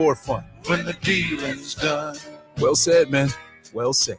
For fun. When the dealing's done. Well said, man. Well said.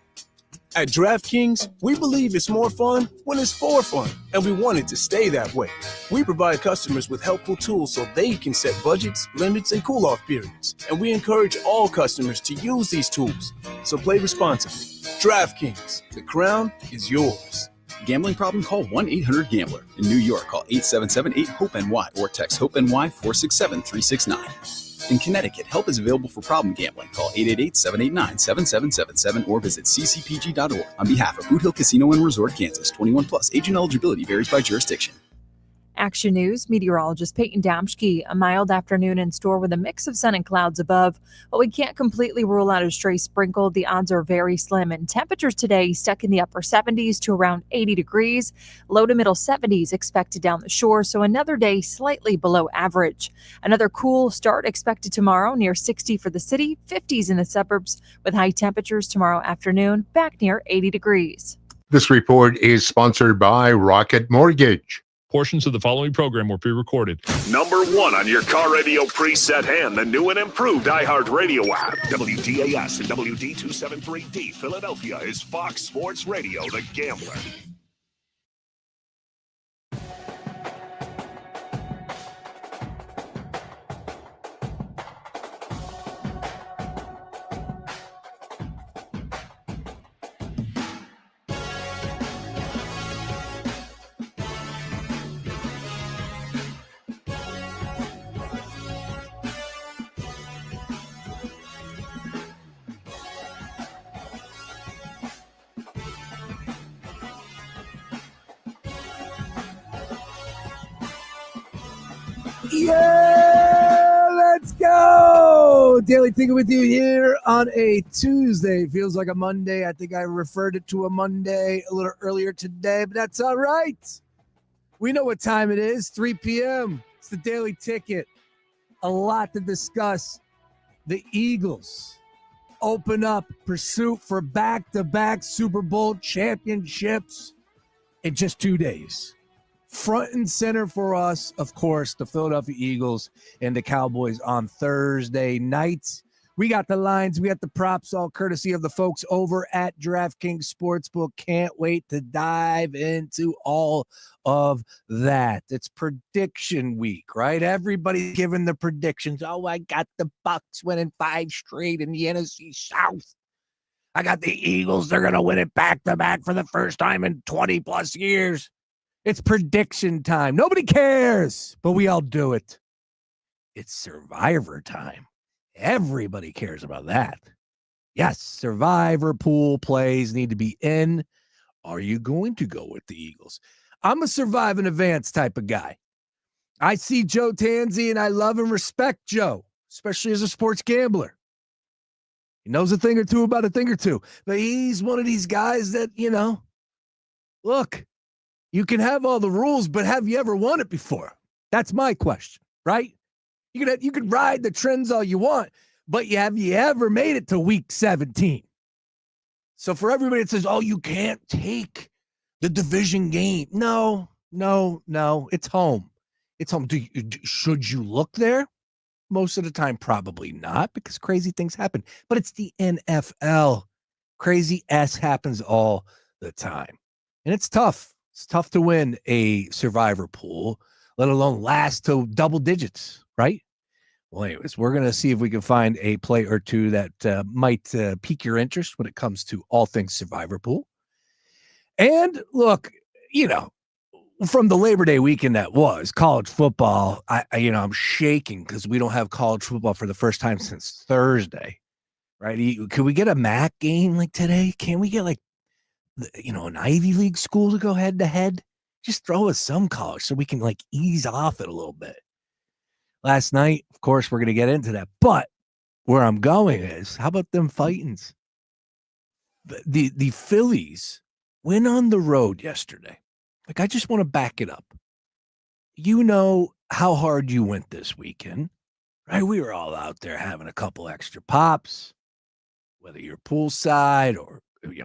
At DraftKings, we believe it's more fun when it's for fun, and we want it to stay that way. We provide customers with helpful tools so they can set budgets, limits, and cool-off periods, and we encourage all customers to use these tools. So play responsibly. DraftKings, the crown is yours. Gambling problem? Call 1-800-GAMBLER. In New York, call 877-8-HOPE-NY or text HOPE-NY 467-369. In Connecticut, help is available for problem gambling. Call 888-789-7777 or visit ccpg.org. On behalf of Boot Hill Casino and Resort, Kansas, 21 plus. Agent eligibility varies by jurisdiction. Action News meteorologist Peyton Damschke. A mild afternoon in store with a mix of sun and clouds above, but we can't completely rule out a stray sprinkle. The odds are very slim, and temperatures today stuck in the upper 70s to around 80 degrees. Low to middle 70s expected down the shore, so another day slightly below average. Another cool start expected tomorrow, near 60 for the city, 50s in the suburbs, with high temperatures tomorrow afternoon back near 80 degrees. This report is sponsored by Rocket Mortgage. Portions of the following program were pre-recorded. Number 1 on your car radio preset and the new and improved iHeartRadio app. WDAS and WD273D Philadelphia is Fox Sports Radio, The Gambler. Yeah, let's go. Daily Thinking with you here on a Tuesday. Feels like a Monday. I think I referred it to a Monday a little earlier today, but that's all right. We know what time it is, 3 p.m. It's the Daily Ticket. A lot to discuss. The Eagles open up pursuit for back-to-back Super Bowl championships in just 2 days. Front and center for us, of course, the Philadelphia Eagles and the Cowboys on Thursday night. We got the lines, we got the props, all courtesy of the folks over at DraftKings Sportsbook. Can't wait to dive into all of that. It's prediction week, right? Everybody giving the predictions. Oh, I got the Bucs winning 5 straight in the NFC South. I got the Eagles. They're going to win it back-to-back for the first time in 20-plus years. It's prediction time. Nobody cares, but we all do it. It's Survivor time. Everybody cares about that. Yes, Survivor pool plays need to be in. Are you going to go with the Eagles? I'm a survive in advance type of guy. I see Joe Tanzi, and I love and respect Joe, especially as a sports gambler. He knows a thing or two about a thing or two. But he's one of these guys that, look, you can have all the rules, but have you ever won it before? That's my question, right? You could ride the trends all you want, but have you ever made it to week 17? So for everybody that says, oh, you can't take the division game. No, it's home. It's home. Should you look there? Most of the time, probably not, because crazy things happen. But it's the NFL. Crazy S happens all the time. And it's tough. It's tough to win a survivor pool, let alone last to double digits, right? Well, anyways, we're going to see if we can find a play or two that might pique your interest when it comes to all things survivor pool. And look, from the Labor Day weekend that was college football, I'm shaking because we don't have college football for the first time since Thursday, right? Could we get a MAC game like today? Can we get an Ivy League school to go head to head? Just throw us some college so we can ease off it a little bit. Last night, of course, we're going to get into that. But where I'm going is, how about them Fightins? The Phillies went on the road yesterday. I just want to back it up. You know how hard you went this weekend, right? We were all out there having a couple extra pops, whether you're poolside or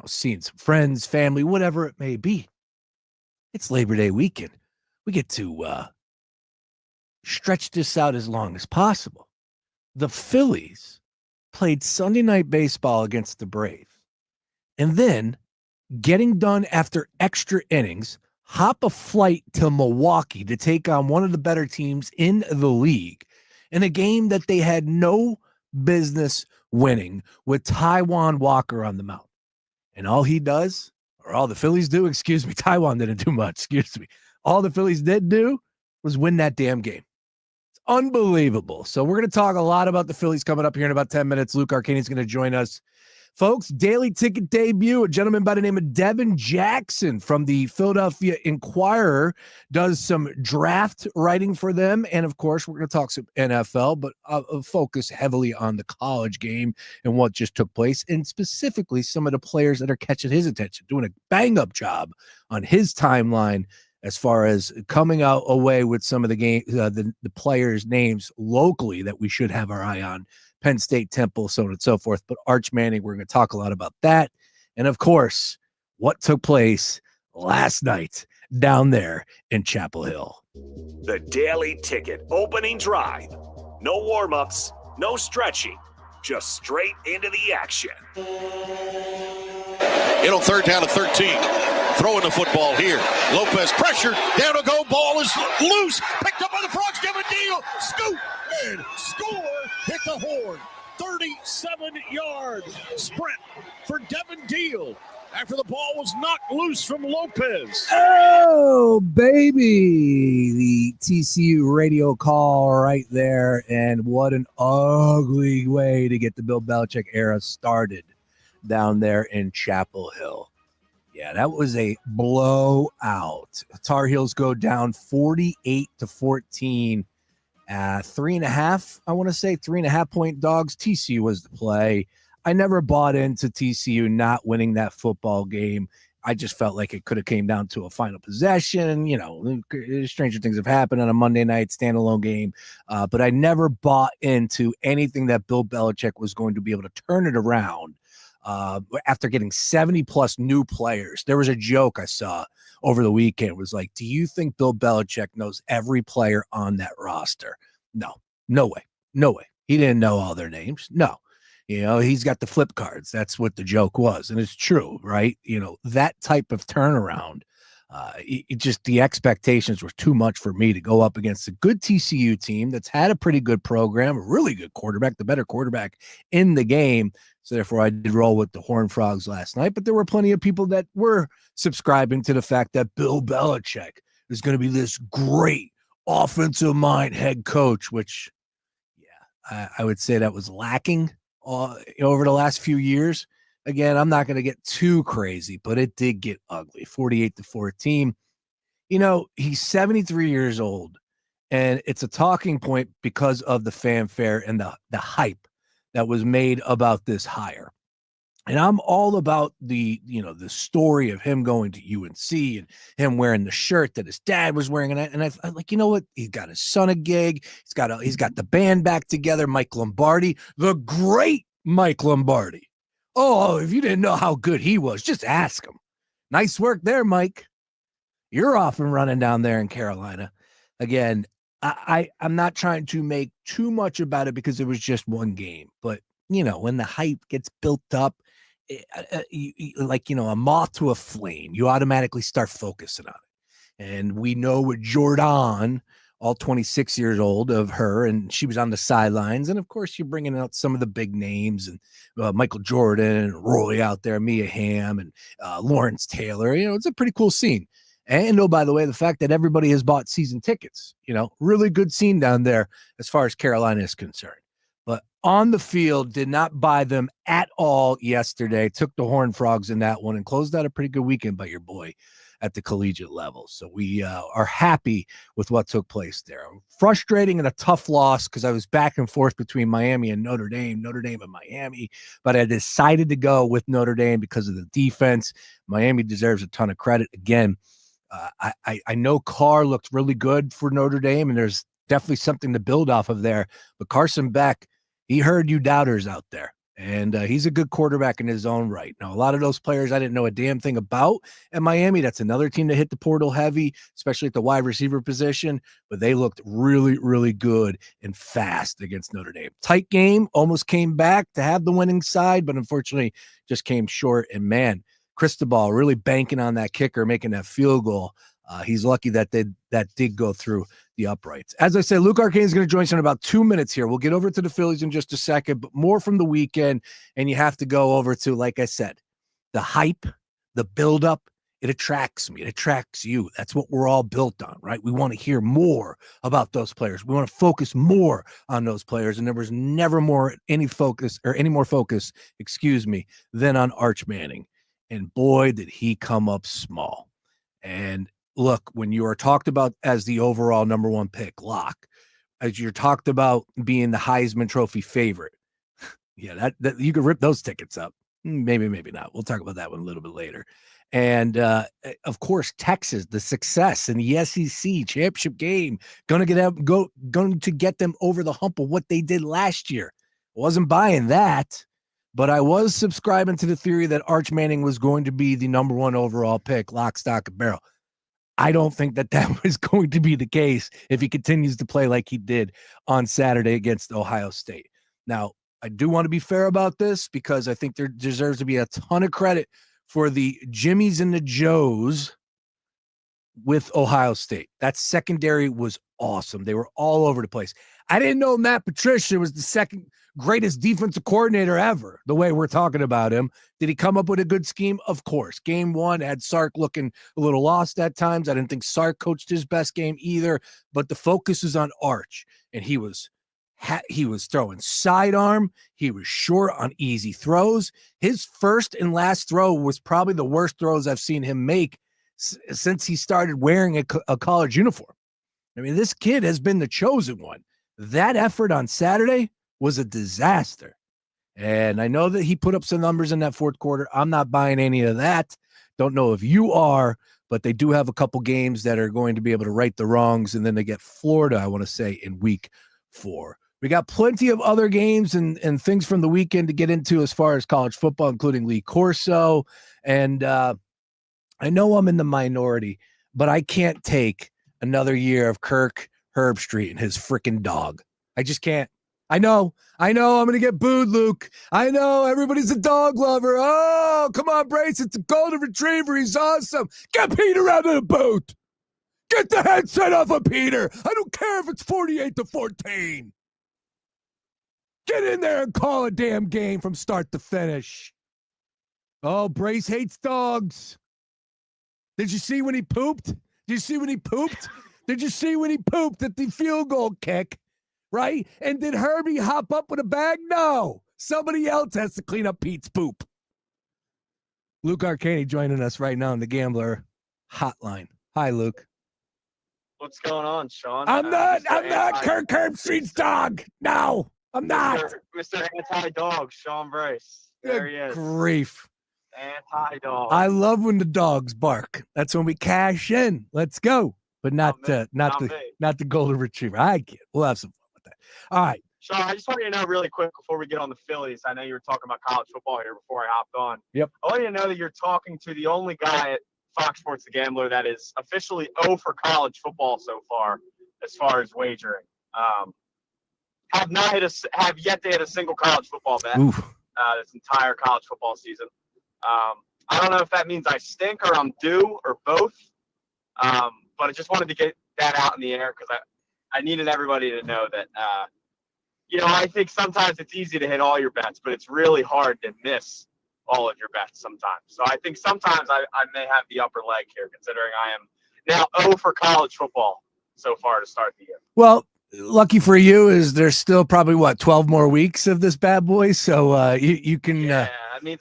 seeing some friends, family, whatever it may be. It's Labor Day weekend. We get to stretch this out as long as possible. the Phillies played Sunday Night Baseball against the Braves, and then getting done after extra innings, hop a flight to Milwaukee to take on one of the better teams in the league in a game that they had no business winning with Taijuan Walker on the mound. And all he does, or all the Phillies do, Taijuan didn't do much, all the Phillies did do was win that damn game. It's unbelievable. So we're going to talk a lot about the Phillies coming up here in about 10 minutes. Luke Arcaini is going to join us. Folks, daily ticket debut, a gentleman by the name of Devin Jackson from the Philadelphia Inquirer does some draft writing for them. And, of course, we're going to talk some NFL, but focus heavily on the college game and what just took place, and specifically some of the players that are catching his attention, doing a bang-up job on his timeline as far as coming out away with some of the game, the players' names locally that we should have our eye on. Penn State, Temple, so on and so forth. But Arch Manning, we're going to talk a lot about that. And, of course, what took place last night down there in Chapel Hill. The Daily Ticket opening drive. No warm-ups, no stretching, just straight into the action. It'll third down to 13. Throwing the football here. Lopez pressured. Down to go. Ball is loose. Picked up by the Frogs. Devin Deal. Scoop and score. Hit the horn. 37-yard sprint for Devin Deal after the ball was knocked loose from Lopez. Oh, baby. The TCU radio call right there. And what an ugly way to get the Bill Belichick era started down there in Chapel Hill. Yeah, that was a blowout. Tar Heels go down 48-14. 3.5, I want to say 3.5 point dogs. TCU was the play. I never bought into TCU not winning that football game. I just felt like it could have came down to a final possession. You know, stranger things have happened on a Monday night standalone game. But I never bought into anything that Bill Belichick was going to be able to turn it around. After getting 70-plus new players. There was a joke I saw over the weekend. It was like, do you think Bill Belichick knows every player on that roster? No way. He didn't know all their names. No. You know, he's got the flip cards. That's what the joke was. And it's true, right? You know, that type of turnaround, the expectations were too much for me to go up against a good TCU team that's had a pretty good program, a really good quarterback, the better quarterback in the game. So therefore, I did roll with the Horned Frogs last night. But there were plenty of people that were subscribing to the fact that Bill Belichick is going to be this great offensive mind head coach, which, yeah, I would say that was lacking over the last few years. Again, I'm not going to get too crazy, but it did get ugly, 48-14. You know, he's 73 years old, and it's a talking point because of the fanfare and the hype that was made about this hire. And I'm all about the story of him going to UNC and him wearing the shirt that his dad was wearing. And I like, you know what? He's got his son a gig. He's got the band back together. Mike Lombardi, the great Mike Lombardi. Oh, if you didn't know how good he was, just ask him. Nice work there, Mike. You're off and running down there in Carolina. Again, I'm not trying to make too much about it because it was just one game. But, you know, when the hype gets built up, like, you know, a moth to a flame, you automatically start focusing on it. And we know with Jordan, all 26 years old of her, and she was on the sidelines. And, of course, you're bringing out some of the big names and Michael Jordan and Roy out there, Mia Hamm and Lawrence Taylor. You know, it's a pretty cool scene. And, oh, by the way, the fact that everybody has bought season tickets, you know, really good scene down there as far as Carolina is concerned. But on the field, did not buy them at all yesterday. Took the Horned Frogs in that one and closed out a pretty good weekend by your boy at the collegiate level. So we are happy with what took place there. Frustrating and a tough loss because I was back and forth between Miami and Notre Dame and Miami, but I decided to go with Notre Dame because of the defense. Miami deserves a ton of credit. Again, I know Carr looked really good for Notre Dame, and there's definitely something to build off of there. But Carson Beck, he heard you doubters out there. And he's a good quarterback in his own right. Now, a lot of those players I didn't know a damn thing about at Miami. That's another team that hit the portal heavy, especially at the wide receiver position. But they looked really, really good and fast against Notre Dame. Tight game, almost came back to have the winning side, but unfortunately just came short. And, man, Cristobal really banking on that kicker, making that field goal. He's lucky that did go through the uprights. As I said, Luke Arcaini is going to join us in about 2 minutes here. We'll get over to the Phillies in just a second, but more from the weekend. And you have to go over to, like I said, the hype, the buildup. It attracts me. It attracts you. That's what we're all built on, right? We want to hear more about those players. We want to focus more on those players. And there was never any more focus, than on Arch Manning. And boy, did he come up small. And look, when you are talked about as the overall number one pick lock, as you're talked about being the Heisman Trophy favorite, yeah, that you could rip those tickets up. Maybe not. We'll talk about that one a little bit later. And of course, Texas, the success in the SEC championship game, going to get them over the hump of what they did last year. Wasn't buying that, but I was subscribing to the theory that Arch Manning was going to be the number one overall pick, lock, stock, and barrel. I don't think that was going to be the case if he continues to play like he did on Saturday against Ohio State. Now, I do want to be fair about this because I think there deserves to be a ton of credit for the Jimmies and the Joes with Ohio State. That secondary was awesome. They were all over the place. I didn't know Matt Patricia was the second greatest defensive coordinator ever, the way we're talking about him. Did he come up with a good scheme? Of course. Game one had Sark looking a little lost at times. I didn't think Sark coached his best game either, but the focus is on Arch, and he was throwing sidearm. He was short on easy throws. His first and last throw was probably the worst throws I've seen him make since he started wearing a college uniform. I mean, this kid has been the chosen one. That effort on Saturday was a disaster. And I know that he put up some numbers in that fourth quarter. I'm not buying any of that. Don't know if you are, but they do have a couple games that are going to be able to right the wrongs. And then they get Florida, I want to say, in week 4. We got plenty of other games and things from the weekend to get into as far as college football, including Lee Corso. And I know I'm in the minority, but I can't take another year of Kirk Herbstreit and his freaking dog. I just can't. I know I'm going to get booed, Luke. I know everybody's a dog lover. Oh, come on, Brace. It's a golden retriever. He's awesome. Get Peter out of the boot. Get the headset off of Peter. I don't care if it's 48-14. Get in there and call a damn game from start to finish. Oh, Brace hates dogs. Did you see when he pooped? Did you see when he pooped at the field goal kick? Right? And did Herbie hop up with a bag? No. Somebody else has to clean up Pete's poop. Luke Arcaini joining us right now on the Gambler Hotline. Hi, Luke. What's going on, Sean? I'm not Kirk Herbstreit's dog. No, I'm not. Mr. Anti-Dog, Sean Bryce. There he is. Grief. Anti-dog. I love when the dogs bark. That's when we cash in. Let's go. But not the golden retriever. I get it. We'll have some fun with that. All right. Sean, I just want you to know really quick before we get on the Phillies. I know you were talking about college football here before I hopped on. Yep. I want you to know that you're talking to the only guy at Fox Sports The Gambler that is officially 0 for college football so far as wagering. Have yet to hit a single college football bet this entire college football season. I don't know if that means I stink or I'm due or both. But I just wanted to get that out in the air because I needed everybody to know that, I think sometimes it's easy to hit all your bets, but it's really hard to miss all of your bets sometimes. So I think sometimes I may have the upper leg here, considering I am now 0 for college football so far to start the year. Well, lucky for you is there's still probably 12 more weeks of this bad boy. So you can. Yeah, it means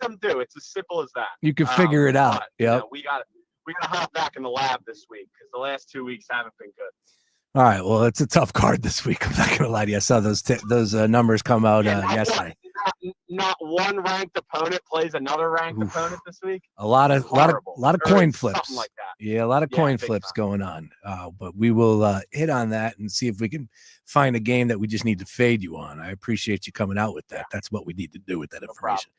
I'm due. It's as simple as that. You can figure it out. Yeah. We got to hop back in the lab this week because the last 2 weeks haven't been good. All right. Well, it's a tough card this week. I'm not going to lie to you. I saw those numbers come out yesterday. not one ranked opponent plays another ranked opponent this week. A lot of coin flips. Something like that. Yeah, a lot of coin flips going on. But we will hit on that and see if we can find a game that we just need to fade you on. I appreciate you coming out with that. Yeah. That's what we need to do with that information.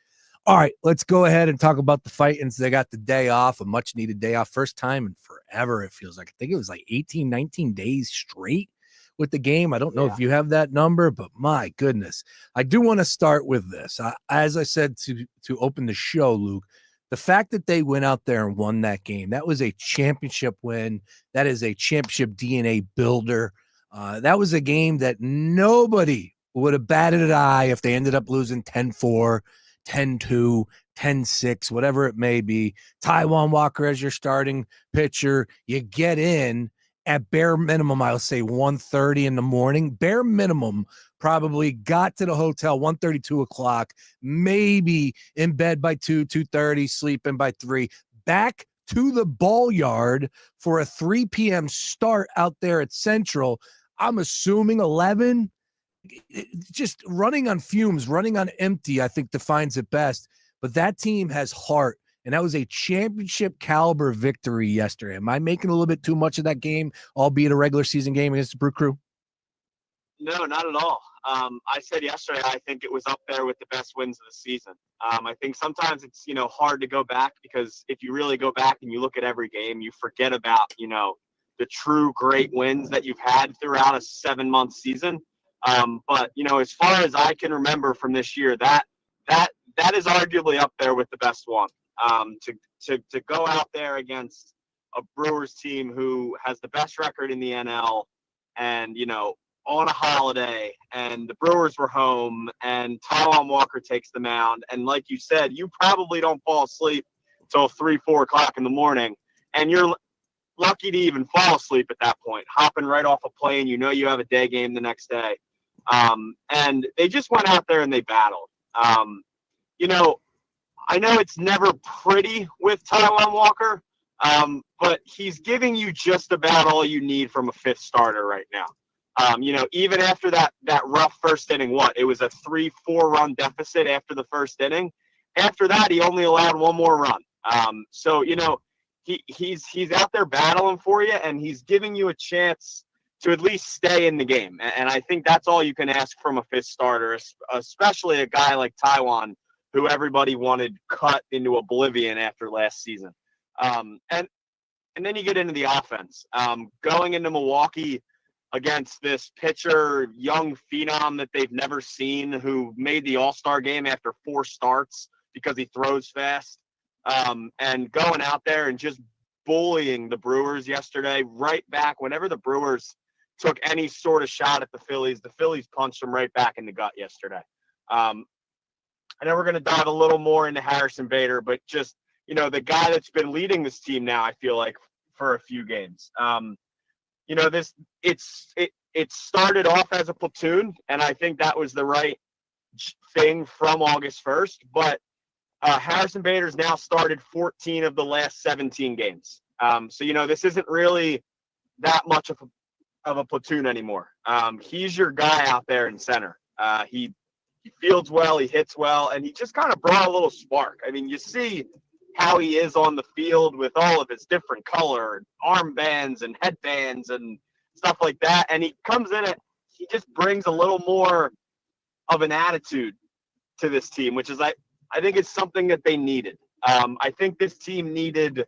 All right, let's go ahead and talk about the Fightins. They got the day off, a much-needed day off. First time in forever, it feels like. I think it was like 18, 19 days straight with the game. I don't know if you have that number, but my goodness. I do want to start with this. As I said to open the show, Luke, the fact that they went out there and won that game, that was a championship win. That is a championship DNA builder. That was a game that nobody would have batted an eye if they ended up losing 10-4, 10-2, 10-6, whatever it may be. Taijuan Walker as your starting pitcher. You get in at bare minimum, I'll say 1:30 in the morning. Bare minimum, probably got to the hotel 1:30, 2 o'clock, maybe in bed by 2:30, sleeping by 3. Back to the ball yard for a 3 p.m. start out there at Central. I'm assuming 11. Just running on fumes, running on empty, I think defines it best. But that team has heart, and that was a championship caliber victory yesterday. Am I making a little bit too much of that game, albeit a regular season game against the Brew Crew? No, not at all. I said yesterday, I think it was up there with the best wins of the season. I think sometimes it's, hard to go back, because if you really go back and you look at every game, you forget about, the true great wins that you've had throughout a 7-month season. But as far as I can remember from this year, that is arguably up there with the best one. To go out there against a Brewers team who has the best record in the NL, and on a holiday, and the Brewers were home, and Taijuan Walker takes the mound, and like you said, you probably don't fall asleep till 3-4 o'clock in the morning, and you're lucky to even fall asleep at that point, hopping right off a plane. You have a day game the next day. And they just went out there and they battled. I know it's never pretty with Taijuan Walker, but he's giving you just about all you need from a fifth starter right now. Even after that rough first inning, it was a 3-4 run deficit after the first inning. After that, he only allowed one more run. So he's out there battling for you, and he's giving you a chance to at least stay in the game. And I think that's all you can ask from a fifth starter, especially a guy like Taijuan, who everybody wanted cut into oblivion after last season. And then you get into the offense. Going into Milwaukee against this pitcher, young phenom that they've never seen, who made the All-Star game after 4 starts because he throws fast, and going out there and just bullying the Brewers yesterday, right back whenever the Brewers took any sort of shot at the Phillies punched them right back in the gut yesterday. I know we're going to dive a little more into Harrison Bader, but just, the guy that's been leading this team now, I feel like, for a few games. It started off as a platoon, and I think that was the right thing from August 1st, but Harrison Bader's now started 14 of the last 17 games. So, this isn't really that much of a platoon anymore. He's your guy out there in center. He fields well, he hits well, and he just kind of brought a little spark. I mean, you see how he is on the field with all of his different color armbands and headbands and stuff like that. And he comes in he just brings a little more of an attitude to this team, which is, I think it's something that they needed. I think this team needed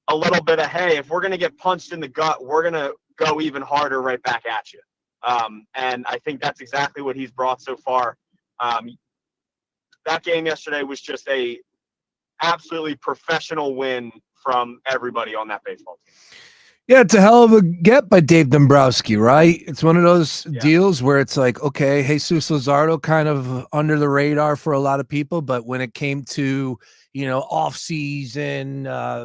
a little bit of, hey, if we're going to get punched in the gut, we're going to go even harder right back at you. And I think that's exactly what he's brought so far. That game yesterday was just a absolutely professional win from everybody on that baseball team. Yeah, it's a hell of a get by Dave Dombrowski, right? It's one of those deals where it's like, okay, Jesus Luzardo kind of under the radar for a lot of people, but when it came to, off season,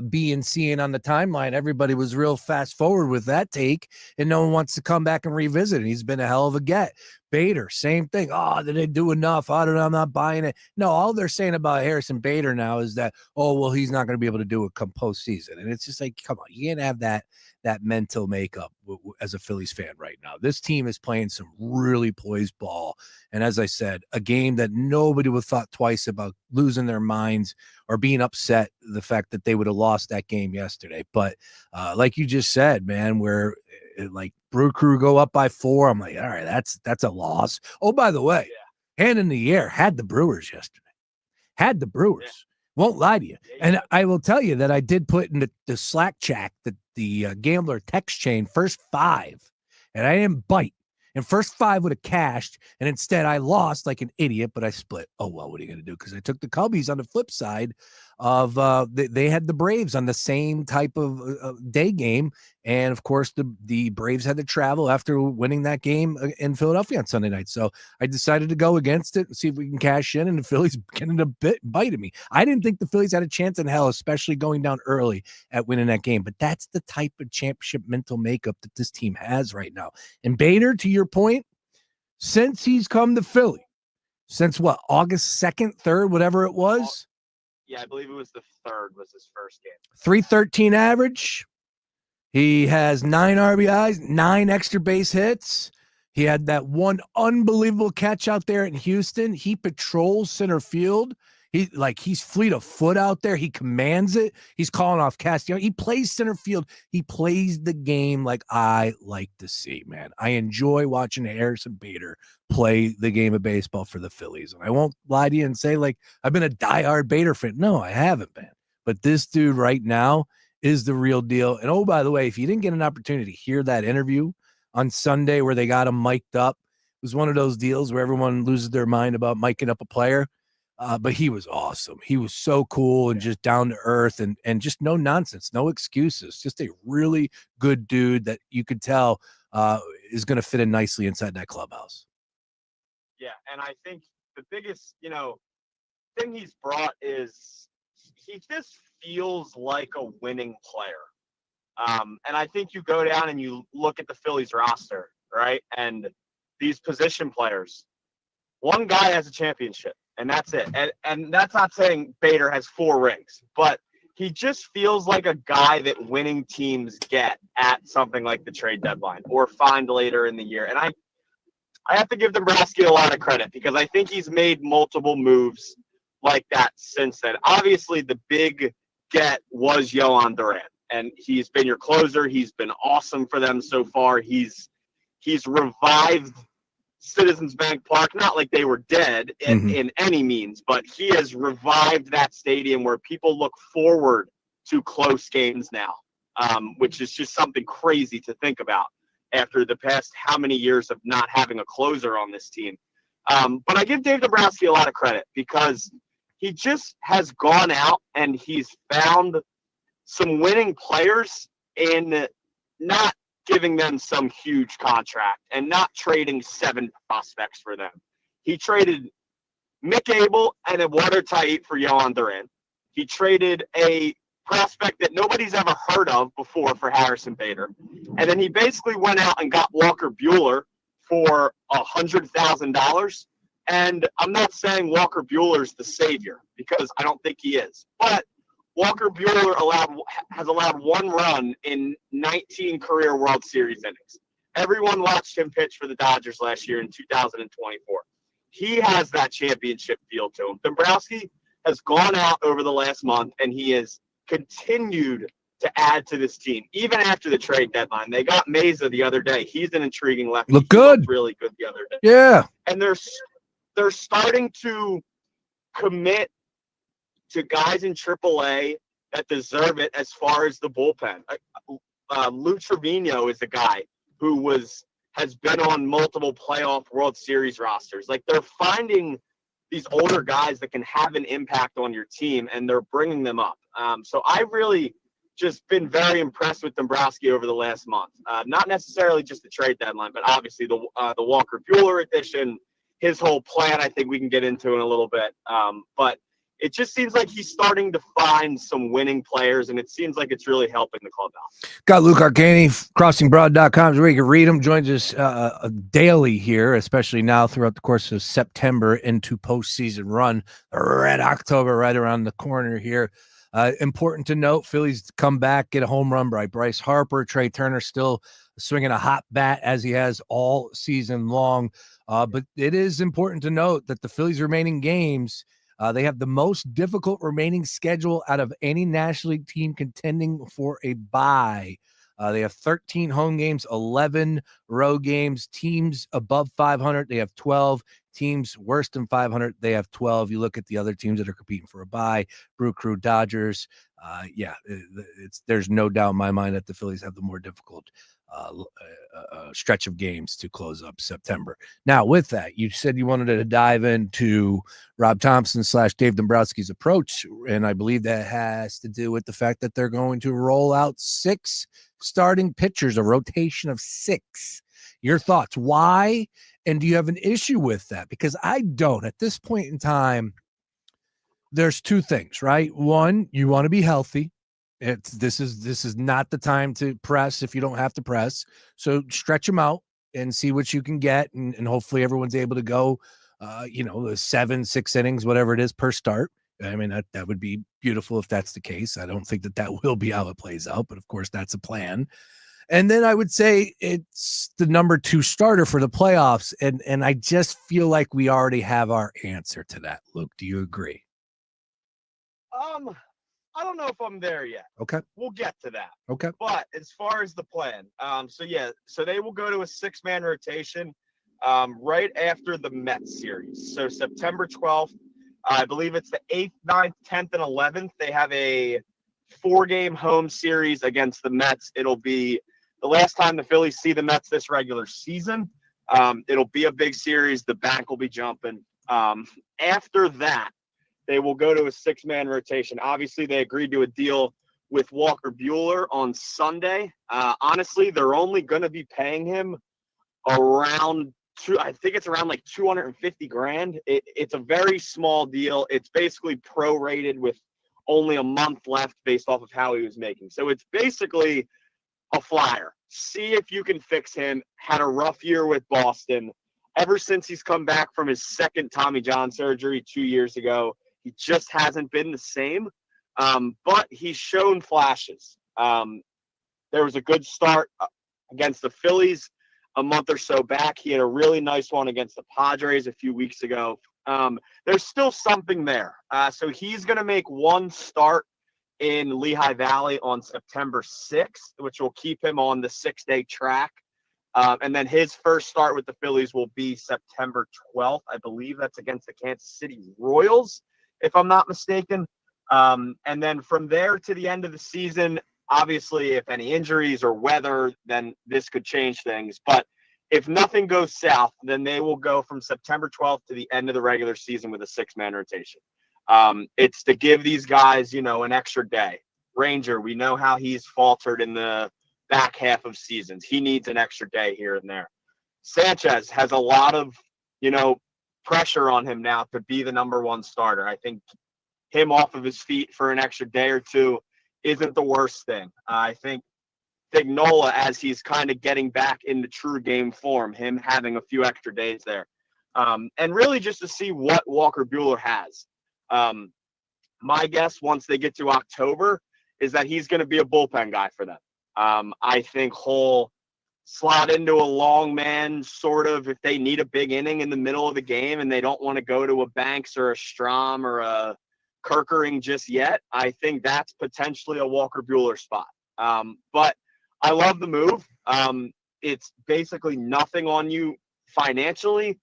B and C and on the timeline, everybody was real fast forward with that take, and no one wants to come back and revisit it. He's been a hell of a get. Bader, same thing. Oh, did they do enough? I don't know. I'm not buying it. No, all they're saying about Harrison Bader now is that, oh, well, he's not going to be able to do it come postseason. And it's just like, come on, you can't have that mental makeup as a Phillies fan right now. This team is playing some really poised ball. And as I said, a game that nobody would have thought twice about losing their minds or being upset the fact that they would have lost that game yesterday. But like you just said, man, where like Brew Crew go up by 4, I'm like, all right, that's a loss. Oh, by the way, hand in the air, had the Brewers yesterday. Had the Brewers. Yeah. Won't lie to you. And I will tell you that I did put in the Slack chat that the Gambler text chain first 5, and I didn't bite. And first 5 would have cashed, and instead I lost like an idiot, but I split. Oh, well, what are you going to do? Because I took the Cubbies on the flip side of they had the Braves on the same type of day game. And, of course, the Braves had to travel after winning that game in Philadelphia on Sunday night. So I decided to go against it and see if we can cash in, and the Phillies ended up biting me. I didn't think the Phillies had a chance in hell, especially going down early at winning that game. But that's the type of championship mental makeup that this team has right now. And Bader, to your point, since he's come to Philly, since what, August 2nd, 3rd, whatever it was? Yeah, I believe it was the 3rd was his first game. 313 average. He has 9 RBIs, 9 extra base hits. He had that one unbelievable catch out there in Houston. He patrols center field. He's fleet of foot out there. He commands it. He's calling off Castillo. He plays center field. He plays the game like I like to see, man. I enjoy watching Harrison Bader play the game of baseball for the Phillies. And I won't lie to you and say, like, I've been a diehard Bader fan. No, I haven't been. But this dude right now is the real deal. And, oh, by the way, if you didn't get an opportunity to hear that interview on Sunday where they got him mic'd up, it was one of those deals where everyone loses their mind about micing up a player. But he was awesome. He was so cool and just down to earth and just no nonsense, no excuses. Just a really good dude that you could tell is going to fit in nicely inside that clubhouse. Yeah, and I think the biggest, thing he's brought is he just feels like a winning player. And I think you go down and you look at the Phillies roster, right? And these position players, one guy has a championship. And that's it. And that's not saying Bader has 4 rings, but he just feels like a guy that winning teams get at something like the trade deadline or find later in the year. And I have to give Dombrowski a lot of credit because I think he's made multiple moves like that since then. Obviously, the big get was Yohan Duran, and he's been your closer. He's been awesome for them so far. He's revived Citizens Bank Park, not like they were dead in any means, but he has revived that stadium where people look forward to close games now, which is just something crazy to think about after the past how many years of not having a closer on this team. But I give Dave Dombrowski a lot of credit because he just has gone out and he's found some winning players in not giving them some huge contract and not trading 7 prospects for them. He traded Mick Abel and Eduardo Tait for Yohan Duran. He traded a prospect that nobody's ever heard of before for Harrison Bader. And then he basically went out and got Walker Buehler for $100,000. And I'm not saying Walker Buehler's the savior because I don't think he is. But Walker Buehler has allowed 1 run in 19 career World Series innings. Everyone watched him pitch for the Dodgers last year in 2024. He has that championship feel to him. Dombrowski has gone out over the last month, and he has continued to add to this team, even after the trade deadline. They got Meza the other day. He's an intriguing lefty. Look good. He looked really good the other day. Yeah. And they're starting to commit to guys in AAA that deserve it as far as the bullpen. Lou Trevino is a guy who has been on multiple playoff World Series rosters. Like, they're finding these older guys that can have an impact on your team, and they're bringing them up. So I've really just been very impressed with Dombrowski over the last month. Not necessarily just the trade deadline, but obviously the Walker Buehler addition, his whole plan, I think we can get into in a little bit. But it just seems like he's starting to find some winning players, and it seems like it's really helping the clubhouse. Got Luke Arcaini, crossingbroad.com is where you can read him. Joins us daily here, especially now throughout the course of September into postseason run. Red October right around the corner here. Important to note, Phillies come back, get a home run by Bryce Harper. Trey Turner still swinging a hot bat as he has all season long. But it is important to note that the Phillies' remaining games, they have the most difficult remaining schedule out of any National League team contending for a bye. They have 13 home games, 11 road games. Teams above 500, they have 12. Teams worse than 500, they have 12. You look at the other teams that are competing for a bye, Brew Crew, Dodgers. There's no doubt in my mind that the Phillies have the more difficult stretch of games to close up September. Now, with that, you said you wanted to dive into Rob Thompson / Dave Dombrowski's approach, and I believe that has to do with the fact that they're going to roll out 6 starting pitchers, a rotation of 6. Your thoughts? Why? And do you have an issue with that? Because I don't. At this point in time, there's 2 things, right? One, you want to be healthy. This is not the time to press if you don't have to press. So stretch them out and see what you can get, and hopefully everyone's able to go, 6 innings, whatever it is per start. I mean, that would be beautiful if that's the case. I don't think that will be how it plays out, but of course that's a plan. And then I would say it's the number 2 starter for the playoffs, and I just feel like we already have our answer to that. Luke, do you agree? I don't know if I'm there yet. Okay. We'll get to that. Okay. But as far as the plan, so they will go to a 6-man rotation right after the Mets series. So September 12th, I believe it's the 8th, 9th, 10th, and 11th. They have a 4-game home series against the Mets. It'll be the last time the Phillies see the Mets this regular season. It'll be a big series. The bank will be jumping. After that, they will go to a 6-man rotation. Obviously, they agreed to a deal with Walker Buehler on Sunday. Honestly, they're only going to be paying him around like $250,000. It's a very small deal. It's basically prorated with only a month left based off of how he was making. So it's basically a flyer. See if you can fix him. Had a rough year with Boston. Ever since he's come back from his second Tommy John surgery 2 years ago, he just hasn't been the same, but he's shown flashes. There was a good start against the Phillies a month or so back. He had a really nice one against the Padres a few weeks ago. There's still something there. So he's going to make 1 start in Lehigh Valley on September 6th, which will keep him on the 6-day track. And then his first start with the Phillies will be September 12th. I believe that's against the Kansas City Royals, if I'm not mistaken. And then from there to the end of the season, obviously, if any injuries or weather, then this could change things. But if nothing goes south, then they will go from September 12th to the end of the regular season with a 6-man rotation. It's to give these guys, an extra day. Ranger, we know how he's faltered in the back half of seasons. He needs an extra day here and there. Sanchez has a lot of, pressure on him now to be the number 1 starter. I think him off of his feet for an extra day or 2 isn't the worst thing. I think Vignola, as he's kind of getting back into true game form, him having a few extra days there. And really just to see what Walker Buehler has. My guess, once they get to October, is that he's going to be a bullpen guy for them. I think he'll slot into a long man, sort of, if they need a big inning in the middle of the game and they don't want to go to a Banks or a Strom or a Kerkering just yet. I think that's potentially a Walker Buehler spot. But I love the move. It's basically nothing on you financially.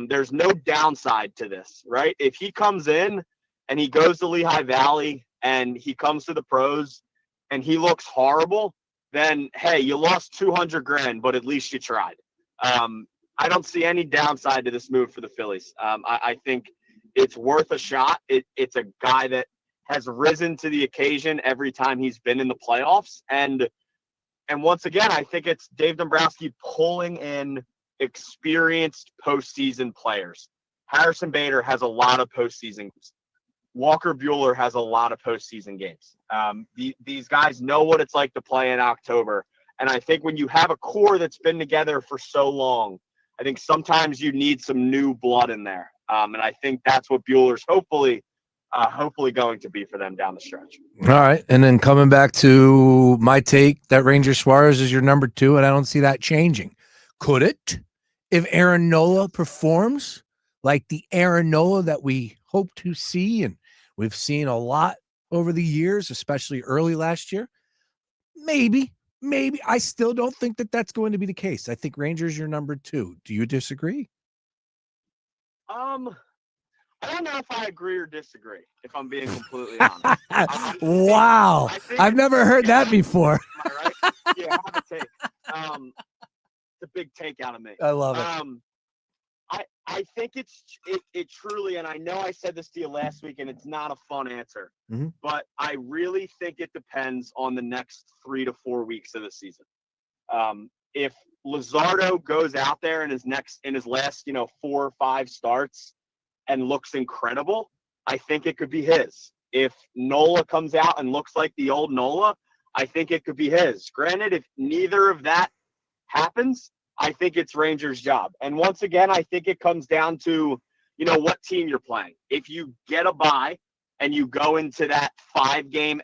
There's no downside to this, right? If he comes in and he goes to Lehigh Valley and he comes to the pros and he looks horrible, then, hey, you lost $200,000, but at least you tried. I don't see any downside to this move for the Phillies. I think it's worth a shot. It's a guy that has risen to the occasion every time he's been in the playoffs. And once again, I think it's Dave Dombrowski pulling in experienced postseason players. Harrison Bader has a lot of postseason games. Walker Buehler has a lot of postseason games. These guys know what it's like to play in October. And I think when you have a core that's been together for so long, I think sometimes you need some new blood in there. And I think that's what Buehler's hopefully hopefully going to be for them down the stretch. All right. And then coming back to my take that Ranger Suarez is your number 2, and I don't see that changing. Could it? If Aaron Nola performs like the Aaron Nola that we hope to see, and we've seen a lot over the years, especially early last year, maybe. I still don't think that that's going to be the case. I think Ranger's your number 2. Do you disagree? I don't know if I agree or disagree, if I'm being completely honest. Wow. I've never heard that before. Am I right? Yeah, have a take. It's a big take out of me. I love it. I think it truly, and I know I said this to you last week, and it's not a fun answer, but I really think it depends on the next 3 to 4 weeks of the season. If Luzardo goes out there in his last 4 or 5 starts and looks incredible, I think it could be his. If Nola comes out and looks like the old Nola, I think it could be his. Granted, if neither of that happens, I think it's Rangers' job. And once again, I think it comes down to, what team you're playing. If you get a bye and you go into that 5-game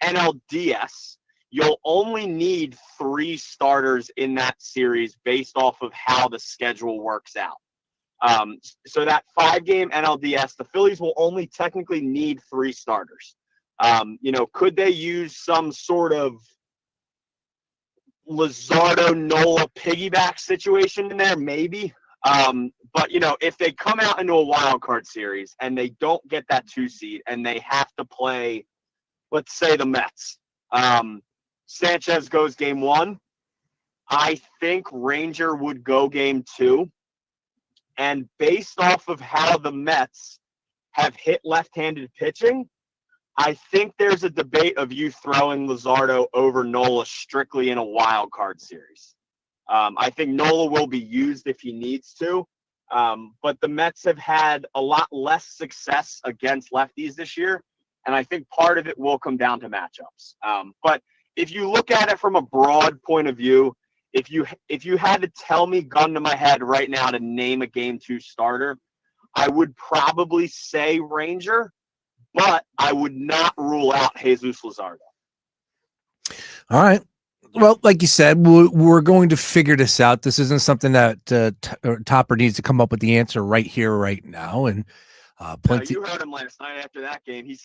NLDS, you'll only need 3 starters in that series based off of how the schedule works out. So that 5-game NLDS, the Phillies will only technically need 3 starters. Could they use some sort of Luzardo-Nola piggyback situation in there? Maybe. But, if they come out into a wild card series and they don't get that 2 seed and they have to play, let's say, the Mets, Sanchez goes game 1. I think Ranger would go game 2. And based off of how the Mets have hit left-handed pitching, I think there's a debate of you throwing Luzardo over Nola strictly in a wild card series. I think Nola will be used if he needs to, but the Mets have had a lot less success against lefties this year, and I think part of it will come down to matchups. But if you look at it from a broad point of view, if you had to tell me, gun to my head right now, to name a game 2 starter, I would probably say Ranger, but I would not rule out Jesus Luzardo. All right. Well, like you said, we're going to figure this out. This isn't something that Topper needs to come up with the answer right here, right now. And plenty. You heard him last night after that game. He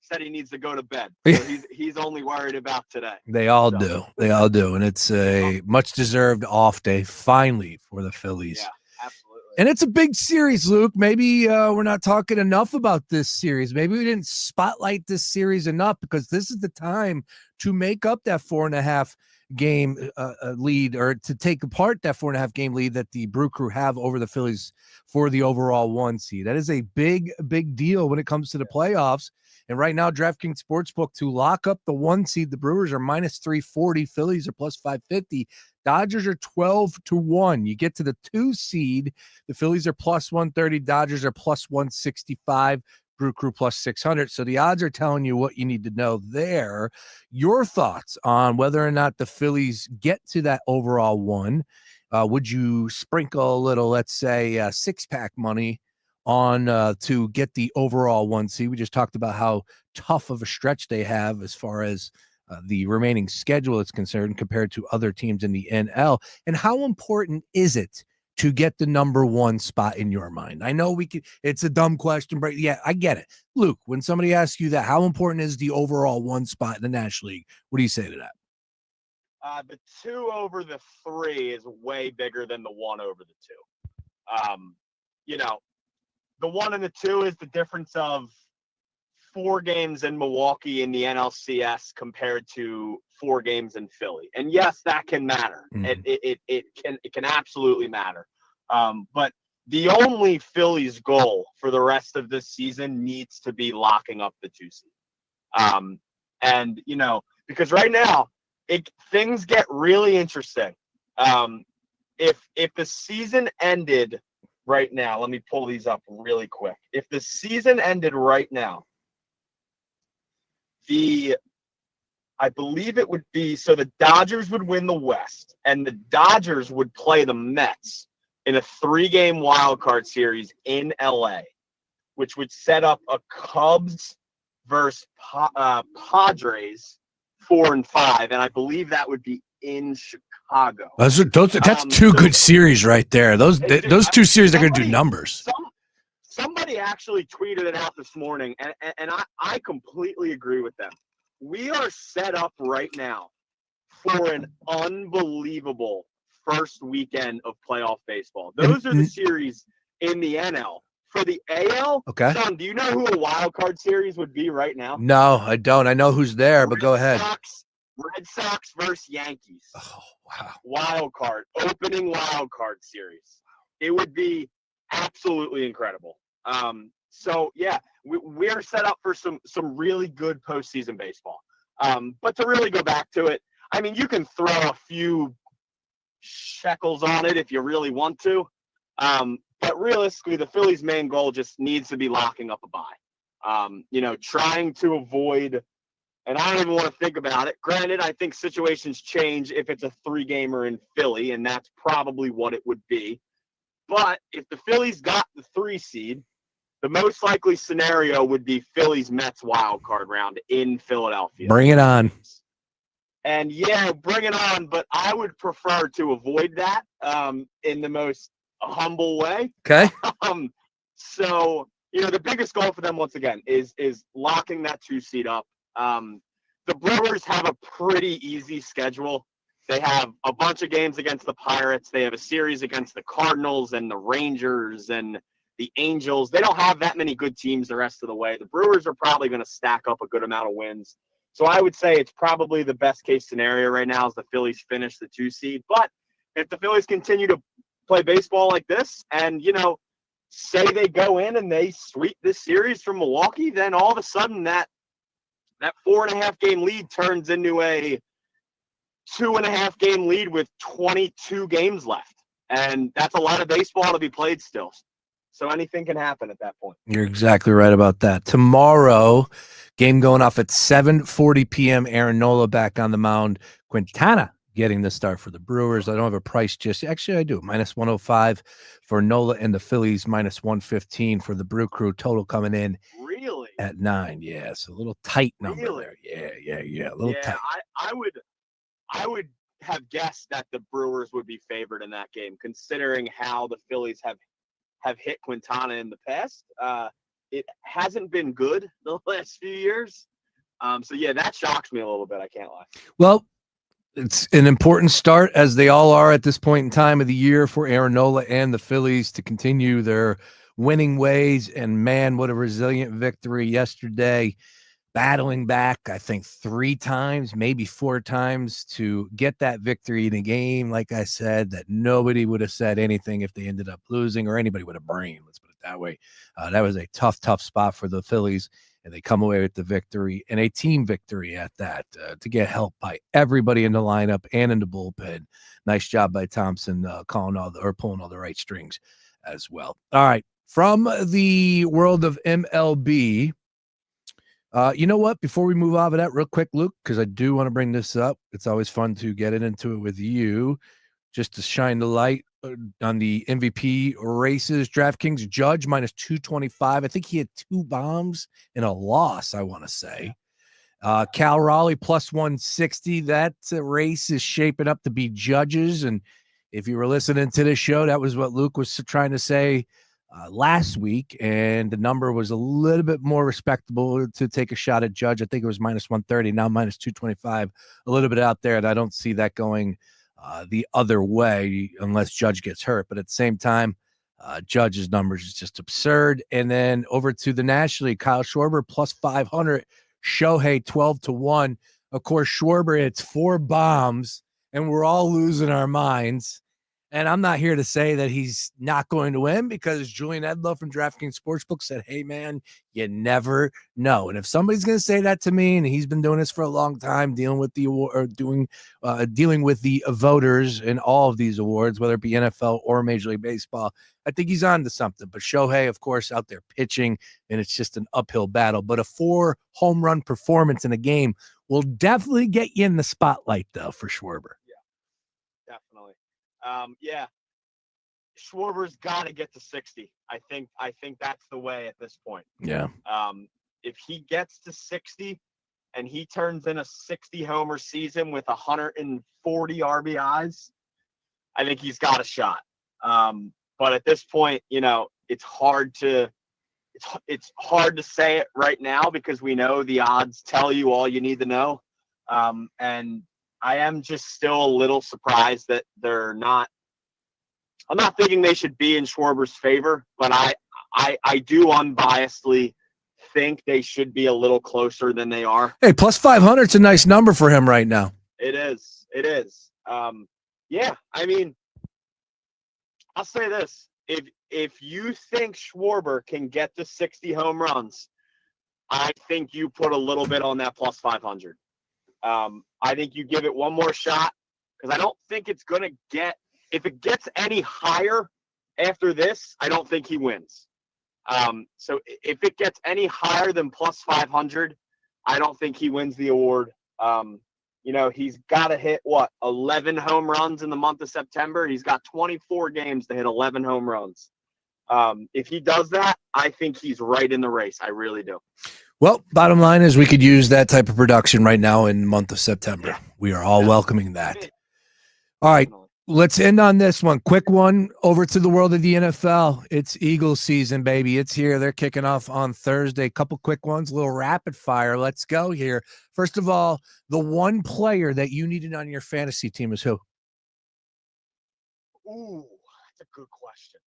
said he needs to go to bed. So he's only worried about today. They all do. They all do. And it's a much-deserved off day, finally, for the Phillies. Yeah, absolutely. And it's a big series, Luke. Maybe we're not talking enough about this series. Maybe we didn't spotlight this series enough, because this is the time to make up that 4.5 game lead, or to take apart that 4.5 game lead that the Brew Crew have over the Phillies for the overall 1 seed. That is a big deal when it comes to the playoffs. And right now, DraftKings Sportsbook, to lock up the 1 seed, the Brewers are minus 340, Phillies are plus 550, Dodgers are 12-1. You get to the 2 seed, the Phillies are plus 130, Dodgers are plus 165, Brew Crew plus 600. So the odds are telling you what you need to know there. Your thoughts on whether or not the Phillies get to that overall 1? Would you sprinkle a little, let's say, 6-pack money on to get the overall 1 seed? We just talked about how tough of a stretch they have as far as the remaining schedule is concerned compared to other teams in the NL. And how important is it to get the number 1 spot in your mind? I know it's a dumb question, but yeah, I get it. Luke, when somebody asks you that, how important is the overall 1 spot in the National League? What do you say to that? The 2 over the 3 is way bigger than the 1 over the 2. The 1 and the 2 is the difference of 4 games in Milwaukee in the NLCS compared to 4 games in Philly. And yes, that can matter. It can absolutely matter. But the only Phillies goal for the rest of this season needs to be locking up the 2 seed. And because right now things get really interesting. If the season ended right now, let me pull these up really quick. If the season ended right now, I believe it would be, so the Dodgers would win the West, and the Dodgers would play the Mets in a 3-game wild card series in LA. which would set up a Cubs versus Padres 4-5, and I believe that would be in Chicago. That's two good series right there. Those two series are going to do numbers. Somebody actually tweeted it out this morning, and I completely agree with them. We are set up right now for an unbelievable first weekend of playoff baseball. Those are the series in the NL. For the AL, okay. Sean, do you know who a wild card series would be right now? No, I don't. I know who's there, but go ahead. Red Sox versus Yankees. Oh, wow. Opening wild card series. It would be absolutely incredible. So yeah, we're set up for some really good postseason baseball. But to really go back to it, I mean, you can throw a few shekels on it if you really want to. But realistically, the Phillies' main goal just needs to be locking up a bye. Trying to avoid, and I don't even want to think about it. Granted, I think situations change if it's a 3-gamer in Philly, and that's probably what it would be. But if the Phillies got the 3 seed, the most likely scenario would be Phillies-Mets wild card round in Philadelphia. Bring it on. And yeah, bring it on, but I would prefer to avoid that in the most humble way. Okay. So, the biggest goal for them, once again, is locking that 2 seed up. The Brewers have a pretty easy schedule. They have a bunch of games against the Pirates. They have a series against the Cardinals and the Rangers and the Angels. They don't have that many good teams the rest of the way. The Brewers are probably going to stack up a good amount of wins. So I would say it's probably the best case scenario right now is the Phillies finish the 2 seed. But if the Phillies continue to play baseball like this and, say they go in and they sweep this series from Milwaukee, then all of a sudden that 4.5-game lead turns into a 2.5-game lead with 22 games left. And that's a lot of baseball to be played still. So anything can happen at that point. You're exactly right about that. Tomorrow, game going off at 7:40 p.m. Aaron Nola back on the mound. Quintana getting the start for the Brewers. I don't have a price just – actually, I do. -105 for Nola and the Phillies, -115 for the Brew Crew. Total coming in really at 9. Yeah, it's a little tight number there. Yeah. A little tight. I would have guessed that the Brewers would be favored in that game, considering how the Phillies have hit Quintana in the past. It hasn't been good the last few years. So, yeah, that shocks me a little bit. I can't lie. Well, it's an important start, as they all are at this point in time of the year, for Aaron Nola and the Phillies to continue their winning ways. And, man, what a resilient victory yesterday. Battling back, I think 3 times, maybe 4 times to get that victory in a game, like I said, that nobody would have said anything if they ended up losing, or anybody with a brain, let's put it that way. That was a tough spot for the Phillies, and they come away with the victory, and a team victory at that, to get help by everybody in the lineup and in the bullpen. Nice job by Thompson pulling all the right strings as well. All right, from the world of MLB, you know what? Before we move off of that real quick, Luke, because I do want to bring this up. It's always fun to get into it with you, just to shine the light on the MVP races. DraftKings Judge -225. I think he had 2 bombs and a loss, I want to say. Cal Raleigh +160. That race is shaping up to be Judge's. And if you were listening to this show, that was what Luke was trying to say last week, and the number was a little bit more respectable to take a shot at Judge. I think it was -130, now -225, a little bit out there, and I don't see that going the other way unless Judge gets hurt. But at the same time, Judge's numbers is just absurd. And then over to the National League, Kyle Schwarber +500, Shohei 12-1. Of course, Schwarber hits 4 bombs, and we're all losing our minds. And I'm not here to say that he's not going to win, because Julian Edlow from DraftKings Sportsbook said, hey, man, you never know. And if somebody's going to say that to me, and he's been doing this for a long time, dealing with the voters in all of these awards, whether it be NFL or Major League Baseball, I think he's on to something. But Shohei, of course, out there pitching, and it's just an uphill battle. But a 4 home run performance in a game will definitely get you in the spotlight, though, for Schwarber. Yeah, definitely. Schwarber's got to get to 60. I think that's the way at this point. Yeah. If he gets to 60 and he turns in a 60 homer season with 140 RBIs, I think he's got a shot. But at this point, it's hard to say it right now because we know the odds tell you all you need to know. And I am just still a little surprised that they're not. I'm not thinking they should be in Schwarber's favor, but I do unbiasedly think they should be a little closer than they are. Hey, plus 500 is a nice number for him right now. It is. Yeah, I mean, I'll say this. If you think Schwarber can get to 60 home runs, I think you put a little bit on that plus 500. I think you give it one more shot because I don't think it's going to get – if it gets any higher after this, I don't think he wins. So if it gets any higher than plus 500, I don't think he wins the award. He's got to hit, 11 home runs in the month of September. He's got 24 games to hit 11 home runs. If he does that, I think he's right in the race. I really do. Well, bottom line is we could use that type of production right now in the month of September. Yeah. We are all welcoming that. All right. Let's end on this one. Quick one over to the world of the NFL. It's Eagles season, baby. It's here. They're kicking off on Thursday. Couple quick ones, a little rapid fire. Let's go here. First of all, the one player that you needed on your fantasy team is who? Ooh, that's a good question.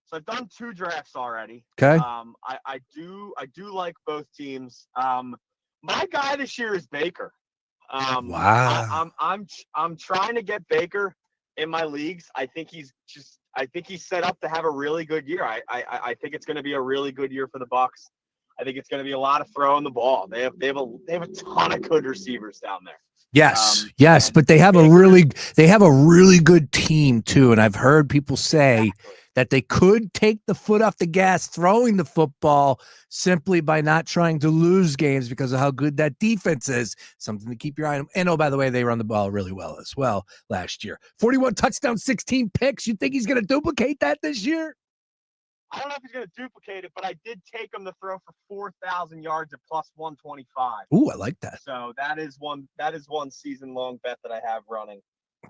So I've done 2 drafts already. Okay. I do like both teams. My guy this year is Baker. Wow. I'm trying to get Baker in my leagues. I think he's set up to have a really good year. I think it's going to be a really good year for the Bucs. I think it's going to be a lot of throwing the ball. They have a ton of good receivers down there. Yes, but they have a really good team too. And I've heard people say that they could take the foot off the gas throwing the football simply by not trying to lose games because of how good that defense is. Something to keep your eye on. And by the way, they run the ball really well as well last year. 41 touchdowns, 16 picks. You think he's going to duplicate that this year? I don't know if he's going to duplicate it, but I did take him to throw for 4,000 yards at plus 125. Ooh, I like that. So that is one season-long bet that I have running.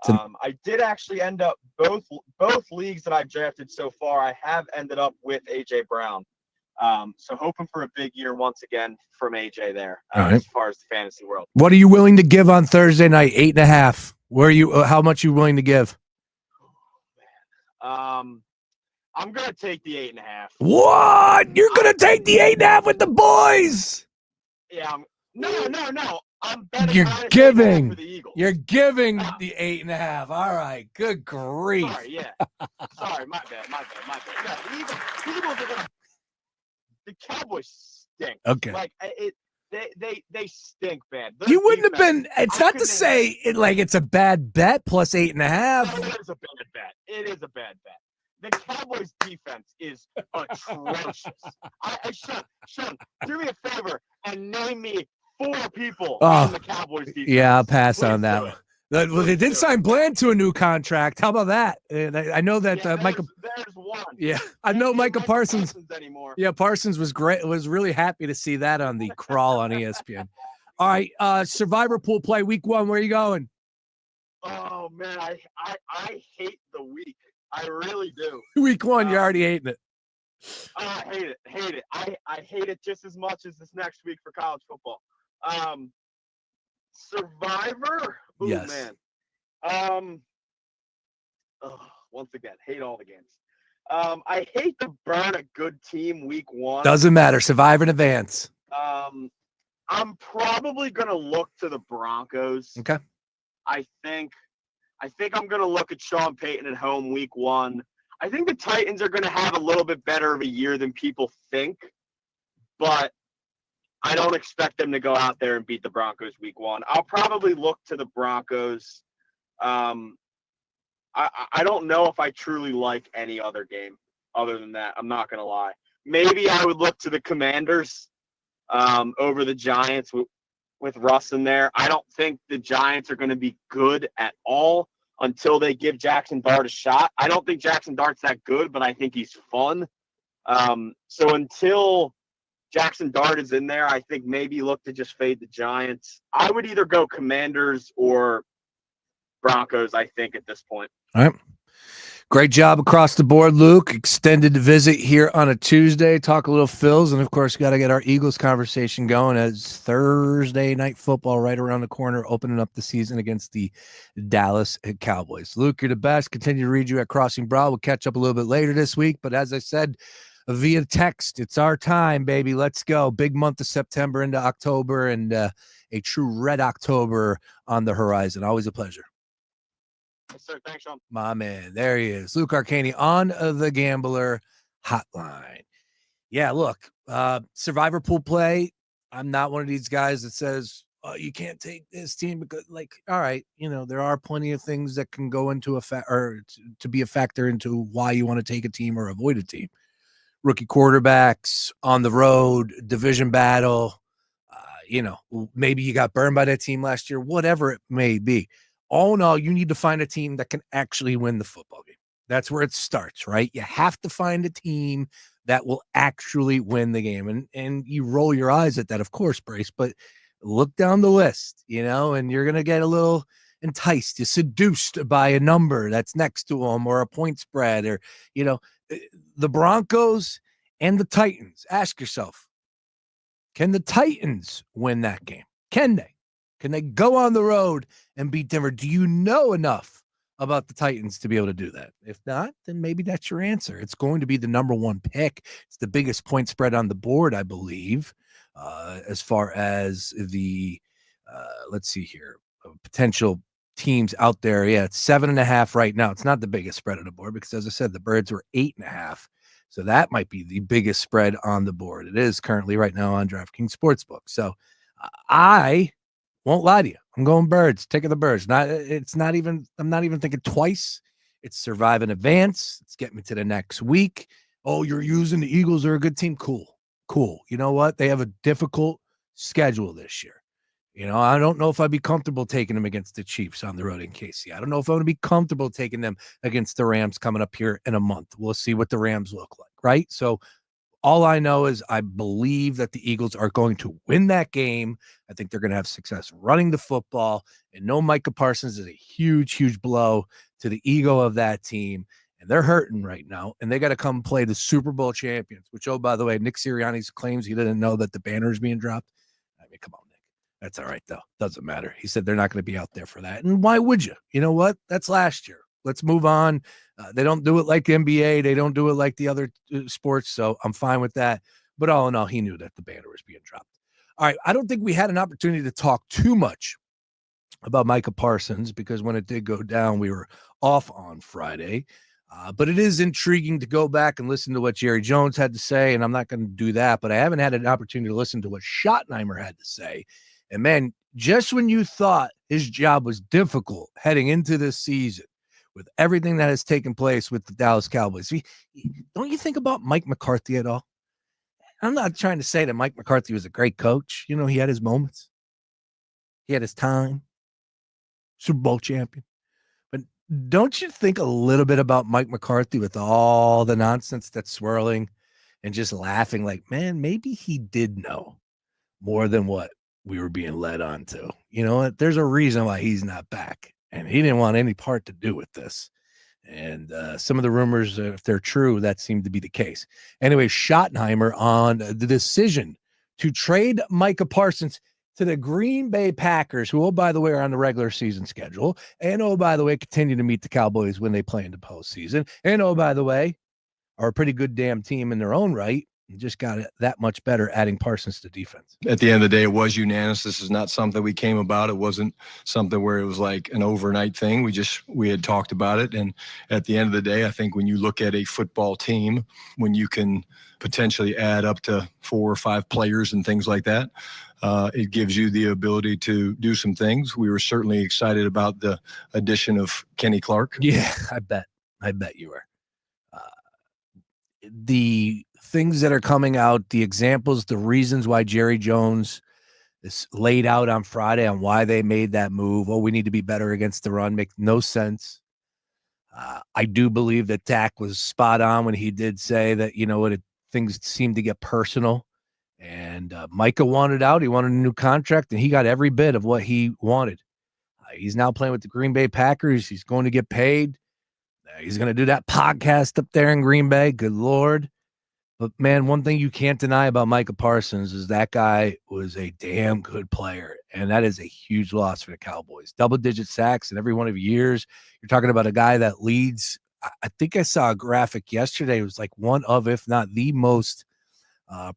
I did actually end up both leagues that I've drafted so far. I have ended up with AJ Brown. So hoping for a big year once again from AJ there as far as the fantasy world. What are you willing to give on Thursday night? 8.5. Where are you? How much are you willing to give? I'm going to take the 8.5. What? You're going to take the 8.5 with the boys? Yeah. No. I'm betting. You're giving. For the Eagles. You're giving the 8.5. All right. Good grief. Sorry. Yeah. Sorry. My bad. Yeah, the Eagles are going to. The Cowboys stink. Okay. Like they stink bad. You wouldn't have been. It's not to say it's a bad bet plus 8.5. No, it is a bad bet. It is a bad bet. The Cowboys' defense is atrocious. Sean, do me a favor and name me 4 people on the Cowboys' defense. Yeah, I'll pass on that one. Well, they did sign Bland to a new contract. How about that? I know that Micah. There's one. Yeah, I know Micah Parsons. Anymore. Yeah, Parsons was great. Was really happy to see that on the crawl on ESPN. All right, Survivor Pool play week 1. Where are you going? Oh man, I hate the week. I really do. Week 1, you're already hating it. I hate it. I hate it just as much as this next week for college football. Survivor? Ooh, yes. Man. Once again, hate all the games. I hate to burn a good team week 1. Doesn't matter. Survivor in advance. I'm probably going to look to the Broncos. Okay. I think I'm going to look at Sean Payton at home week 1. I think the Titans are going to have a little bit better of a year than people think, but I don't expect them to go out there and beat the Broncos week 1. I'll probably look to the Broncos. I don't know if I truly like any other game other than that. I'm not going to lie. Maybe I would look to the Commanders over the Giants with Russ in there. I don't think the Giants are going to be good at all. until they give Jackson Dart a shot. I don't think Jackson Dart's that good, but I think he's fun. So until Jackson Dart is in there, I think maybe look to just fade the Giants. I would either go Commanders or Broncos, I think, at this point. All right. Great job across the board, Luke. Extended visit here on a Tuesday. Talk a little Phils. And, of course, got to get our Eagles conversation going as Thursday night football right around the corner, opening up the season against the Dallas Cowboys. Luke, you're the best. Continue to read you at Crossing Broad. We'll catch up a little bit later this week. But as I said, via text, it's our time, baby. Let's go. Big month of September into October, and a true red October on the horizon. Always a pleasure. Yes, sir. Thanks, Sean. My man, there he is. Luke Arcaini on the Gambler Hotline. Yeah, look, survivor pool play. I'm not one of these guys that says, oh, you can't take this team because, like, all right, there are plenty of things that can go into to be a factor into why you want to take a team or avoid a team. Rookie quarterbacks on the road, division battle. Maybe you got burned by that team last year, whatever it may be. All in all, you need to find a team that can actually win the football game. That's where it starts, right? You have to find a team that will actually win the game. And you roll your eyes at that, of course, Brace, but look down the list, and you're going to get a little enticed, seduced by a number that's next to them or a point spread or, the Broncos and the Titans. Ask yourself, can the Titans win that game? Can they? Can they go on the road and beat Denver? Do you know enough about the Titans to be able to do that? If not, then maybe that's your answer. It's going to be the number one pick. It's the biggest point spread on the board, I believe, as far as the, let's see here, potential teams out there. Yeah, it's 7.5 right now. It's not the biggest spread on the board because, as I said, the Birds were 8.5. So that might be the biggest spread on the board. It is currently right now on DraftKings Sportsbook. So I won't lie to you. I'm going Birds. Taking the Birds. I'm not even thinking twice. It's survive in advance. It's getting me to the next week. Oh, you're using the Eagles are a good team. Cool. You know what? They have a difficult schedule this year. I don't know if I'd be comfortable taking them against the Chiefs on the road in KC. I don't know if I'm going to be comfortable taking them against the Rams coming up here in a month. We'll see what the Rams look like, right? So all I know is I believe that the Eagles are going to win that game. I think they're going to have success running the football. And no Micah Parsons is a huge, huge blow to the ego of that team. And they're hurting right now. And they got to come play the Super Bowl champions, which, oh, by the way, Nick Sirianni claims he didn't know that the banner is being dropped. I mean, come on, Nick. That's all right, though. Doesn't matter. He said they're not going to be out there for that. And why would you? You know what? That's last year. Let's move on. They don't do it like the NBA. They don't do it like the other sports. So I'm fine with that. But all in all, he knew that the banner was being dropped. All right. I don't think we had an opportunity to talk too much about Micah Parsons because when it did go down, we were off on Friday. But it is intriguing to go back and listen to what Jerry Jones had to say. And I'm not going to do that. But I haven't had an opportunity to listen to what Schottenheimer had to say. And, man, just when you thought his job was difficult heading into this season, with everything that has taken place with the Dallas Cowboys, don't you think about Mike McCarthy at all? I'm not trying to say that Mike McCarthy was a great coach. He had his moments. He had his time. Super Bowl champion. But don't you think a little bit about Mike McCarthy with all the nonsense that's swirling and just laughing like, man, maybe he did know more than what we were being led on to. You know what? There's a reason why he's not back. And he didn't want any part to do with this. And some of the rumors, if they're true, that seemed to be the case. Anyway, Schottenheimer on the decision to trade Micah Parsons to the Green Bay Packers, who, oh, by the way, are on the regular season schedule. And, oh, by the way, continue to meet the Cowboys when they play in the postseason. And, oh, by the way, are a pretty good damn team in their own right. You just got it that much better adding Parsons to defense. At the end of the day, it was unanimous. This is not something we came about. It wasn't something where it was like an overnight thing. We had talked about it. And at the end of the day, I think when you look at a football team, when you can potentially add up to 4 or 5 players and things like that, it gives you the ability to do some things. We were certainly excited about the addition of Kenny Clark. Yeah, I bet you were. The things that are coming out, the examples, the reasons why Jerry Jones is laid out on Friday on why they made that move. Oh, we need to be better against the run. Makes no sense. I do believe that Dak was spot on when he did say that, things seemed to get personal. And Micah wanted out. He wanted a new contract, and he got every bit of what he wanted. He's now playing with the Green Bay Packers. He's going to get paid. He's going to do that podcast up there in Green Bay. Good Lord. But, man, one thing you can't deny about Micah Parsons is that guy was a damn good player, and that is a huge loss for the Cowboys. Double-digit sacks in every one of the years. You're talking about a guy that leads. I think I saw a graphic yesterday. It was like one of, if not the most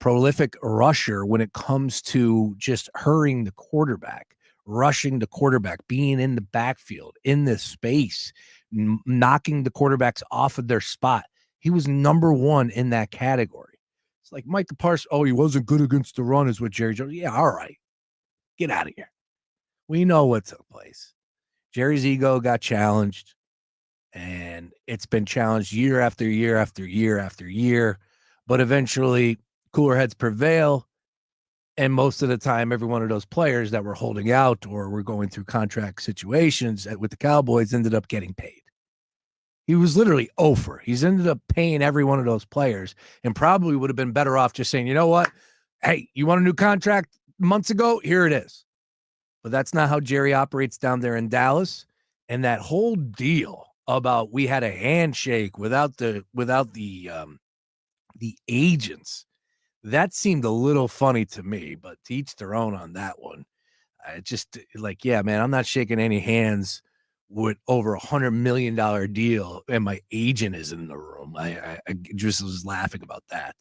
prolific rusher when it comes to just hurrying the quarterback, rushing the quarterback, being in the backfield, in this space, knocking the quarterbacks off of their spot. He was number one in that category. It's like Micah Parsons. Oh, he wasn't good against the run is what Jerry Jones. Yeah, all right. Get out of here. We know what took place. Jerry's ego got challenged, and it's been challenged year after year after year after year. But eventually, cooler heads prevail, and most of the time, every one of those players that were holding out or were going through contract situations with the Cowboys ended up getting paid. He was literally over. He's ended up paying every one of those players and probably would have been better off just saying, you know what? Hey, you want a new contract months ago? Here it is. But that's not how Jerry operates down there in Dallas. And that whole deal about we had a handshake without the agents, that seemed a little funny to me, but to each their own on that one. Just like, yeah, man, I'm not shaking any hands with over $100 million deal, and my agent is in the room. I just was laughing about that.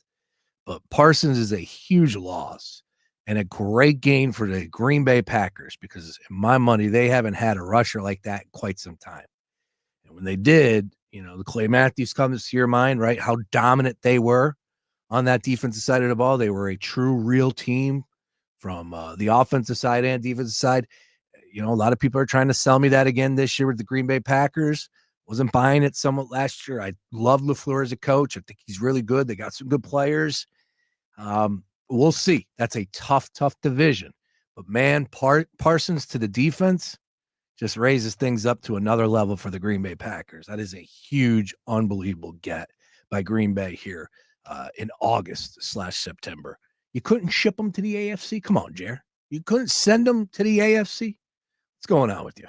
But Parsons is a huge loss and a great gain for the Green Bay Packers because, in my money, they haven't had a rusher like that in quite some time. And when they did, the Clay Matthews comes to your mind, right? How dominant they were on that defensive side of the ball. They were a true, real team from the offensive side and defensive side. A lot of people are trying to sell me that again this year with the Green Bay Packers. Wasn't buying it somewhat last year. I love LaFleur as a coach. I think he's really good. They got some good players. We'll see. That's a tough division. But, man, Parsons to the defense just raises things up to another level for the Green Bay Packers. That is a huge, unbelievable get by Green Bay here in August/September. You couldn't ship them to the AFC? Come on, Jer. You couldn't send them to the AFC? What's going on with you?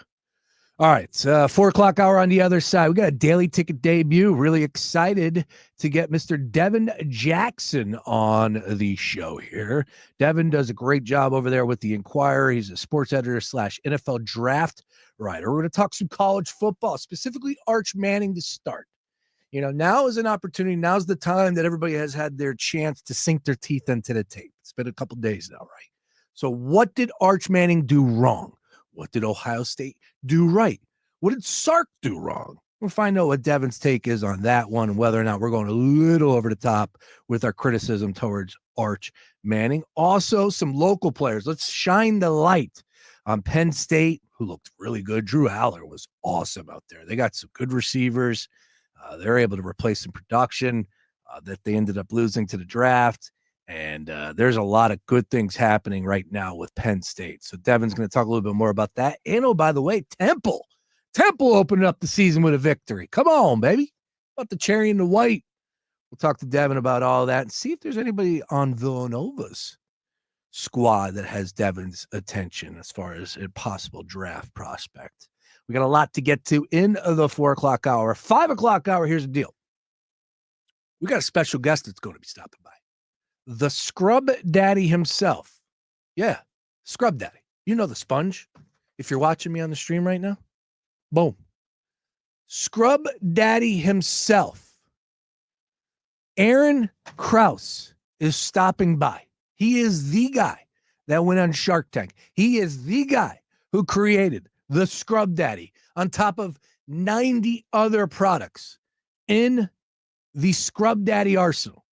All right, 4 o'clock hour on the other side. We got a daily ticket debut. Really excited to get Mr. Devin Jackson on the show here. Devin does a great job over there with the Inquirer. He's a sports editor / NFL draft writer. We're going to talk some college football, specifically Arch Manning to start. Now is an opportunity. Now's the time that everybody has had their chance to sink their teeth into the tape. It's been a couple days now, right? So what did Arch Manning do wrong? What did Ohio State do right? What did Sark do wrong? We'll find out what Devin's take is on that one and whether or not we're going a little over the top with our criticism towards Arch Manning. Also, some local players. Let's shine the light on Penn State, who looked really good. Drew Aller was awesome out there. They got some good receivers. They're able to replace some production that they ended up losing to the draft. And there's a lot of good things happening right now with Penn State. So Devin's going to talk a little bit more about that. And, oh, by the way, Temple opened up the season with a victory. Come on, baby. About the cherry and the white. We'll talk to Devin about all that and see if there's anybody on Villanova's squad that has Devin's attention as far as a possible draft prospect. We got a lot to get to in the 4 o'clock hour. 5 o'clock hour, here's the deal. We got a special guest that's going to be stopping by. The Scrub Daddy himself. Yeah, Scrub Daddy. You know the sponge. If you're watching me on the stream right now, boom. Scrub Daddy himself. Aaron Krause is stopping by. He is the guy that went on Shark Tank. He is the guy who created the Scrub Daddy on top of 90 other products in the Scrub Daddy arsenal.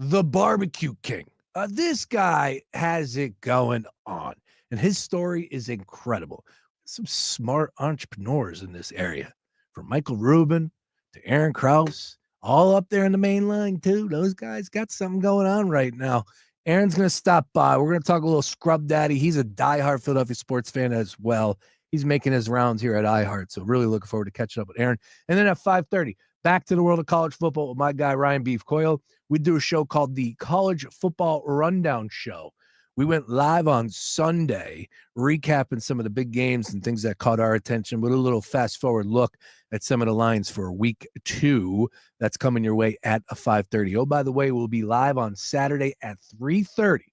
The Barbecue King. This guy has it going on, and his story is incredible. Some smart entrepreneurs in this area, from Michael Rubin to Aaron Krause, all up there in the main line too. Those guys got something going on right now, Aaron's going to stop by. We're going to talk a little Scrub Daddy. He's a diehard Philadelphia sports fan as well. He's making his rounds here at iHeart, so really looking forward to catching up with Aaron. And then at 5:30, back to the world of college football with my guy, Ryan Beef Coyle. We do a show called the College Football Rundown Show. We went live on Sunday, recapping some of the big games and things that caught our attention with a little fast-forward look at some of the lines for week 2. That's coming your way at 5:30. Oh, by the way, we'll be live on Saturday at 3:30.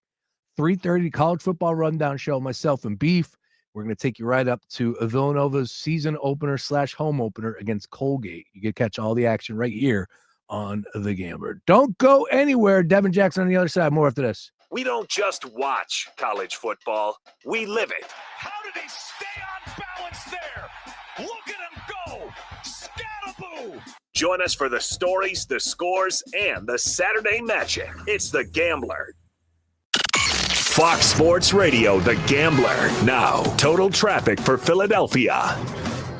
3:30, College Football Rundown Show, myself and Beef. We're going to take you right up to Villanova's season opener / home opener against Colgate. You can catch all the action right here on The Gambler. Don't go anywhere. Devin Jackson on the other side. More after this. We don't just watch college football, we live it. How did he stay on balance there? Look at him go! Scataboo! Join us for the stories, the scores, and the Saturday magic. It's The Gambler. Fox Sports Radio, The Gambler. Now, total traffic for Philadelphia.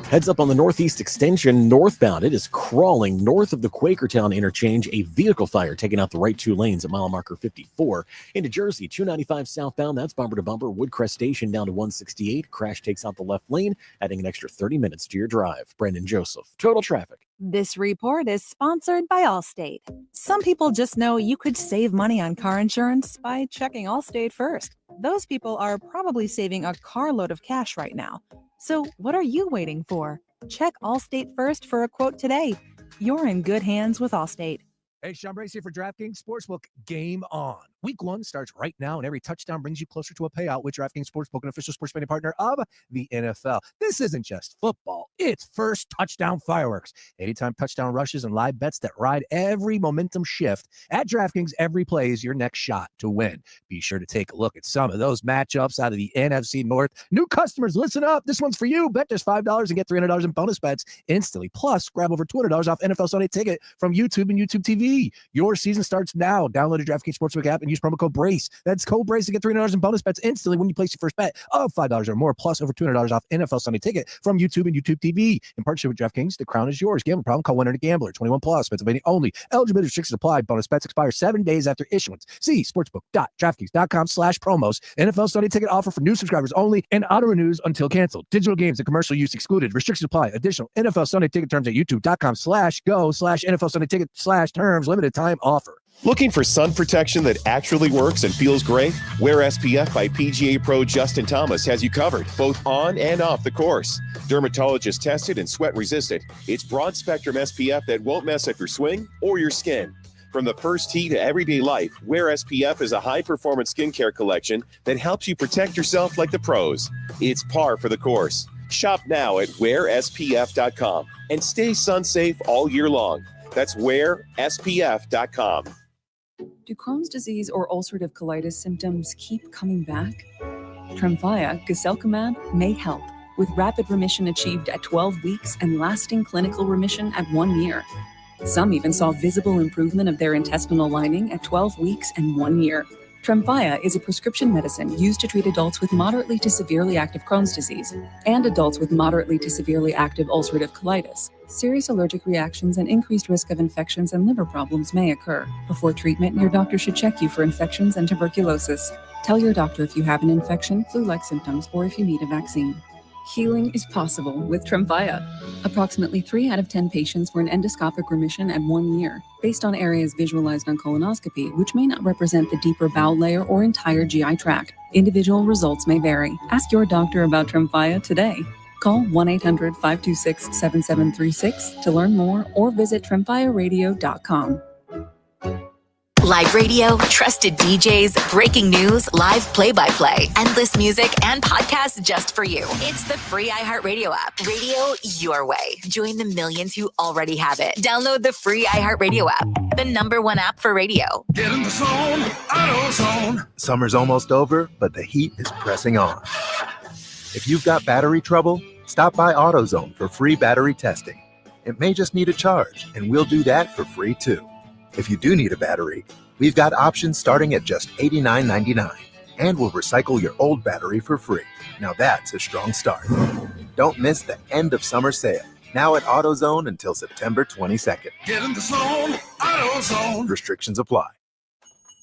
Heads up on the Northeast Extension northbound. It is crawling north of the Quakertown interchange. A vehicle fire taking out the right 2 lanes at mile marker 54. Into Jersey, 295 southbound. That's bumper to bumper. Woodcrest Station down to 168. Crash takes out the left lane, adding an extra 30 minutes to your drive. Brendan Joseph, total traffic. This report is sponsored by Allstate. Some people just know you could save money on car insurance by checking Allstate first. Those people are probably saving a carload of cash right now. So what are you waiting for? Check Allstate first for a quote today. You're in good hands with Allstate. Hey, Sean Brace here for DraftKings Sportsbook. Game on. Week 1 starts right now, and every touchdown brings you closer to a payout with DraftKings Sportsbook, an official sports betting partner of the NFL. This isn't just football. It's first touchdown fireworks. Anytime touchdown rushes and live bets that ride every momentum shift. At DraftKings, every play is your next shot to win. Be sure to take a look at some of those matchups out of the NFC North. New customers, listen up. This one's for you. Bet just $5 and get $300 in bonus bets instantly. Plus, grab over $200 off NFL Sunday Ticket from YouTube and YouTube TV. Your season starts now. Download the DraftKings Sportsbook app and use promo code BRACE. That's code BRACE to get $300 in bonus bets instantly when you place your first bet of $5 or more, plus over $200 off NFL Sunday Ticket from YouTube and YouTube TV. In partnership with DraftKings, the crown is yours. Gambling problem? Call 1-800-GAMBLER. 21 plus. Pennsylvania only. Eligibility restrictions apply. Bonus bets expire 7 days after issuance. See sportsbook.draftkings.com/promos. NFL Sunday Ticket offer for new subscribers only and auto renews until canceled. Digital games and commercial use excluded. Restrictions apply. Additional NFL Sunday Ticket terms at youtube.com/go/NFL Sunday Ticket/terms. Limited time offer. Looking for sun protection that actually works and feels great? Wear SPF by PGA Pro Justin Thomas has you covered, both on and off the course. Dermatologist tested and sweat resistant, it's broad spectrum SPF that won't mess up your swing or your skin. From the first tee to everyday life, Wear SPF is a high-performance skincare collection that helps you protect yourself like the pros. It's par for the course. Shop now at wearspf.com and stay sun safe all year long. That's wearspf.com. Do Crohn's disease or ulcerative colitis symptoms keep coming back? Tremfya, guselkumab, may help, with rapid remission achieved at 12 weeks and lasting clinical remission at 1 year. Some even saw visible improvement of their intestinal lining at 12 weeks and 1 year. Tremfya is a prescription medicine used to treat adults with moderately to severely active Crohn's disease and adults with moderately to severely active ulcerative colitis. Serious allergic reactions and increased risk of infections and liver problems may occur. Before treatment, your doctor should check you for infections and tuberculosis. Tell your doctor if you have an infection, flu-like symptoms, or if you need a vaccine. Healing is possible with Tremfya. Approximately 3 out of 10 patients were in endoscopic remission at 1 year, based on areas visualized on colonoscopy, which may not represent the deeper bowel layer or entire GI tract. Individual results may vary. Ask your doctor about Tremfya today. Call 1-800-526-7736 to learn more or visit tremfyaradio.com. Live radio, trusted DJs, breaking news, live play-by-play, endless music, and podcasts just for you. It's the free iHeartRadio app. Radio your way. Join the millions who already have it. Download the free iHeartRadio app, the #1 app for radio. Get in the zone, AutoZone. Summer's almost over, but the heat is pressing on. If you've got battery trouble, stop by AutoZone for free battery testing. It may just need a charge, and we'll do that for free too. If you do need a battery, we've got options starting at just $89.99, and we'll recycle your old battery for free. Now that's a strong start. Don't miss the end of summer sale, now at AutoZone until September 22nd. Get in the zone, AutoZone. Restrictions apply.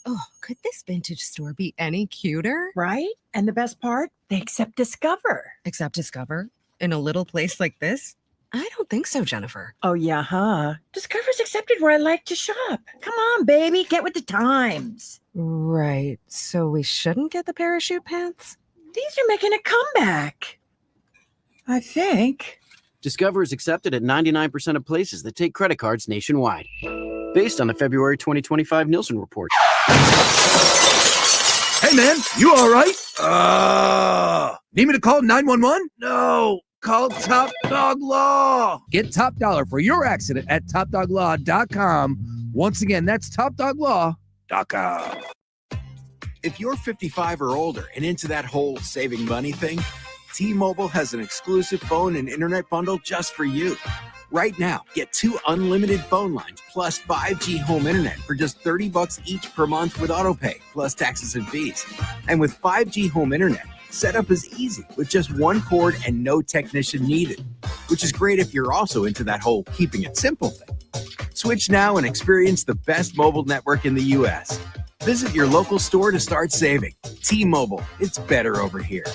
Oh, could this vintage store be any cuter? Right? And the best part, they accept Discover. Accept Discover? In a little place like this? I don't think so, Jennifer. Oh, yeah, huh? Discover's accepted where I like to shop. Come on, baby, get with the times. Right. So we shouldn't get the parachute pants? These are making a comeback. I think. Discover is accepted at 99% of places that take credit cards nationwide. Based on the February 2025 Nielsen report. Hey, man, you all right? Need me to call 911? No. Call Top Dog Law. Get top dollar for your accident at topdoglaw.com. Once again, that's topdoglaw.com. If you're 55 or older and into that whole saving money thing, T-Mobile has an exclusive phone and internet bundle just for you. Right now, get 2 unlimited phone lines plus 5G home internet for just $30 each per month with autopay, plus taxes and fees. And with 5G home internet, setup is easy with just 1 cord and no technician needed, which is great if you're also into that whole keeping it simple thing. Switch now and experience the best mobile network in the U.S. Visit your local store to start saving. T-Mobile, it's better over here.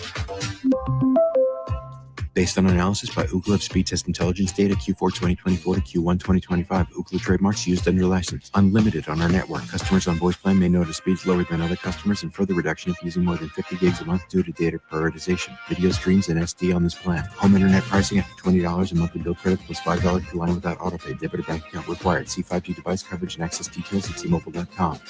Based on analysis by Ookla of speed test intelligence data Q4 2024 to Q1 2025. Ookla trademarks used under license. Unlimited on our network. Customers on voice plan may notice speeds lower than other customers and further reduction if using more than 50 gigs a month due to data prioritization. Video streams and SD on this plan. Home internet pricing after $20 a monthly bill credit plus $5 per line without autopay. Debit or bank account required. See 5G device coverage and access details at tmobile.com.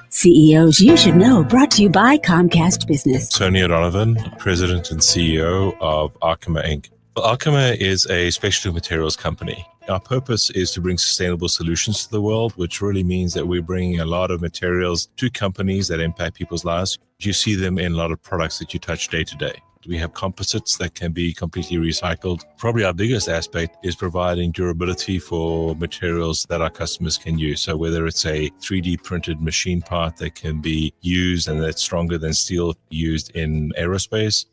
CEOs You Should Know, brought to you by Comcast Business. Tony O'Donovan, President and CEO of Arcaini Inc. Well, Arcaini is a specialty materials company. Our purpose is to bring sustainable solutions to the world, which really means that we're bringing a lot of materials to companies that impact people's lives. You see them in a lot of products that you touch day to day. We have composites that can be completely recycled. Probably our biggest aspect is providing durability for materials that our customers can use. So whether it's a 3D printed machine part that can be used and that's stronger than steel used in aerospace,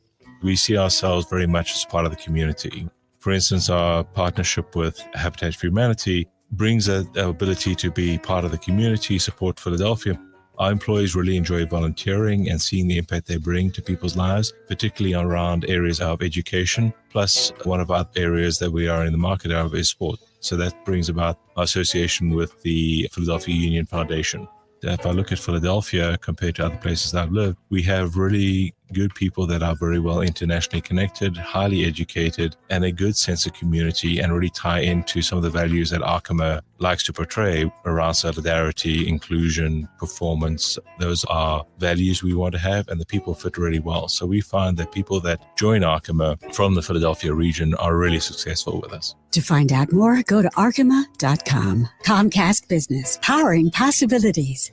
we see ourselves very much as part of the community. For instance, our partnership with Habitat for Humanity brings the ability to be part of the community, support Philadelphia. Our employees really enjoy volunteering and seeing the impact they bring to people's lives, particularly around areas of education. Plus, one of our areas that we are in the market of is sport. So that brings about our association with the Philadelphia Union Foundation. If I look at Philadelphia compared to other places that I've lived, we have really good people that are very well internationally connected, highly educated, and a good sense of community, and really tie into some of the values that Arcaini likes to portray around solidarity, inclusion, performance. Those are values we want to have, and the people fit really well. So we find that people that join Arcaini from the Philadelphia region are really successful with us. To find out more, go to arcaini.com. Comcast Business, powering possibilities.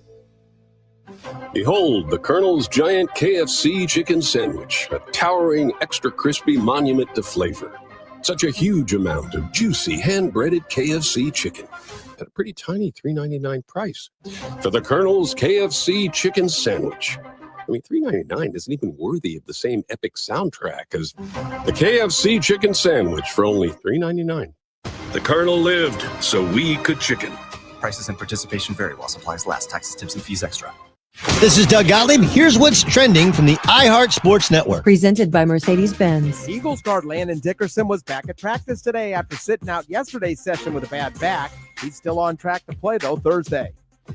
Behold the Colonel's Giant KFC Chicken Sandwich, a towering, extra crispy monument to flavor. Such a huge amount of juicy, hand-breaded KFC chicken at a pretty tiny $3.99 price. For the Colonel's KFC Chicken Sandwich. I mean, $3.99 isn't even worthy of the same epic soundtrack as the KFC Chicken Sandwich for only $3.99. The Colonel lived so we could chicken. Prices and participation vary while supplies last. Taxes, tips, and fees extra. This is Doug Gottlieb. Here's what's trending from the iHeart Sports Network. Presented by Mercedes-Benz. Eagles guard Landon Dickerson was back at practice today after sitting out yesterday's session with a bad back. He's still on track to play, though, Thursday.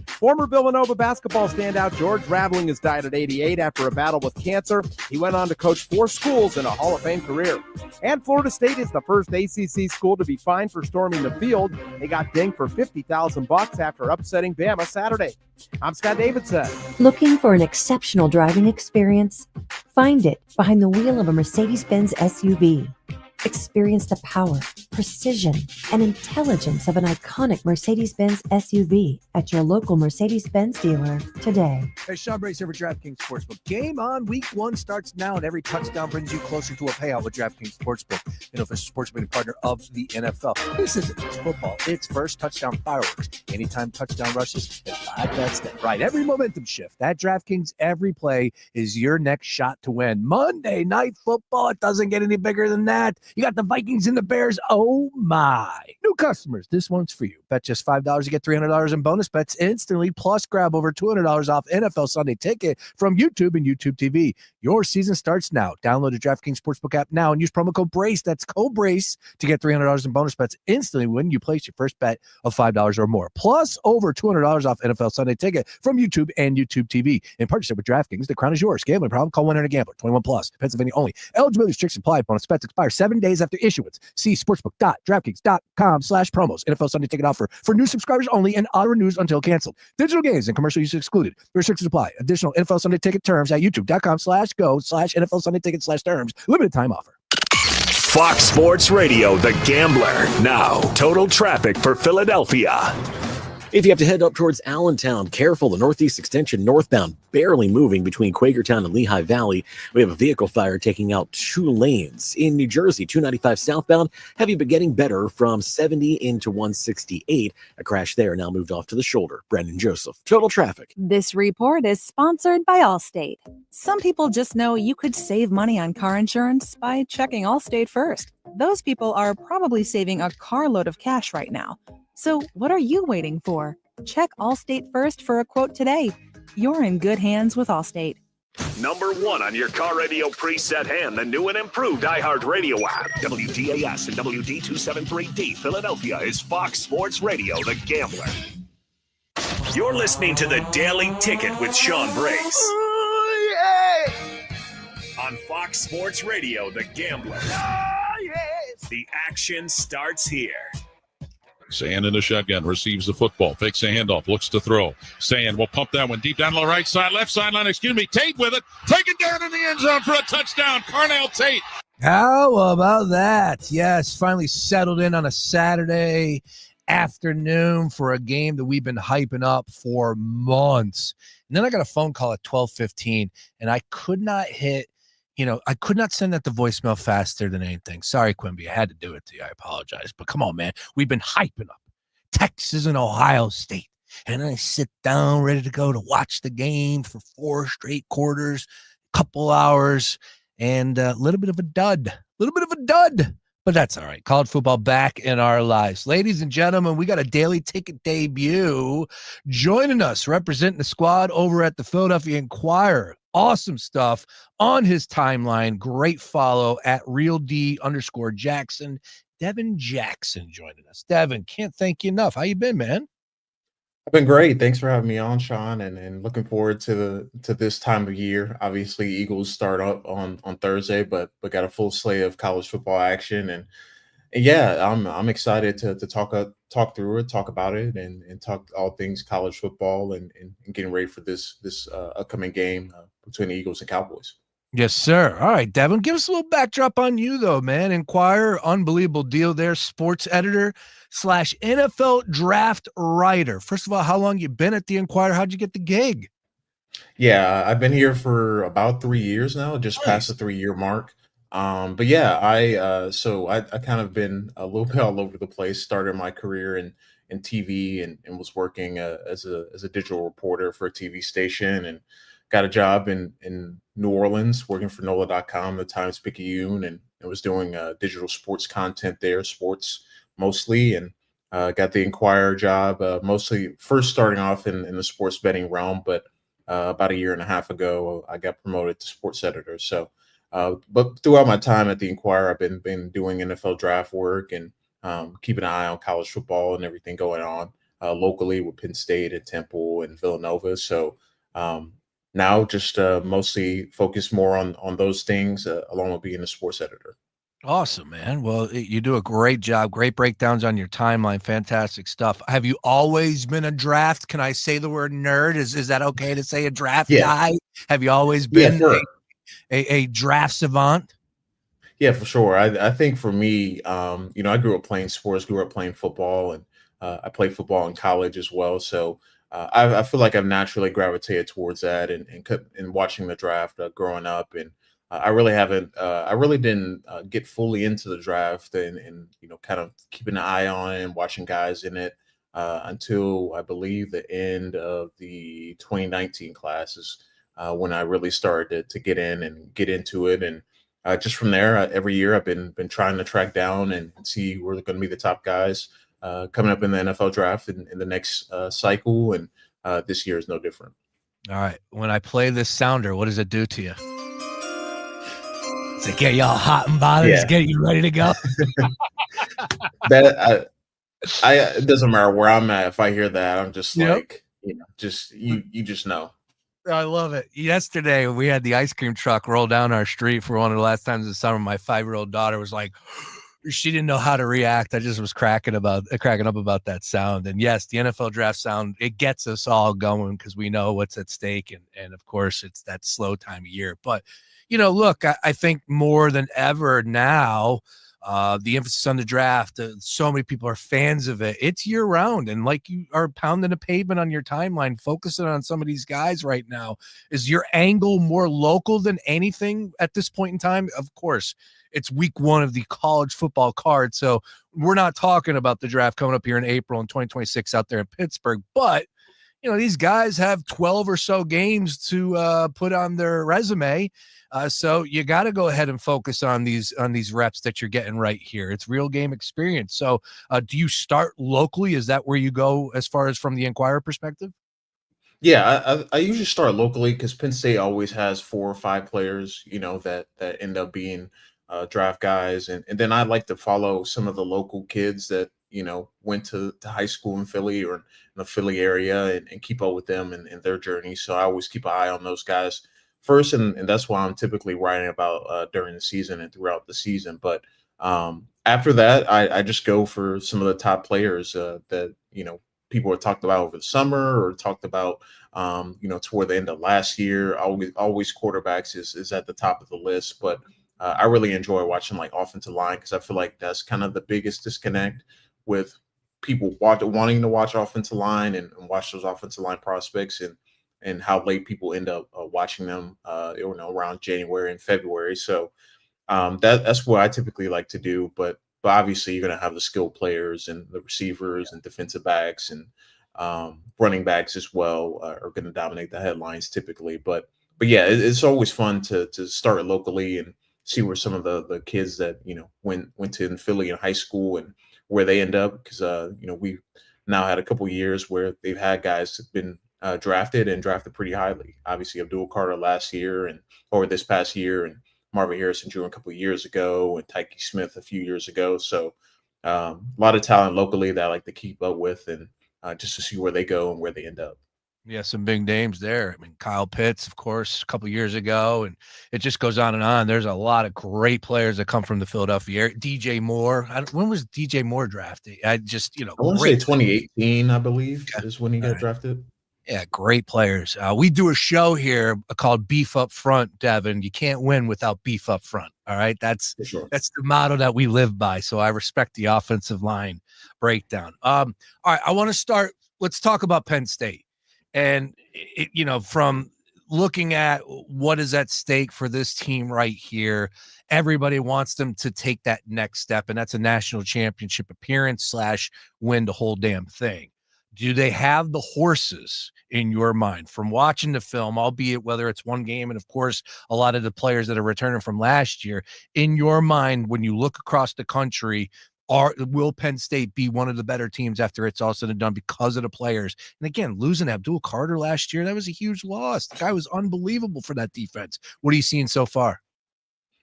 Former Villanova basketball standout George Raveling has died at 88 after a battle with cancer. He went on to coach 4 schools in a Hall of Fame career. And Florida State is the first ACC school to be fined for storming the field. They got dinged for $50,000 after upsetting Bama Saturday. I'm Scott Davidson. Looking for an exceptional driving experience? Find it behind the wheel of a Mercedes-Benz SUV. Experience the power, precision, and intelligence of an iconic Mercedes-Benz SUV at your local Mercedes-Benz dealer today. Hey, Sean Brace here for DraftKings Sportsbook. Game on week 1 starts now, and every touchdown brings you closer to a payout with DraftKings Sportsbook, an official sports betting partner of the NFL. This isn't just football. It's first touchdown fireworks. Anytime touchdown rushes, it's That's right. Every momentum shift. At DraftKings, every play is your next shot to win. Monday Night Football, it doesn't get any bigger than that. You got the Vikings and the Bears. Oh, my. New customers, this one's for you. Bet just $5, you get $300 in bonus bets instantly, plus grab over $200 off NFL Sunday Ticket from YouTube and YouTube TV. Your season starts now. Download the DraftKings Sportsbook app now and use promo code BRACE. That's code BRACE to get $300 in bonus bets instantly when you place your first bet of $5 or more. Plus over $200 off NFL Sunday Ticket from YouTube and YouTube TV. In partnership with DraftKings, the crown is yours. Gambling problem? Call 1-800-GAMBLER. 21 plus. Pennsylvania only. Eligibility restrictions apply. Bonus bets expire 7 days after issuance. See sportsbook.draftkings.com/promos. NFL Sunday Ticket offer for new subscribers only and auto renews until canceled. Digital games and commercial use excluded. Restrictions apply. Additional NFL Sunday Ticket terms at youtube.com/go/NFL Sunday Ticket/terms. Limited time offer. Fox Sports Radio, The Gambler. Now, total traffic for Philadelphia. If you have to head up towards Allentown, careful. The Northeast Extension northbound barely moving between Quakertown and Lehigh Valley. We have a vehicle fire taking out 2 lanes. In New Jersey, 295 southbound, heavy but getting better from 70 into 168. A crash there, now moved off to the shoulder. Brendan Joseph, total traffic. This report is sponsored by Allstate. Some people just know you could save money on car insurance by checking Allstate first. Those people are probably saving a carload of cash right now. So what are you waiting for? Check Allstate first for a quote today. You're in good hands with Allstate. Number 1 on your car radio preset and the new and improved iHeartRadio app. WDAS and WD273D Philadelphia is Fox Sports Radio, The Gambler. You're listening to The Daily Ticket with Sean Brace. On Fox Sports Radio, The Gambler. The action starts here. Sand in the shotgun, receives the football, fakes a handoff, looks to throw. Sand will pump that one deep down to the right side, left sideline, Tate with it. Take it down in the end zone for a touchdown. Carnell Tate. How about that? Yes, finally settled in on a Saturday afternoon for a game that we've been hyping up for months. And then I got a phone call at 12:15, and I could not hit I could not send that to voicemail faster than anything. Sorry, Quimby. I had to do it to you. I apologize. But come on, man. We've been hyping up Texas and Ohio State. And I sit down ready to go to watch the game for 4 straight quarters, couple hours, and a little bit of a dud. But that's all right. College football back in our lives. Ladies and gentlemen, we got a Daily Ticket debut. Joining us, representing the squad over at the Philadelphia Inquirer. Awesome stuff on his timeline. Great follow at RealD_Jackson. Devin Jackson joining us. Devin, can't thank you enough. How you been, man? I've been great. Thanks for having me on, Sean, and looking forward to this time of year. Obviously, Eagles start up on Thursday, but got a full slate of college football action, and yeah, I'm excited to talk through it, talk about it, and talk all things college football and getting ready for this upcoming game between the Eagles and Cowboys. Yes, sir. All right, Devin, give us a little backdrop on you, though, man. Inquirer, unbelievable deal there, sports editor / NFL draft writer. First of all, how long you been at the Inquirer? How'd you get the gig? Yeah, I've been here for about 3 years now, just past the 3-year mark. But yeah, I kind of been a little bit all over the place. Started my career in TV and was working as a digital reporter for a TV station, and got a job in New Orleans working for NOLA.com, the Times-Picayune, and was doing digital sports content there, sports mostly, and got the Inquirer job, mostly first starting off in the sports betting realm, but about 1.5 years ago, I got promoted to sports editor. So, but throughout my time at the Inquirer, I've been doing NFL draft work and keeping an eye on college football and everything going on locally with Penn State and Temple and Villanova. So now just mostly focus more on those things along with being a sports editor. Awesome, man. Well, you do a great job. Great breakdowns on your timeline. Fantastic stuff. Have you always been a draft? Can I say the word nerd? Is that okay to say a draft guy? Have you always been a draft savant? Yeah, for sure. I think for me, I grew up playing sports, grew up playing football, and I played football in college as well. So I feel like I've naturally gravitated towards that and watching the draft growing up. And I really didn't get fully into the draft and kind of keeping an eye on it and watching guys in it until I believe the end of the 2019 classes, when I really started to get in and get into it. And just from there, every year I've been trying to track down and see who are going to be the top guys coming up in the NFL draft in the next cycle. And this year is no different. All right. When I play this sounder, what does it do to you? Does it get you all hot and bothered? Does it get you ready to go? That it doesn't matter where I'm at. If I hear that, I'm just like, just you just know. I love it. Yesterday, we had the ice cream truck roll down our street for one of the last times in the summer. My 5-year-old daughter was like, she didn't know how to react. I just was cracking up about that sound. And yes, the NFL draft sound, it gets us all going because we know what's at stake. And of course, it's that slow time of year. But, look, I think more than ever now, the emphasis on the draft, so many people are fans of it. It's year round. And like you are pounding a pavement on your timeline, focusing on some of these guys right now. Is your angle more local than anything at this point in time? Of course, it's week 1 of the college football card. So we're not talking about the draft coming up here in April in 2026 out there in Pittsburgh. But, these guys have 12 or so games to put on their resume. So you got to go ahead and focus on these reps that you're getting right here. It's real game experience. So do you start locally? Is that where you go as far as from the Inquirer perspective? Yeah, I usually start locally because Penn State always has 4 or 5 players, that end up being draft guys, and then I like to follow some of the local kids that went to high school in Philly or in the Philly area, and keep up with them and their journey. So I always keep an eye on those guys first, and that's why I'm typically writing about during the season and throughout the season. But after that, I just go for some of the top players that people have talked about over the summer or talked about toward the end of last year. Always quarterbacks is at the top of the list, but I really enjoy watching like offensive line because I feel like that's kind of the biggest disconnect with people wanting to watch offensive line and watch those offensive line prospects and how late people end up watching them around January and February. So that's what I typically like to do. But obviously you're going to have the skilled players and the receivers and defensive backs and running backs as well are going to dominate the headlines typically. But yeah, it's always fun to start locally and see where some of the kids that went to in Philly in high school and where they end up, because we've now had a couple of years where they've had guys have been drafted pretty highly. Obviously Abdul Carter last year or this past year, and Marvin Harrison Jr. a couple of years ago, and Tyke Smith a few years ago. So a lot of talent locally that I like to keep up with and just to see where they go and where they end up. Yeah, some big names there. I mean, Kyle Pitts, of course, a couple of years ago, and it just goes on and on. There's a lot of great players that come from the Philadelphia area. DJ Moore. When was DJ Moore drafted? I want to say 2018, I believe, is when he got drafted. Yeah, great players. We do a show here called Beef Up Front, Devin. You can't win without beef up front. All right. That's the motto that we live by. So I respect the offensive line breakdown. All right. I want to start. Let's talk about Penn State. And, from looking at what is at stake for this team right here, everybody wants them to take that next step, and that's a national championship appearance / win the whole damn thing. Do they have the horses in your mind from watching the film, albeit whether it's one game and, of course, a lot of the players that are returning from last year, in your mind, when you look across the country, will Penn State be one of the better teams after it's all said and done because of the players? And again, losing Abdul Carter last year, that was a huge loss. The guy was unbelievable for that defense. What are you seeing so far?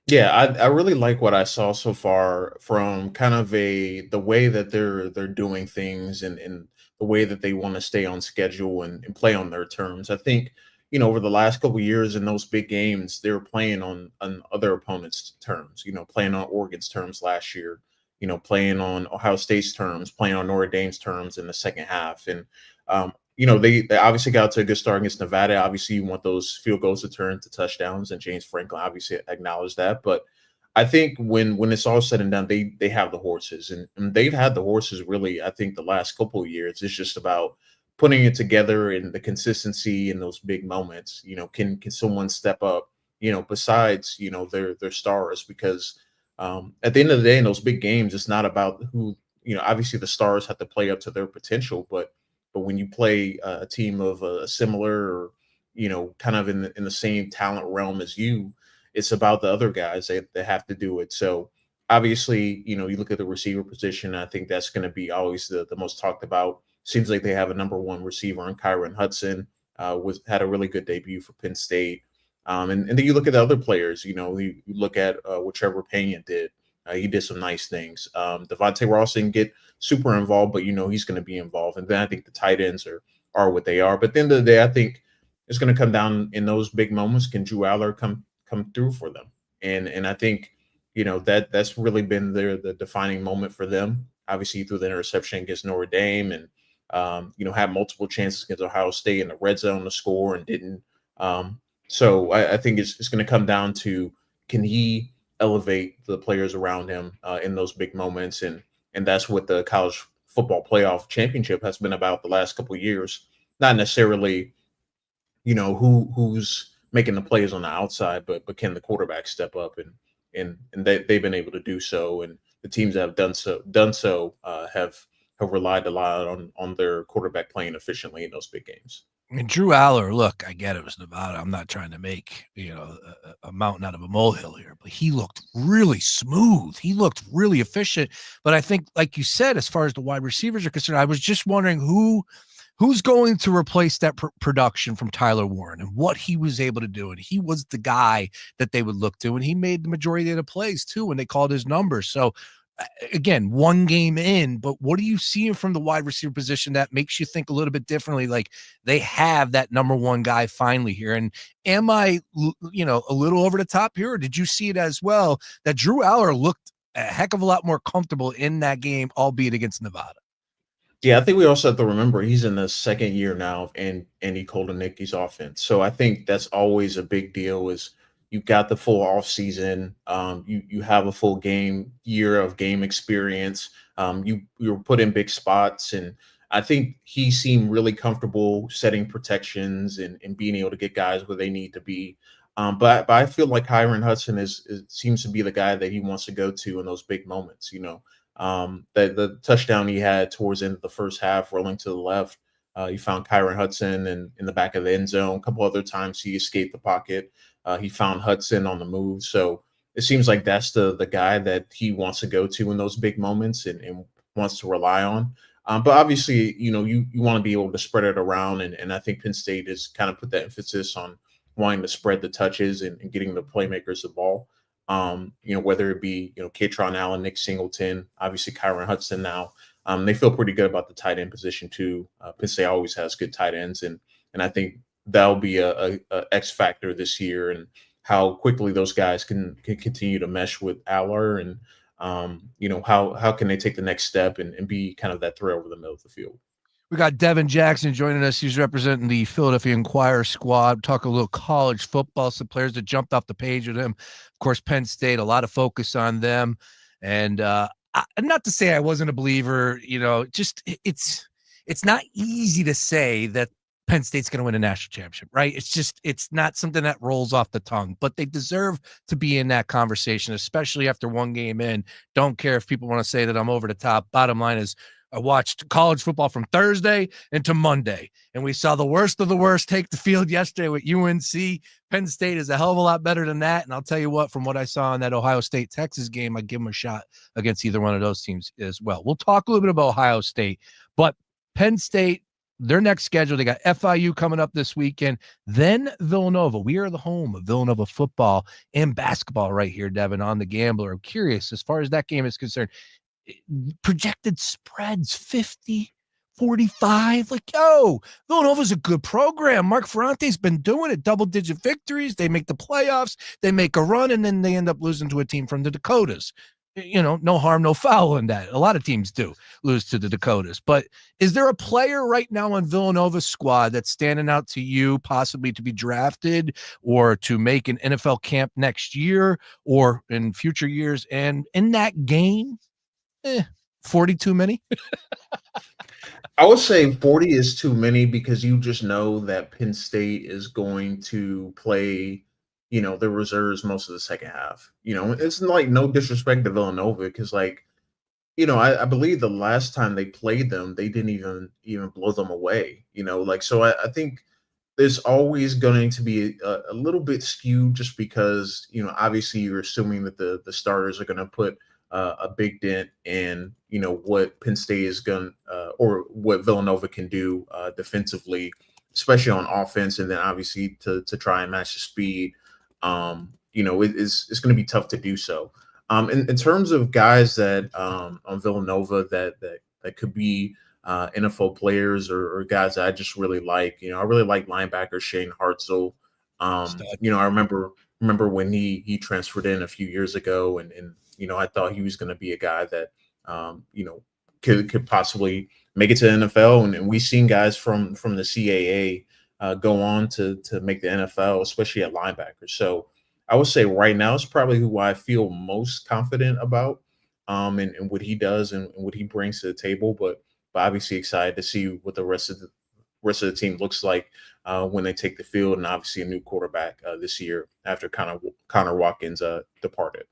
Yeah, I really like what I saw so far from kind of the way that they're doing things and the way that they want to stay on schedule and play on their terms. I think, over the last couple of years in those big games, they were playing on other opponents' terms, playing on Oregon's terms last year, playing on Ohio State's terms, playing on Notre Dame's terms in the second half. And, they obviously got to a good start against Nevada. Obviously, you want those field goals to turn to touchdowns, and James Franklin obviously acknowledged that. But I think when it's all said and done, they have the horses, and they've had the horses really, I think, the last couple of years. It's just about putting it together and the consistency in those big moments. Can someone step up, besides, their stars? Because at the end of the day, in those big games, it's not about who obviously the stars have to play up to their potential, but when you play a team of a similar or kind of in the same talent realm as you, it's about the other guys that have to do it. So obviously, you look at the receiver position. I think that's going to be always the most talked about. Seems like they have a number one receiver in Kyron Hudson. Had a really good debut for Penn State. And then you look at the other players. You look at what Trevor Pena did. He did some nice things. Devontae Ross didn't get super involved, but he's going to be involved. And then I think the tight ends are what they are. But at the end of the day, I think it's going to come down in those big moments. Can Drew Aller come through for them? And I think that's really been the defining moment for them. Obviously, he threw the interception against Notre Dame, and had multiple chances against Ohio State in the red zone to score and didn't. So I think it's going to come down to, can he elevate the players around him in those big moments, and that's what the college football playoff championship has been about the last couple of years. Not necessarily, who's making the plays on the outside, but can the quarterback step up, and they've been able to do so, and the teams that have done so have relied a lot on their quarterback playing efficiently in those big games. And Drew Aller, look, I get it was Nevada. I'm not trying to make a mountain out of a molehill here, but he looked really smooth. He looked really efficient. But I think, like you said, as far as the wide receivers are concerned, I was just wondering who's going to replace that production from Tyler Warren and what he was able to do. And he was the guy that they would look to, and he made the majority of the plays too when they called his numbers. So again, one game in, but what are you seeing from the wide receiver position that makes you think a little bit differently? Like, they have that number one guy finally here. And am I, a little over the top here, or did you see it as well that Drew Aller looked a heck of a lot more comfortable in that game, albeit against Nevada? Yeah, I think we also have to remember he's in the second year now of Andy Koldenicki's offense. So I think that's always a big deal, is you've got the full off season. You have a full year of game experience. You were put in big spots, and I think he seemed really comfortable setting protections and being able to get guys where they need to be. But I feel like Kyron Hudson seems to be the guy that he wants to go to in those big moments. The touchdown he had towards the end of the first half, rolling to the left, he found Kyron Hudson in the back of the end zone. A couple other times he escaped the pocket. He found Hudson on the move. So it seems like that's the guy that he wants to go to in those big moments and wants to rely on. But obviously, you want to be able to spread it around. And I think Penn State has kind of put that emphasis on wanting to spread the touches and getting the playmakers the ball. Whether it be, Katron Allen, Nick Singleton, obviously Kyron Hudson now. They feel pretty good about the tight end position too. Penn State always has good tight ends, and I think that'll be a X factor this year, and how quickly those guys can continue to mesh with Aller, and how can they take the next step and be kind of that threat over the middle of the field. We got Devin Jackson joining us. He's representing the Philadelphia Inquirer squad. Talk a little college football, some players that jumped off the page with him. Of course, Penn State, a lot of focus on them. And not to say I wasn't a believer, it's not easy to say that Penn State's going to win a national championship, right? It's not something that rolls off the tongue, but they deserve to be in that conversation, especially after one game in. Don't care if people want to say that I'm over the top. Bottom line is, I watched college football from Thursday into Monday, and we saw the worst of the worst take the field yesterday with UNC. Penn State is a hell of a lot better than that, and I'll tell you what, from what I saw in that Ohio State-Texas game, I'd give them a shot against either one of those teams as well. We'll talk a little bit about Ohio State, but Penn State, their next schedule, they got FIU coming up this weekend, then Villanova. We are the home of Villanova football and basketball right here, Devin, on the Gambler. I'm curious, as far as that game is concerned, projected spreads 50-45. Like, Villanova's a good program. Mark Ferrante's been doing it. Double-digit victories. They make the playoffs. They make a run, and then they end up losing to a team from the Dakotas. No harm, no foul in that. A lot of teams do lose to the Dakotas. But is there a player right now on Villanova's squad that's standing out to you, possibly to be drafted or to make an NFL camp next year or in future years? And in that game, 40 too many? I would say 40 is too many, because you just know that Penn State is going to play, the reserves most of the second half. It's like, no disrespect to Villanova, because I believe the last time they played them, they didn't even blow them away. So I think there's always going to be a little bit skewed just because obviously you're assuming that the starters are going to put a big dent in what Penn State is going or what Villanova can do defensively, especially on offense, and then obviously to try and match the speed. It's going to be tough to do so. In terms of guys that on Villanova that could be NFL players or guys that I just really like. I really like linebacker Shane Hartzell. I remember when he transferred in a few years ago, and I thought he was going to be a guy that could possibly make it to the NFL, and we've seen guys from the CAA go on to make the NFL, especially at linebacker. So I would say right now it's probably who I feel most confident about, and what he does and what he brings to the table. But obviously excited to see what the rest of the team looks like when they take the field, and obviously a new quarterback this year after Connor Watkins departed.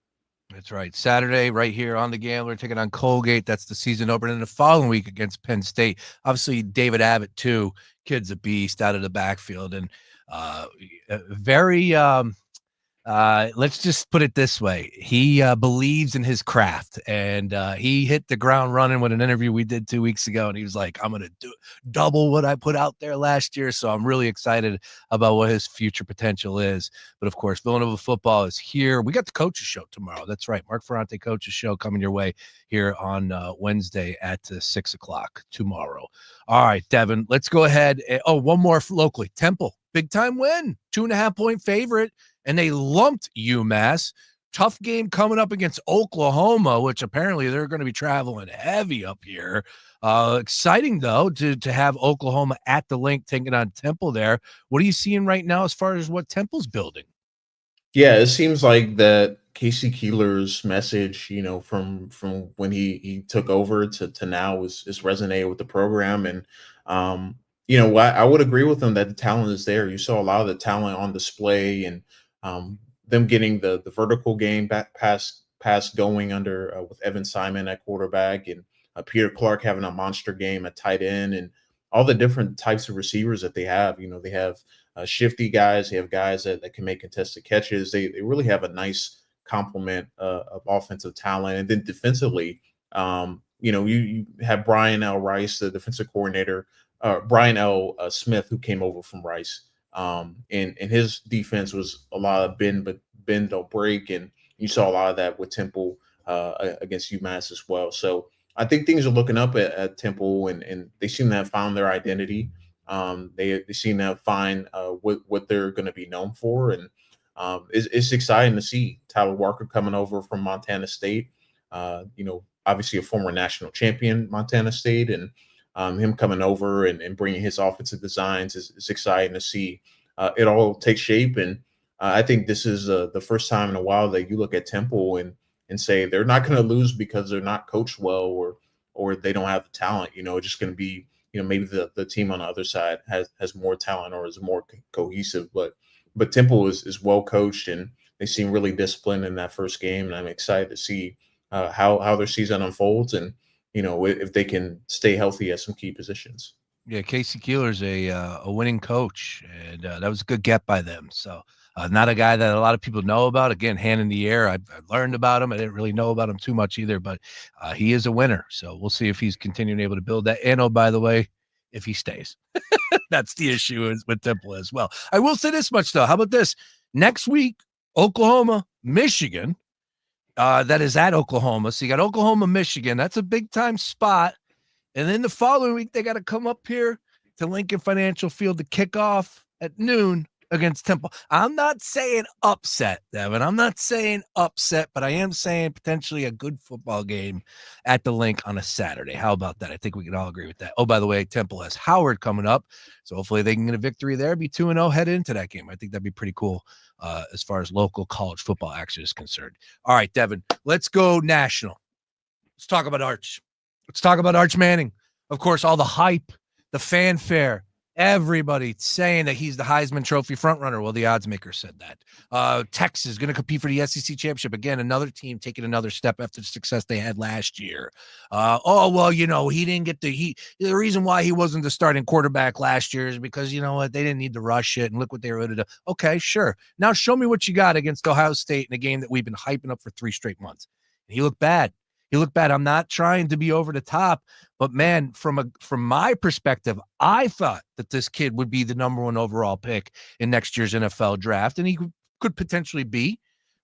That's right. Saturday, right here on the Gambler, taking on Colgate. That's the season opener. And the following week against Penn State. Obviously, David Abbott, too. Kid's a beast out of the backfield. And very let's just put it this way. He believes in his craft, and he hit the ground running with an interview we did 2 weeks ago. And he was like, I'm going to do double what I put out there last year. So I'm really excited about what his future potential is. But of course, Villanova football is here. We got the coaches show tomorrow. That's right. Mark Ferrante coaches show coming your way here on Wednesday at 6:00 tomorrow. All right, Devin, let's go ahead. One more locally. Temple, big time win, 2.5-point favorite. And they lumped UMass. Tough game coming up against Oklahoma, which apparently they're going to be traveling heavy up here. Exciting, though, to have Oklahoma at the link taking on Temple there. What are you seeing right now as far as what Temple's building? Yeah, it seems like that Casey Keeler's message, from when he took over to now is resonating with the program. And, I would agree with him that the talent is there. You saw a lot of the talent on display, and them getting the vertical game back pass going under with Evan Simon at quarterback, and Peter Clark having a monster game at tight end, and all the different types of receivers that they have. They have shifty guys. They have guys that can make contested catches. They really have a nice complement of offensive talent. And then defensively, you have Brian L. Rice, the defensive coordinator, Brian L. Smith, who came over from Rice. And his defense was a lot of bend don't break, and you saw a lot of that with Temple against UMass as well. So I think things are looking up at Temple, and they seem to have found their identity. They seem to have find what they're going to be known for, and it's exciting to see Tyler Walker coming over from Montana State. Obviously a former national champion, Montana State, and him coming over and bringing his offensive designs is exciting to see it all take shape. And I think this is the first time in a while that you look at Temple and say they're not going to lose because they're not coached well or they don't have the talent. It's just going to be, maybe the team on the other side has more talent or is more cohesive. But Temple is well coached, and they seem really disciplined in that first game. And I'm excited to see how their season unfolds, and if they can stay healthy at some key positions. Yeah, Casey Keeler's a winning coach, and that was a good get by them. So not a guy that a lot of people know about. Again, hand in the air. I've learned about him. I didn't really know about him too much either, but he is a winner. So we'll see if he's continuing able to build that. And by the way, if he stays, that's the issue with Temple as well. I will say this much, though. How about this? Next week, Oklahoma, Michigan. That is at Oklahoma. So you got Oklahoma, Michigan. That's a big time spot. And then the following week, they got to come up here to Lincoln Financial Field to kick off at noon against Temple. I'm not saying upset, Devin. I'm not saying upset, but I am saying potentially a good football game at the Link on a Saturday. How about that? I think we can all agree with that. Oh, by the way, Temple has Howard coming up. So hopefully they can get a victory there, be 2-0, head into that game. I think that'd be pretty cool as far as local college football action is concerned. All right, Devin, let's go national. Let's talk about Arch. Let's talk about Arch Manning. Of course, all the hype, the fanfare, Everybody saying that he's the Heisman Trophy frontrunner. Well, the odds maker said that. Texas is going to compete for the SEC championship. Again, another team taking another step after the success they had last year. He didn't get the reason why he wasn't the starting quarterback last year is because, you know what, they didn't need to rush it, and look what they were able to do. Okay, sure. Now show me what you got against Ohio State in a game that we've been hyping up for 3 straight months. And he looked bad. I'm not trying to be over the top, but man, from my perspective, I thought that this kid would be the number 1 overall pick in next year's NFL draft, and he could potentially be.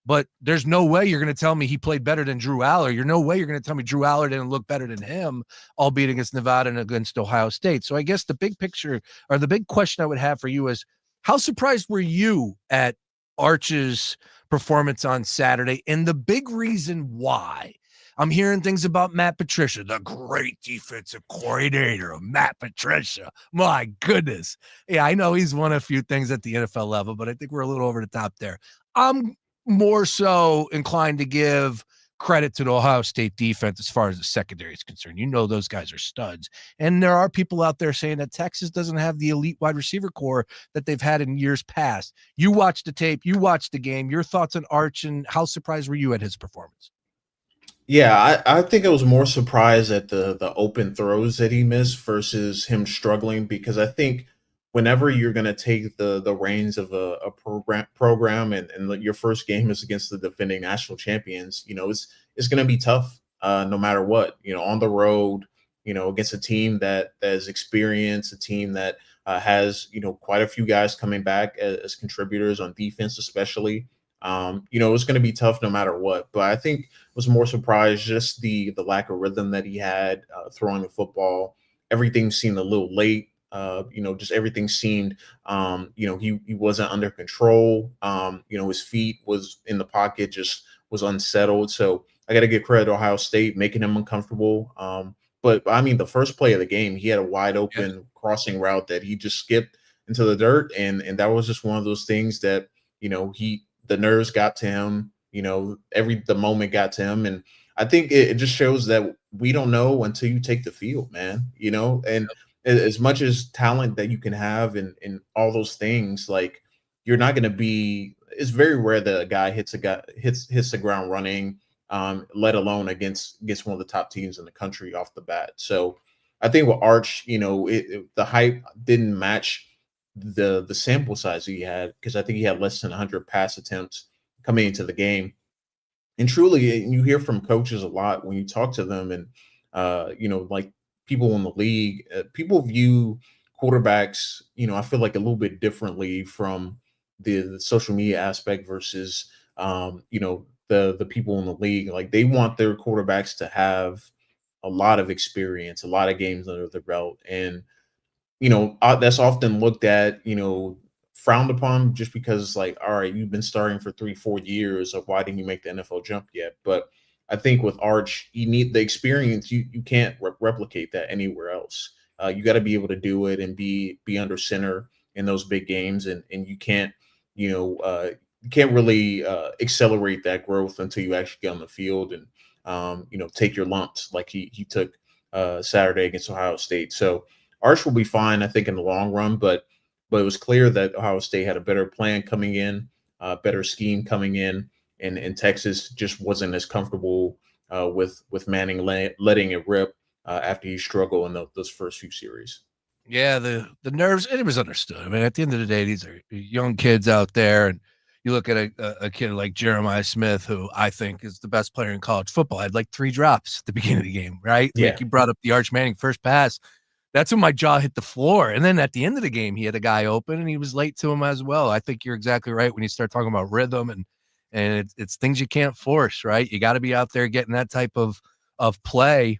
But there's no way you're going to tell me he played better than Drew Aller. You're no way you're going to tell me Drew Aller didn't look better than him, albeit against Nevada and against Ohio State. So I guess the big picture, or the big question I would have for you is, how surprised were you at Arch's performance on Saturday? And the big reason why. I'm hearing things about Matt Patricia, the great defensive coordinator of Matt Patricia. My goodness. Yeah, I know he's won a few things at the NFL level, but I think we're a little over the top there. I'm more so inclined to give credit to the Ohio State defense as far as the secondary is concerned. You know those guys are studs. And there are people out there saying that Texas doesn't have the elite wide receiver core that they've had in years past. You watched the tape. You watched the game. Your thoughts on Arch, and how surprised were you at his performance? Yeah, I think I was more surprised at the open throws that he missed versus him struggling, because I think whenever you're going to take the reins of a program and your first game is against the defending national champions, it's going to be tough no matter what, on the road, against a team that is experienced, a team that has, quite a few guys coming back as contributors on defense, especially. It's going to be tough no matter what. But I think was more surprised just the lack of rhythm that he had throwing the football. Everything seemed a little late. Just everything seemed, he wasn't under control. His feet was in the pocket, just was unsettled. So I got to give credit to Ohio State making him uncomfortable. But I mean, the first play of the game, he had a wide open crossing route that he just skipped into the dirt, and that was just one of those things that the nerves got to him, the moment got to him. And I think it just shows that we don't know until you take the field, man, and as much as talent that you can have and all those things, like, you're not going to be, it's very rare that a guy hits the ground running, let alone against one of the top teams in the country off the bat. So I think with Arch, the hype didn't match the sample size he had, because I think he had less than 100 pass attempts coming into the game. And truly, you hear from coaches a lot when you talk to them, and like people in the league, people view quarterbacks, I feel like a little bit differently from the social media aspect versus the people in the league. Like, they want their quarterbacks to have a lot of experience, a lot of games under their belt, and that's often looked at, frowned upon, just because, like, all right, you've been starting for 3-4 years, of why didn't you make the NFL jump yet? But I think with Arch, you need the experience. You can't replicate that anywhere else. You got to be able to do it and be under center in those big games, and you can't really accelerate that growth until you actually get on the field and take your lumps like he took Saturday against Ohio State. So Arch will be fine, I think, in the long run, but it was clear that Ohio State had a better plan coming in, better scheme coming in, and Texas just wasn't as comfortable with Manning letting it rip after he struggled in those first few series. Yeah, the nerves, and it was understood. I mean, at the end of the day, these are young kids out there, and you look at a kid like Jeremiah Smith, who I think is the best player in college football. I had like 3 drops at the beginning of the game, right? Yeah. Like, you brought up the Arch Manning first pass. That's when my jaw hit the floor. And then at the end of the game, he had a guy open, and he was late to him as well. I think you're exactly right when you start talking about rhythm, and it's things you can't force, right? You got to be out there getting that type of play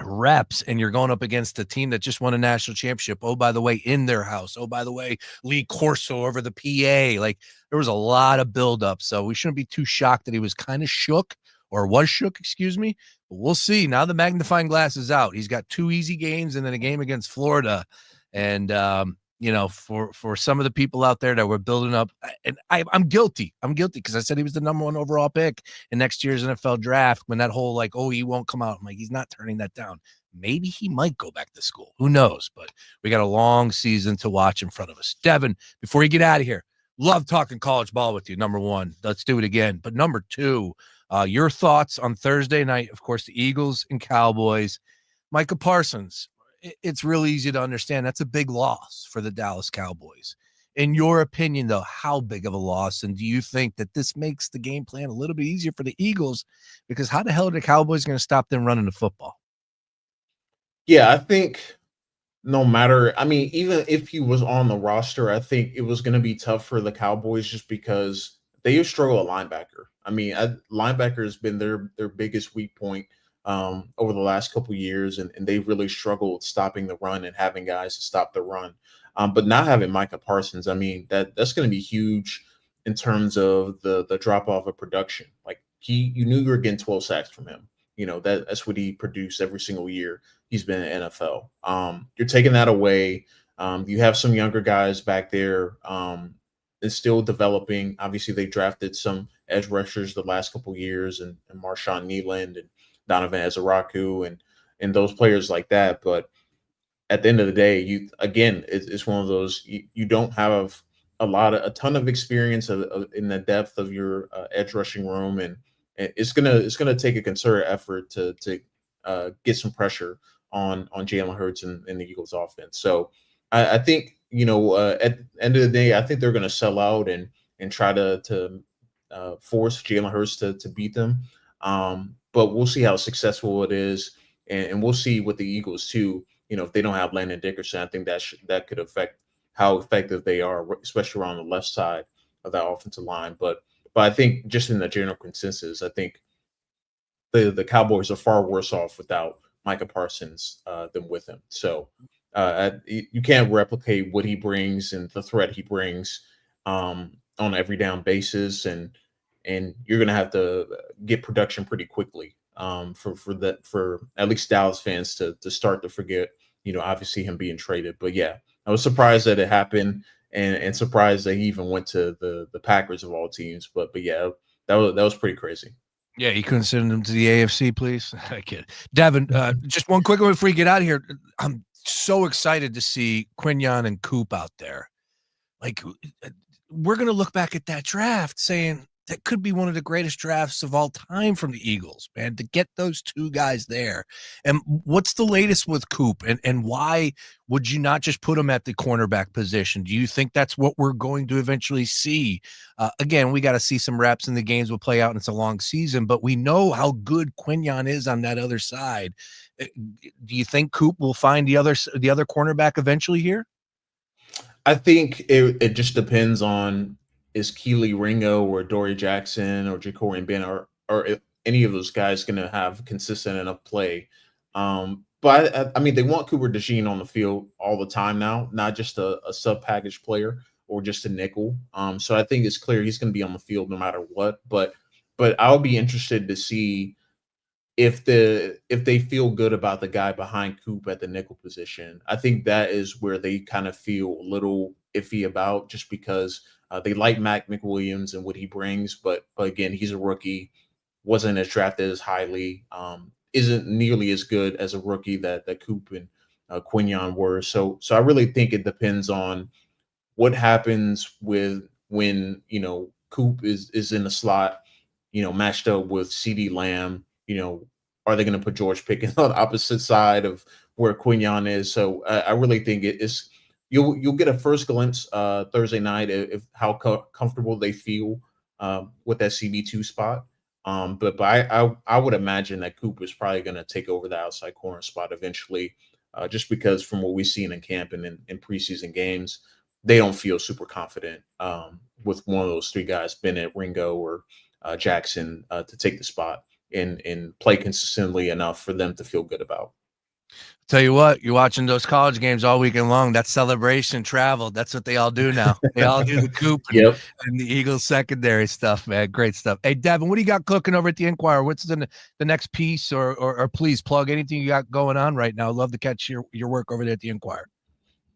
reps, and you're going up against a team that just won a national championship. Oh, by the way, in their house. Oh, by the way, Lee Corso over the PA. Like, there was a lot of buildup. So we shouldn't be too shocked that he was kind of shook, or was shook, excuse me. But we'll see. Now the magnifying glass is out. He's got 2 easy games and then a game against Florida. And, for some of the people out there that were building up, and I'm guilty because I said he was the number 1 overall pick in next year's NFL draft, when that whole, like, oh, he won't come out. I'm like, he's not turning that down. maybe he might go back to school. Who knows? But we got a long season to watch in front of us. Devin, before you get out of here, love talking college ball with you, number one. Let's do it again. But number two, your thoughts on Thursday night, of course, the Eagles and Cowboys. Micah Parsons, it's real easy to understand. That's a big loss for the Dallas Cowboys. In your opinion, though, how big of a loss? And do you think that this makes the game plan a little bit easier for the Eagles? Because how the hell are the Cowboys going to stop them running the football? Yeah, I think no matter, I mean, even if he was on the roster, I think it was going to be tough for the Cowboys just because they struggle at linebacker. I mean, linebacker has been their biggest weak point over the last couple of years, and they've really struggled stopping the run and having guys to stop the run. But not having Micah Parsons, I mean, that's going to be huge in terms of the drop off of production. Like you knew you were getting 12 sacks from him. You know, that's what he produced every single year he's been in NFL. You're taking that away. You have some younger guys back there and still developing. Obviously, they drafted some edge rushers the last couple of years, and Marshawn Kneeland and Donovan Ezaraku and those players like that. But at the end of the day, it's one of those you don't have a ton of experience in the depth of your edge rushing room, and it's gonna take a concerted effort to get some pressure on Jalen Hurts and the Eagles offense. So I think at the end of the day, I think they're gonna sell out and try to force Jalen Hurts to beat them. But we'll see how successful it is, and we'll see with the Eagles too. If they don't have Landon Dickerson, I think that could affect how effective they are, especially around the left side of that offensive line. But I think just in the general consensus, I think the Cowboys are far worse off without Micah Parsons than with him. So you can't replicate what he brings and the threat he brings on an every down basis, and you're going to have to get production pretty quickly for at least Dallas fans to start to forget, obviously him being traded. But yeah, I was surprised that it happened and surprised that he even went to the Packers of all teams. But yeah, that was pretty crazy. Yeah, you couldn't send him to the AFC, please? I kid. Devin, just one quick one before you get out of here. I'm so excited to see Quinyon and Coop out there. Like, we're going to look back at that draft saying that could be one of the greatest drafts of all time from the Eagles, man, to get those two guys there. And what's the latest with Coop, and why would you not just put him at the cornerback position? Do you think that's what we're going to eventually see? Again, we got to see some reps and the games will play out and it's a long season, but we know how good Quinyon is on that other side. Do you think Coop will find the other cornerback eventually here? I think it just depends on, is Keely Ringo or Dory Jackson or Jacorian Ben or if any of those guys going to have consistent enough play. But I mean, they want Cooper DeJean on the field all the time now, not just a sub package player or just a nickel. So I think it's clear he's going to be on the field no matter what. But I'll be interested to see if they feel good about the guy behind Coop at the nickel position. I think that is where they kind of feel a little iffy about, just because they like Mac McWilliams and what he brings, but again, he's a rookie, wasn't as drafted as highly, isn't nearly as good as a rookie that Coop and Quinyon were. So I really think it depends on what happens with when Coop is in the slot, matched up with CeeDee Lamb. Are they going to put George Pickens on the opposite side of where Quinyon is? So I really think it's you'll get a first glimpse Thursday night if how comfortable they feel with that CB2 spot. But I would imagine that Coop is probably going to take over the outside corner spot eventually, just because from what we've seen in camp and in preseason games, they don't feel super confident with one of those three guys, Bennett, Ringo, or Jackson, to take the spot and play consistently enough for them to feel good about. Tell you what, you're watching those college games all weekend long. That celebration travel, that's what they all do now. They all do the Coop and the Eagles secondary stuff, man. Great stuff. Hey, Devin, what do you got cooking over at the Inquirer? What's the next piece, or please plug anything you got going on right now? I'd love to catch your work over there at the Inquirer.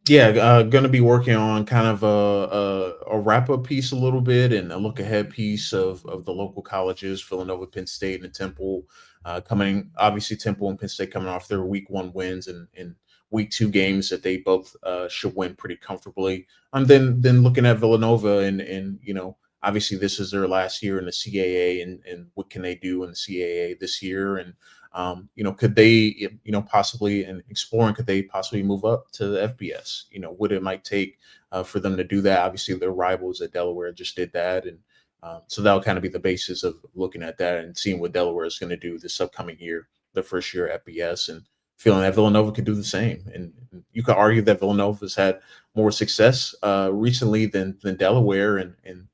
Yeah, going to be working on kind of a wrap-up piece a little bit and a look-ahead piece of the local colleges, Villanova, Penn State, and Temple. coming, obviously Temple and Penn State coming off their week 1 wins and week 2 games that they both should win pretty comfortably. And then looking at Villanova and obviously this is their last year in the CAA and what can they do in the CAA this year? And could they, possibly, and exploring, could they possibly move up to the FBS? What it might take for them to do that. Obviously, their rivals at Delaware just did that, and so that'll kind of be the basis of looking at that and seeing what Delaware is going to do this upcoming year, the first year at FBS, and feeling that Villanova could do the same. And you could argue that Villanova's had more success recently than Delaware, and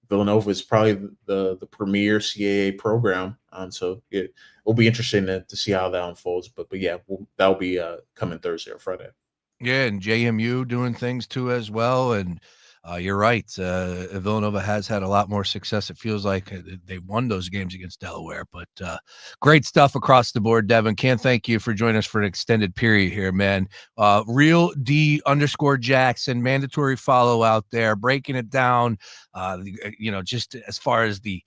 Villanova is probably the premier CAA program. So it will be interesting to see how that unfolds. But yeah, that'll be coming Thursday or Friday. Yeah, and JMU doing things too as well. And you're right. Villanova has had a lot more success. It feels like they won those games against Delaware. But great stuff across the board, Devin. Can't thank you for joining us for an extended period here, man. Real D_Jackson, mandatory follow out there, breaking it down. Just as far as the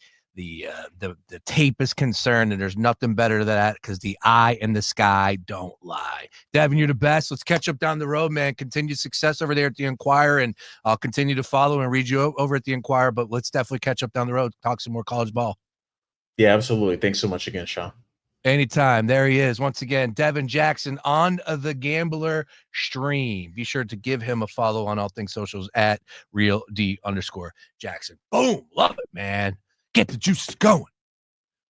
tape is concerned, and there's nothing better than that because the eye and the sky don't lie. Devin, you're the best. Let's catch up down the road, man. Continued success over there at the Enquirer, and I'll continue to follow and read you over at the Enquirer, but let's definitely catch up down the road, talk some more college ball. Yeah, absolutely. Thanks so much again, Sean. Anytime. There he is. Once again, Devin Jackson on the Gambler stream. Be sure to give him a follow on all things socials at Real D_Jackson. Boom. Love it, man. Get the juices going.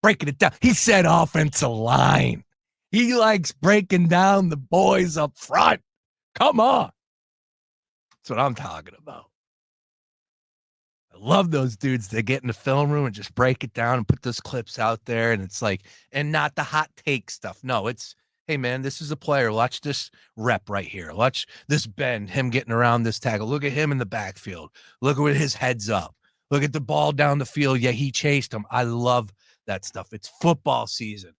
Breaking it down. He said offensive line. He likes breaking down the boys up front. Come on. That's what I'm talking about. I love those dudes that get in the film room and just break it down and put those clips out there. And it's like, and not the hot take stuff. No, it's, hey, man, this is a player. Watch this rep right here. Watch this bend, him getting around this tackle. Look at him in the backfield. Look at his head's up. Look at the ball down the field. Yeah, he chased him. I love that stuff. It's football season.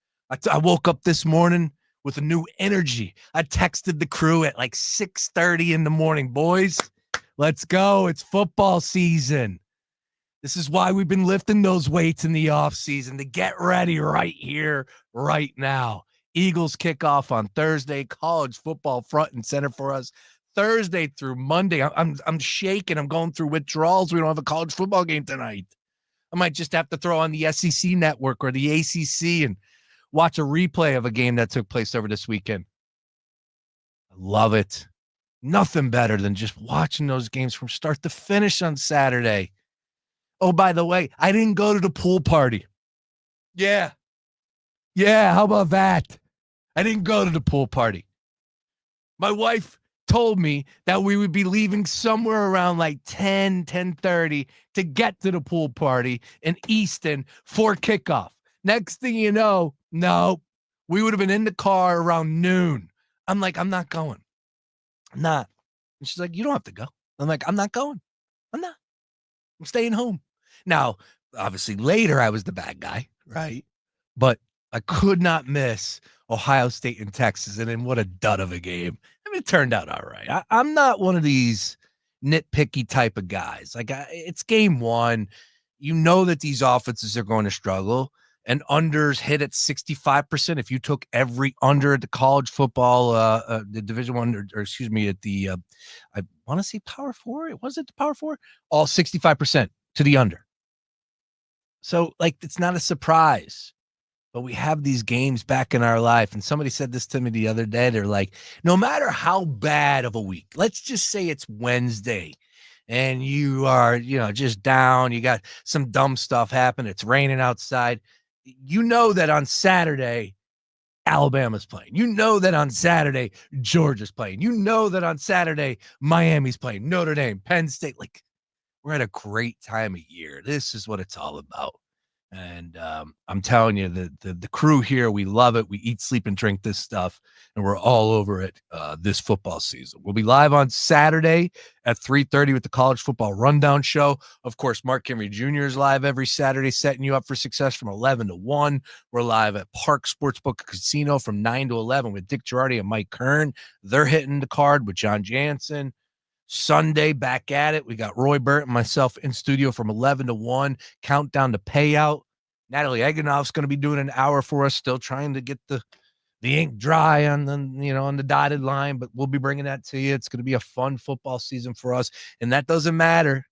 I woke up this morning with a new energy. I texted the crew at like 6:30 in the morning. Boys, let's go. It's football season. This is why we've been lifting those weights in the off season to get ready right here, right now. Eagles kick off on Thursday. College football front and center for us. Thursday through Monday. I'm shaking. I'm going through withdrawals. We don't have a college football game tonight. I might just have to throw on the SEC network or the ACC and watch a replay of a game that took place over this weekend. I love it. Nothing better than just watching those games from start to finish on Saturday. Oh, by the way, I didn't go to the pool party. Yeah. How about that? I didn't go to the pool party. My wife told me that we would be leaving somewhere around like 10:30 to get to the pool party in Easton for kickoff. Next thing you know, no, we would have been in the car around noon. I'm like, I'm not going. I'm not. And she's like, you don't have to go. I'm like, I'm not going. I'm not. I'm staying home. Now, obviously later I was the bad guy, right? But I could not miss Ohio State and Texas. And then what a dud of a game. I mean, it turned out all right. I'm not one of these nitpicky type of guys. Like, it's game one. You know that these offenses are going to struggle, and unders hit at 65%. If you took every under at the college football, the Division I, or excuse me, at the, I want to say Power 4. Was it the Power 4? All 65% to the under. So, like, it's not a surprise. But we have these games back in our life. And somebody said this to me the other day. They're like, no matter how bad of a week, let's just say it's Wednesday and you are, just down. You got some dumb stuff happen. It's raining outside. You know that on Saturday, Alabama's playing. You know that on Saturday, Georgia's playing. You know that on Saturday, Miami's playing. Notre Dame, Penn State. Like, we're at a great time of year. This is what it's all about. And I'm telling you, the crew here, we love it. We eat, sleep, and drink this stuff, and we're all over it this football season. We'll be live on Saturday at 3:30 with the College Football Rundown Show. Of course, Mark Henry Jr. is live every Saturday, setting you up for success from 11 to 1. We're live at Park Sportsbook Casino from 9 to 11 with Dick Girardi and Mike Kern. They're hitting the card with John Jansen. Sunday, back at it. We got Roy Burt and myself in studio from 11 to 1. Countdown to payout. Natalie Eganoff's going to be doing an hour for us, still trying to get the ink dry on the dotted line, but we'll be bringing that to you. It's going to be a fun football season for us, and that doesn't matter.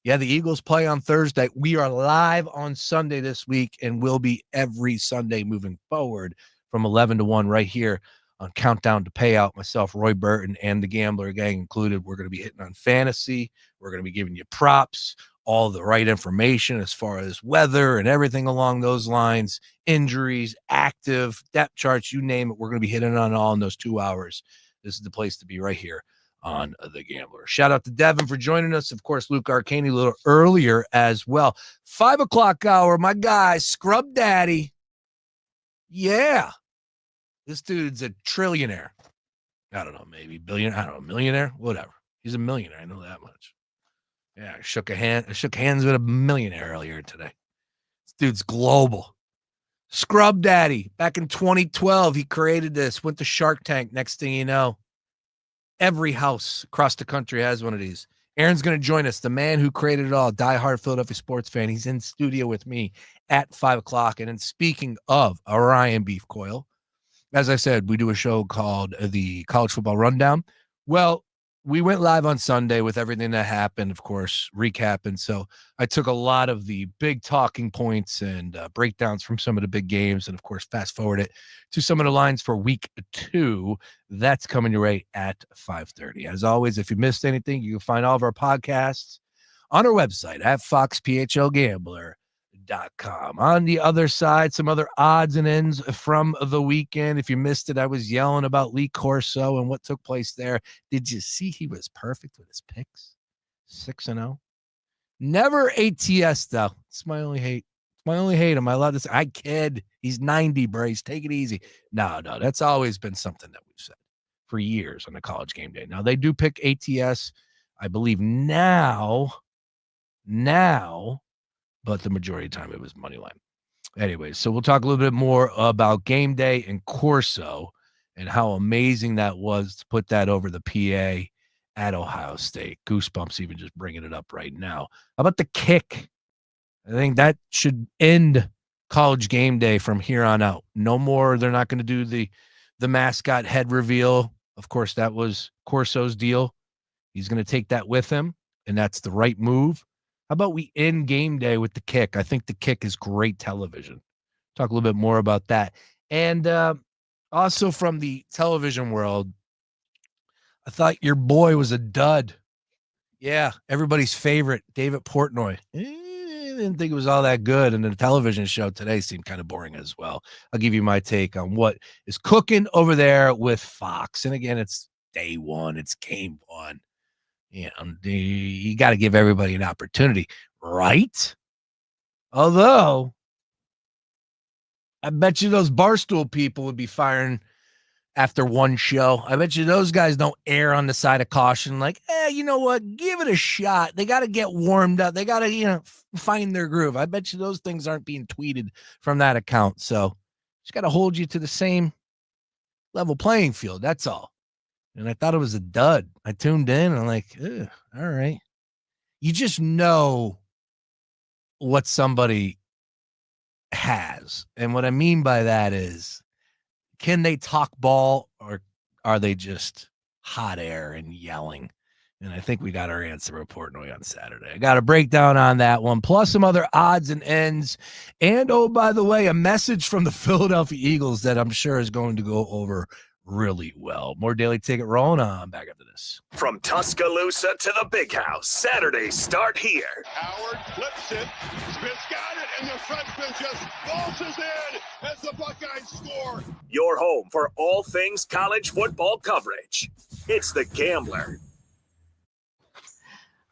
Yeah, the Eagles play on Thursday. We are live on Sunday this week, and will be every Sunday moving forward from 11 to 1 right here on Countdown to Payout. Myself, Roy Burton, and the Gambler Gang included. We're going to be hitting on fantasy. We're going to be giving you props, all the right information as far as weather and everything along those lines, injuries, active, depth charts, you name it. We're going to be hitting on all in those 2 hours. This is the place to be right here on The Gambler. Shout out to Devin for joining us. Of course, Luke Arcaini a little earlier as well. 5 o'clock hour, my guy, Scrub Daddy. Yeah. This dude's a trillionaire. I don't know, maybe billionaire. I don't know, millionaire, whatever. He's a millionaire. I know that much. Yeah, I shook hands with a millionaire earlier today. This dude's global. Scrub Daddy. Back in 2012, he created this, went to Shark Tank. Next thing you know, every house across the country has one of these. Aaron's going to join us, the man who created it all, diehard Philadelphia sports fan. He's in studio with me at 5 o'clock. And then speaking of Orion Beef Coil, as I said, we do a show called the College Football Rundown. Well, we went live on Sunday with everything that happened, of course, recapping. So I took a lot of the big talking points and breakdowns from some of the big games, and of course, fast forward it to some of the lines for week 2. That's coming your way at 5:30. As always, if you missed anything, you can find all of our podcasts on our website at foxphlgambler.com. On the other side, some other odds and ends from the weekend. If you missed it, I was yelling about Lee Corso and what took place there. Did you see he was perfect with his picks? 6-0. Never ATS, though. It's my only hate. It's my only hate. Am I allowed to say? I kid. He's 90, Brace. Take it easy. No. That's always been something that we've said for years on the College Game Day. Now, they do pick ATS, I believe, now, but the majority of the time it was money line. Anyway, so we'll talk a little bit more about game day and Corso and how amazing that was to put that over the PA at Ohio State. Goosebumps even just bringing it up right now. How about the kick? I think that should end College Game Day from here on out. No more. They're not going to do the mascot head reveal. Of course, that was Corso's deal. He's going to take that with him, and that's the right move. How about we end game day with the kick? I think the kick is great television. Talk a little bit more about that. And also from the television world, I thought your boy was a dud. Yeah, everybody's favorite, David Portnoy. I didn't think it was all that good. And the television show today seemed kind of boring as well. I'll give you my take on what is cooking over there with Fox. And again, it's day one. It's game one. You got to give everybody an opportunity, right? Although, I bet you those Barstool people would be firing after one show. I bet you those guys don't err on the side of caution. Like, you know what? Give it a shot. They got to get warmed up. They got to, find their groove. I bet you those things aren't being tweeted from that account. So, just got to hold you to the same level playing field. That's all. And I thought it was a dud. I tuned in and I'm like, all right. You just know what somebody has. And what I mean by that is, can they talk ball or are they just hot air and yelling? And I think we got our answer with Portnoy on Saturday. I got a breakdown on that one, plus some other odds and ends. And, oh, by the way, a message from the Philadelphia Eagles that I'm sure is going to go over really well. More Daily Ticket rolling on. Back after this. From Tuscaloosa to the Big House, Saturdays start here. Howard flips it. Smith's got it, and the freshman just waltzes in as the Buckeyes score. Your home for all things college football coverage. It's The Gambler.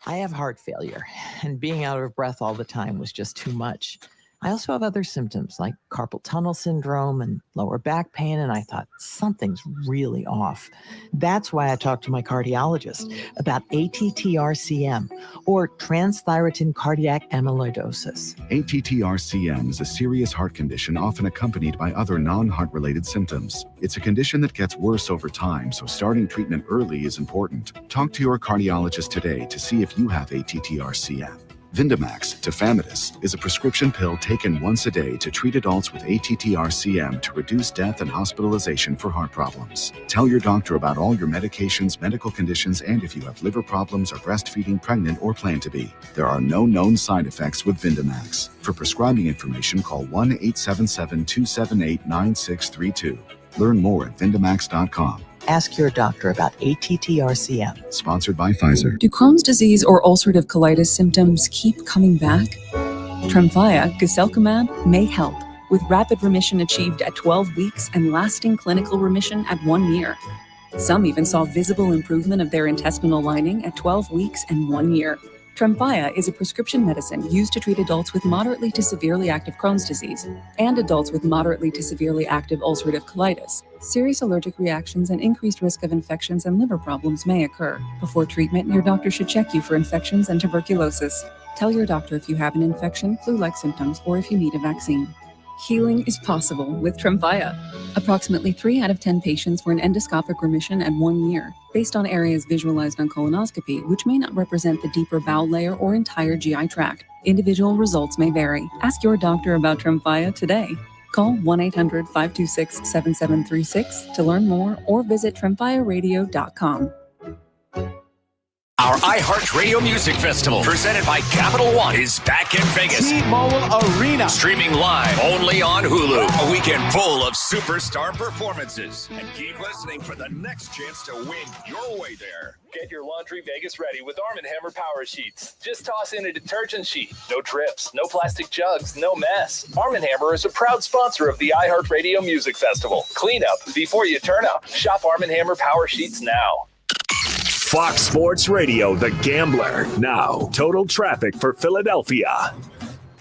I have heart failure, and being out of breath all the time was just too much. I also have other symptoms like carpal tunnel syndrome and lower back pain, and I thought something's really off. That's why I talked to my cardiologist about ATTR-CM, or transthyretin cardiac amyloidosis. ATTR-CM is a serious heart condition often accompanied by other non-heart-related symptoms. It's a condition that gets worse over time, so starting treatment early is important. Talk to your cardiologist today to see if you have ATTR-CM. Vindamax, tafamidis, is a prescription pill taken once a day to treat adults with ATTR-CM to reduce death and hospitalization for heart problems. Tell your doctor about all your medications, medical conditions, and if you have liver problems, are breastfeeding, pregnant, or plan to be. There are no known side effects with Vindamax. For prescribing information, call 1-877-278-9632. Learn more at Vindamax.com. Ask your doctor about ATTR-CM. Sponsored by Pfizer. Do Crohn's disease or ulcerative colitis symptoms keep coming back? Tremfya guselkumab may help, with rapid remission achieved at 12 weeks and lasting clinical remission at 1 year. Some even saw visible improvement of their intestinal lining at 12 weeks and 1 year. Tremfya is a prescription medicine used to treat adults with moderately to severely active Crohn's disease and adults with moderately to severely active ulcerative colitis. Serious allergic reactions and increased risk of infections and liver problems may occur. Before treatment, your doctor should check you for infections and tuberculosis. Tell your doctor if you have an infection, flu-like symptoms, or if you need a vaccine. Healing is possible with Tremfya. Approximately 3 out of 10 patients were in endoscopic remission at 1 year, based on areas visualized on colonoscopy, which may not represent the deeper bowel layer or entire GI tract. Individual results may vary. Ask your doctor about Tremfya today. Call 1-800-526-7736 to learn more or visit tremfyaradio.com. Our iHeartRadio Music Festival, presented by Capital One, is back in Vegas. T-Mobile Arena. Streaming live only on Hulu. A weekend full of superstar performances. And keep listening for the next chance to win your way there. Get your laundry Vegas ready with Arm & Hammer Power Sheets. Just toss in a detergent sheet. No drips, no plastic jugs, no mess. Arm & Hammer is a proud sponsor of the iHeartRadio Music Festival. Clean up before you turn up. Shop Arm & Hammer Power Sheets now. Fox Sports Radio, The Gambler. Now, total traffic for Philadelphia.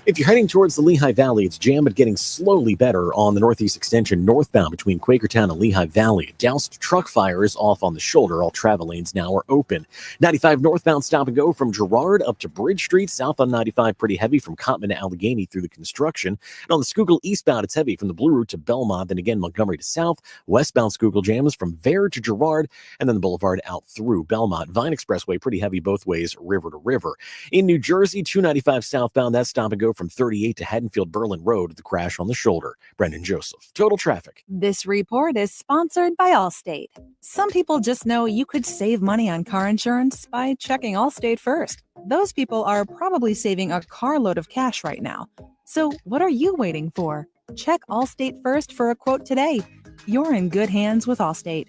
If you're heading towards the Lehigh Valley, it's jammed but getting slowly better on the Northeast Extension northbound between Quakertown and Lehigh Valley. A doused truck fire is off on the shoulder. All travel lanes now are open. 95 northbound stop and go from Girard up to Bridge Street. South on 95 pretty heavy from Cottman to Allegheny through the construction. And on the Schuylkill eastbound, it's heavy from the Blue Route to Belmont. Then again, Montgomery to South. Westbound Schuylkill jams from Vere to Girard. And then the Boulevard out through Belmont. Vine Expressway pretty heavy both ways, river to river. In New Jersey, 295 southbound, that stop and go from 38 to Haddonfield Berlin Road, the crash on the shoulder. Brendan Joseph, Total Traffic. This report is sponsored by Allstate. Some people just know you could save money on car insurance by checking Allstate first. Those people are probably saving a carload of cash right now. So what are you waiting for? Check Allstate first for a quote today. You're in good hands with Allstate.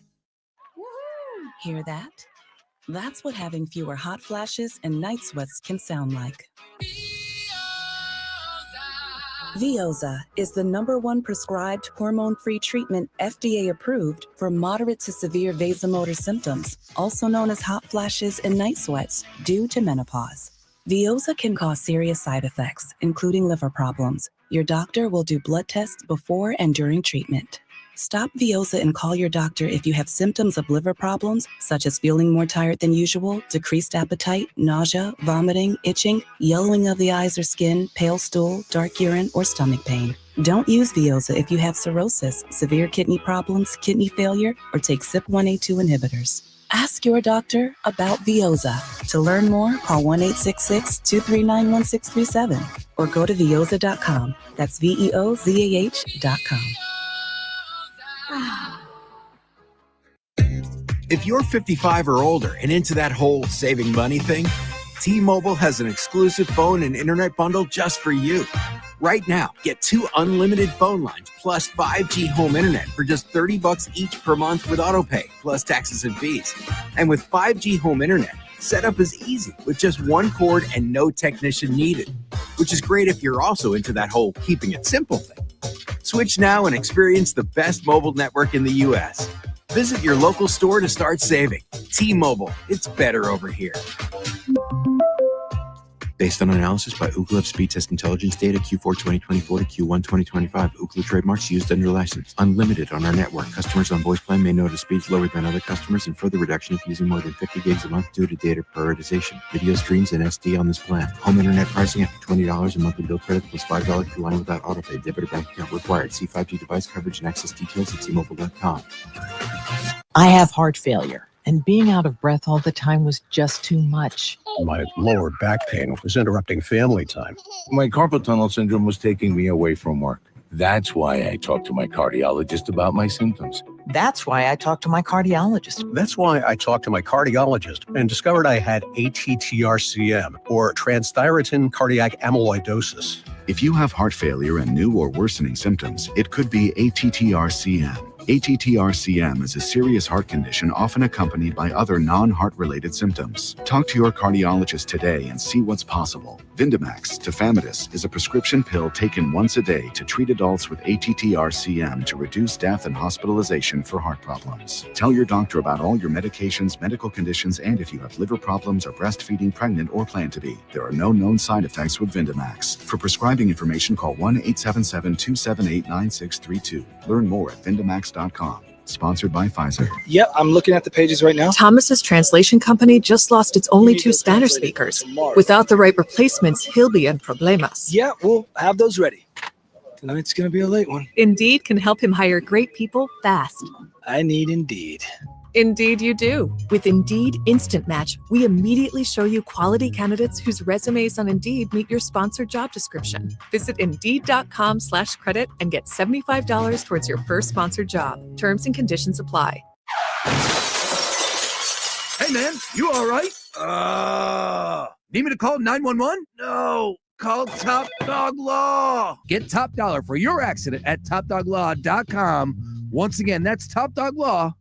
Hear that? That's what having fewer hot flashes and night sweats can sound like. Veoza is the #1 prescribed hormone-free treatment FDA approved for moderate to severe vasomotor symptoms, also known as hot flashes and night sweats, due to menopause. Veoza can cause serious side effects, including liver problems. Your doctor will do blood tests before and during treatment. Stop Veoza and call your doctor if you have symptoms of liver problems, such as feeling more tired than usual, decreased appetite, nausea, vomiting, itching, yellowing of the eyes or skin, pale stool, dark urine, or stomach pain. Don't use Veoza if you have cirrhosis, severe kidney problems, kidney failure, or take CYP1A2 inhibitors. Ask your doctor about Veoza. To learn more, call 1-866-239-1637 or go to veoza.com. That's VEOZAH.com. If you're 55 or older and into that whole saving money thing, T-Mobile has an exclusive phone and internet bundle just for you. Right now, get 2 unlimited phone lines plus 5G home internet for just $30 each per month with autopay, plus taxes and fees. And with 5G home internet, setup is easy with just 1 cord and no technician needed, which is great if you're also into that whole keeping it simple thing. Switch now and experience the best mobile network in the U.S. Visit your local store to start saving. T-Mobile, it's better over here. Based on analysis by Ookla of speed test intelligence data Q4 2024 to Q1 2025, Ookla trademarks used under license. Unlimited on our network. Customers on voice plan may notice speeds lower than other customers and further reduction if using more than 50 gigs a month due to data prioritization. Video streams and SD on this plan. Home internet pricing after $20 and monthly bill credit plus $5 per line without autopay. Debit or bank account required. See 5G device coverage and access details at T-Mobile.com. I have heart failure. And being out of breath all the time was just too much. My lower back pain was interrupting family time. My carpal tunnel syndrome was taking me away from work. That's why I talked to my cardiologist about my symptoms. That's why I talked to my cardiologist. That's why I talked to my cardiologist and discovered I had ATTR-CM, or transthyretin cardiac amyloidosis. If you have heart failure and new or worsening symptoms, it could be ATTR-CM. ATTR-CM is a serious heart condition often accompanied by other non-heart related symptoms. Talk to your cardiologist today and see what's possible. Vindamax, tafamidis, is a prescription pill taken once a day to treat adults with ATTR-CM to reduce death and hospitalization for heart problems. Tell your doctor about all your medications, medical conditions, and if you have liver problems or breastfeeding, pregnant, or plan to be. There are no known side effects with Vindamax. For prescribing information, call 1-877-278-9632. Learn more at Vindamax.com. Sponsored by Pfizer. Yep, I'm looking at the pages right now. Thomas's translation company just lost its only 2 Spanish speakers. Without the right replacements, he'll be in problemas. Yeah, we'll have those ready. Tonight's going to be a late one. Indeed can help him hire great people fast. I need Indeed. Indeed you do. With Indeed Instant Match, we immediately show you quality candidates whose resumes on Indeed meet your sponsored job description. Visit Indeed.com/credit and get $75 towards your first sponsored job. Terms and conditions apply. Hey, man, you all right? Need me to call 911? No. Call Top Dog Law. Get top dollar for your accident at topdoglaw.com. Once again, that's topdoglaw.com.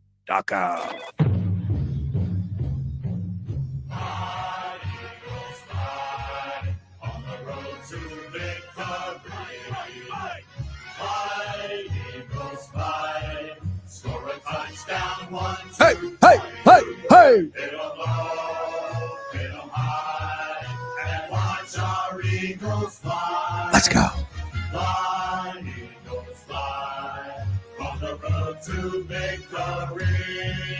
Hey, hey, hey, hey! Let's go.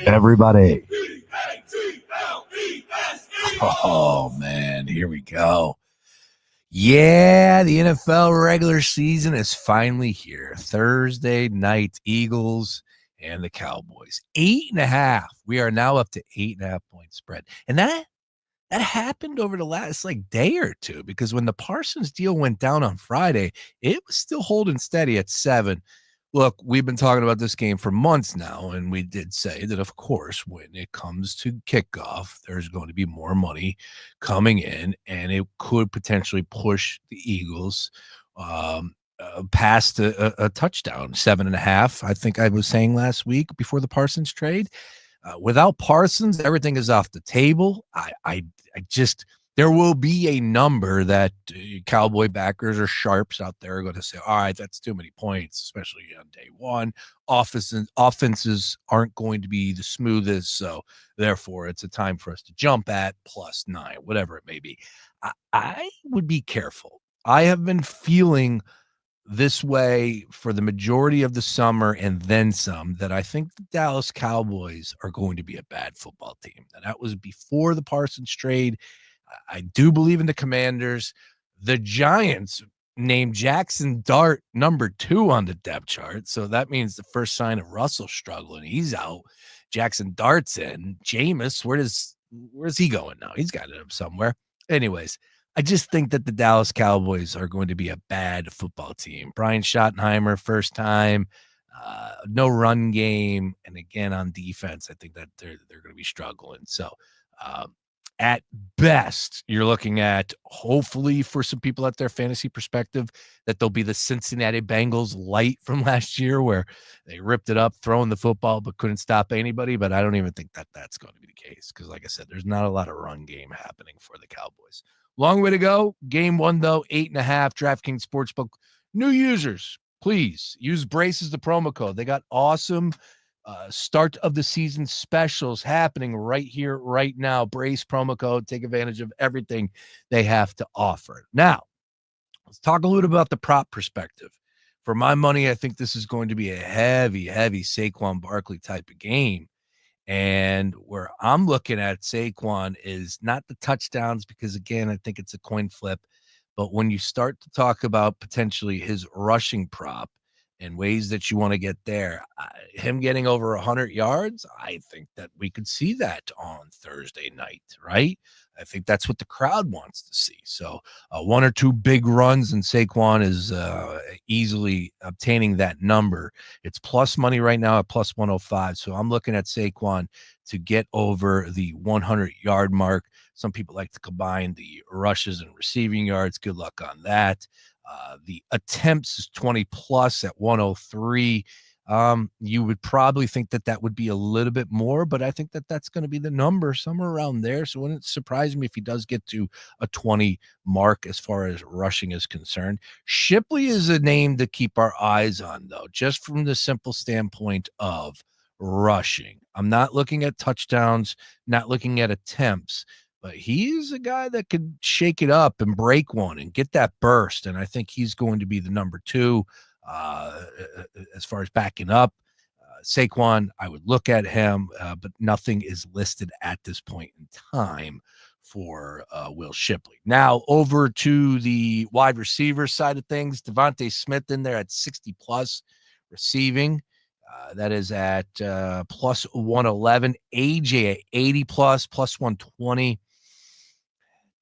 Everybody. Oh, man, here we go. Yeah, the NFL regular season is finally here. Thursday night, Eagles and the Cowboys. 8.5. We are now up to 8.5 point spread. And that happened over the last day or two, because when the Parsons deal went down on Friday, it was still holding steady at 7. Look, we've been talking about this game for months now, and we did say that, of course, when it comes to kickoff, there's going to be more money coming in, and it could potentially push the Eagles past a touchdown, 7.5. I think I was saying last week before the Parsons trade. Without Parsons, everything is off the table. I just, there will be a number that Cowboy backers or sharps out there are going to say, all right, that's too many points, especially on day one. Offenses aren't going to be the smoothest, so therefore it's a time for us to jump at +9, whatever it may be. I would be careful. I have been feeling this way for the majority of the summer and then some, that I think the Dallas Cowboys are going to be a bad football team. And that was before the Parsons trade. I do believe in the Commanders. The Giants named Jackson Dart number 2 on the depth chart. So that means the first sign of Russell struggling, he's out. Jackson Dart's in. Jameis, where's he going now? He's got it up somewhere. Anyways, I just think that the Dallas Cowboys are going to be a bad football team. Brian Schottenheimer, first time, no run game. And again, on defense, I think that they're going to be struggling. So at best, you're looking at, hopefully for some people at their fantasy perspective, that they'll be the Cincinnati Bengals light from last year, where they ripped it up throwing the football but couldn't stop anybody. But I don't even think that that's going to be the case, because like I said, there's not a lot of run game happening for the Cowboys. Long way to go. Game 1, though, 8.5. DraftKings Sportsbook. New users, please use Brace as the promo code. They got awesome start of the season specials happening right here, right now. Brace promo code. Take advantage of everything they have to offer. Now, let's talk a little bit about the prop perspective. For my money, I think this is going to be a heavy Saquon Barkley type of game. And where I'm looking at Saquon is not the touchdowns, because, again, I think it's a coin flip. But when you start to talk about potentially his rushing prop and ways that you want to get there. Him getting over 100 yards, I think that we could see that on Thursday night, right? I think that's what the crowd wants to see. So 1 or 2 big runs, and Saquon is easily obtaining that number. It's plus money right now at plus 105. So I'm looking at Saquon to get over the 100-yard mark. Some people like to combine the rushes and receiving yards. Good luck on that. The attempts is 20 plus at 103. You would probably think that would be a little bit more, but I think that that's going to be the number somewhere around there. So it wouldn't surprise me if he does get to a 20 mark as far as rushing is concerned. Shipley is a name to keep our eyes on, though, just from the simple standpoint of rushing. I'm not looking at touchdowns, not looking at attempts, but he's a guy that could shake it up and break one and get that burst. And I think he's going to be the number 2 as far as backing up. Saquon, I would look at him, but nothing is listed at this point in time for Will Shipley. Now over to the wide receiver side of things. Devontae Smith in there at 60 plus receiving. That is at plus 111. AJ at 80 plus 120.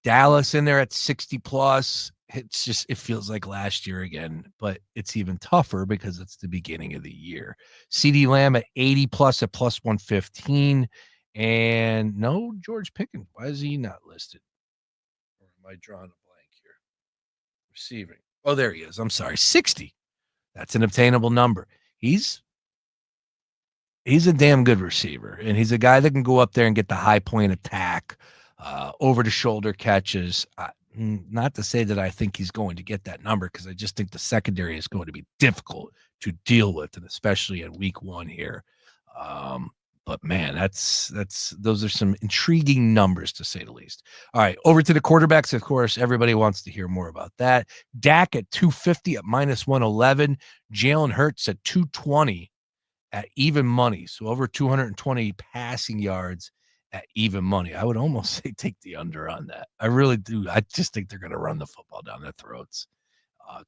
Dallas in there at 60 plus. It feels like last year again, but it's even tougher because it's the beginning of the year. CeeDee Lamb at 80 plus at plus 115. And no George Pickens. Why is he not listed? Or am I drawing a blank here? Receiving. Oh, there he is. I'm sorry. 60. That's an obtainable number. He's a damn good receiver, and he's a guy that can go up there and get the high point attack, over the shoulder catches. Not to say that I think he's going to get that number, because I just think the secondary is going to be difficult to deal with, and especially in week 1 here. But man, those are some intriguing numbers, to say the least. All right, over to the quarterbacks. Of course, everybody wants to hear more about that. Dak at 250 at minus 111. Jalen Hurts at 220 at even money. So over 220 passing yards at even money. I would almost say take the under on that. I really do. I just think they're going to run the football down their throats.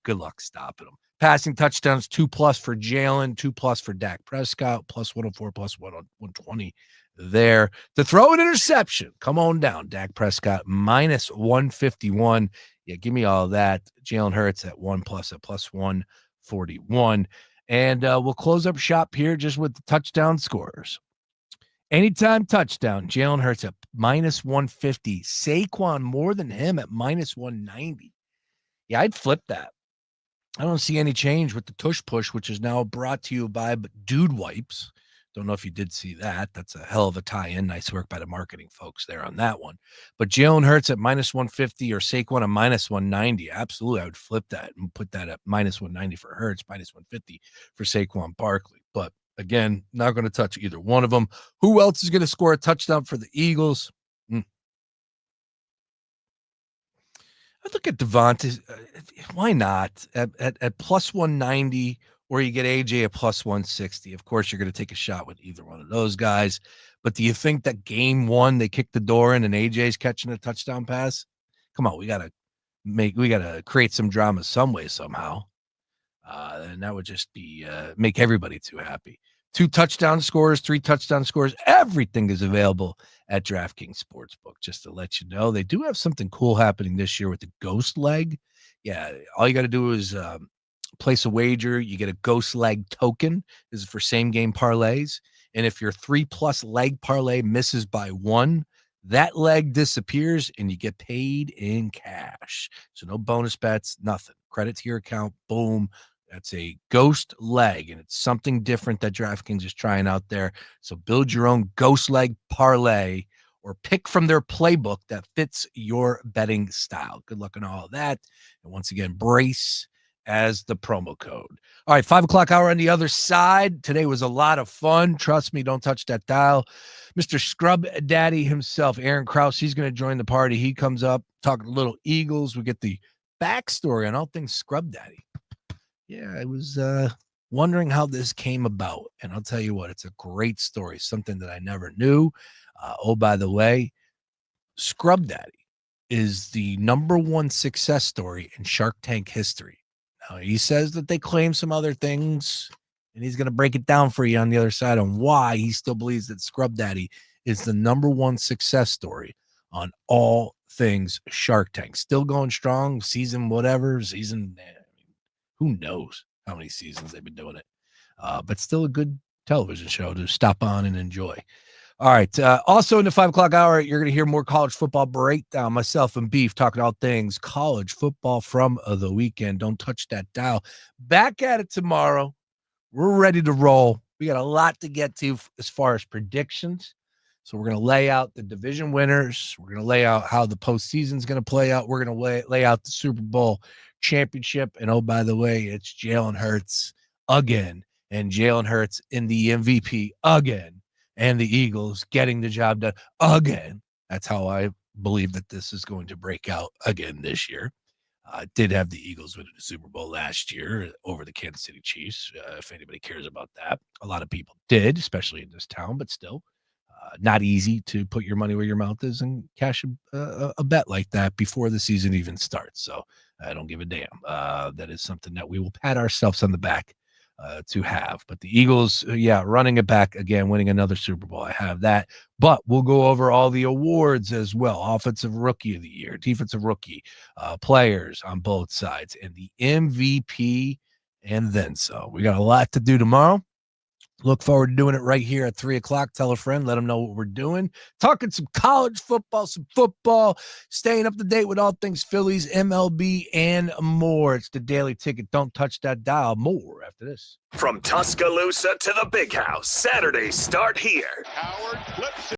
Good luck stopping them. Passing touchdowns, 2+ for Jalen, 2+ for Dak Prescott, plus 104, plus 120 there. To throw an interception, come on down. Dak Prescott, minus 151. Yeah, give me all that. Jalen Hurts at 1+ at plus 141. And we'll close up shop here just with the touchdown scores. Anytime touchdown, Jalen Hurts at minus 150. Saquon more than him at minus 190. Yeah, I'd flip that. I don't see any change with the tush push, which is now brought to you by Dude Wipes. Don't know if you did see that. That's a hell of a tie-in. Nice work by the marketing folks there on that one. But Jalen Hurts at minus 150 or Saquon at minus 190. Absolutely, I would flip that and put that at minus 190 for Hurts, minus 150 for Saquon Barkley. But again, not going to touch either one of them. Who else is going to score a touchdown for the Eagles? I look at Devontae. Why not at plus 190, or you get AJ at plus 160? Of course, you're going to take a shot with either one of those guys. But do you think that game 1 they kicked the door in and AJ's catching a touchdown pass? Come on, we got to create some drama some way somehow, and that would just be make everybody too happy. 2 touchdown scores, 3 touchdown scores. Everything is available at DraftKings Sportsbook. Just to let you know, they do have something cool happening this year with the ghost leg. Yeah, all you got to do is place a wager. You get a ghost leg token. This is for same game parlays. And if your 3+ leg parlay misses by 1, that leg disappears and you get paid in cash. So no bonus bets, nothing. Credit to your account. Boom. That's a ghost leg, and it's something different that DraftKings is trying out there. So build your own ghost leg parlay or pick from their playbook that fits your betting style. Good luck on all of that. And once again, brace as the promo code. All right, 5 o'clock hour on the other side. Today was a lot of fun. Trust me, don't touch that dial. Mr. Scrub Daddy himself, Aaron Krause, he's going to join the party. He comes up, talking little Eagles. We get the backstory on all things Scrub Daddy. Yeah, I was wondering how this came about. And I'll tell you what, it's a great story, something that I never knew. Oh, by the way, Scrub Daddy is the #1 success story in Shark Tank history. Now, he says that they claim some other things, and he's going to break it down for you on the other side on why he still believes that Scrub Daddy is the number one success story on all things Shark Tank. Still going strong, season whatever, who knows how many seasons they've been doing it. But still a good television show to stop on and enjoy. All right. Also in the 5 o'clock hour, you're going to hear more college football breakdown. Myself and Beef talking all things college football from the weekend. Don't touch that dial. Back at it tomorrow. We're ready to roll. We got a lot to get to as far as predictions. So we're going to lay out the division winners. We're going to lay out how the postseason is going to play out. We're going to lay out the Super Bowl championship. And oh, by the way, it's Jalen Hurts again. And Jalen Hurts in the MVP again. And the Eagles getting the job done again. That's how I believe that this is going to break out again this year. Did have the Eagles win the Super Bowl last year over the Kansas City Chiefs, if anybody cares about that. A lot of people did, especially in this town, but still not easy to put your money where your mouth is and cash a bet like that before the season even starts. So I don't give a damn. That is something that we will pat ourselves on the back to have. But the Eagles, running it back again, winning another Super Bowl. I have that. But we'll go over all the awards as well. Offensive Rookie of the Year, Defensive Rookie, players on both sides, and the MVP, and then so. We got a lot to do tomorrow. Look forward to doing it right here at 3 o'clock. Tell a friend, let them know what we're doing. Talking some college football, some football, staying up to date with all things Phillies, MLB, and more. It's the Daily Ticket. Don't touch that dial. More after this. From Tuscaloosa to the Big House, Saturdays start here. Howard flips it.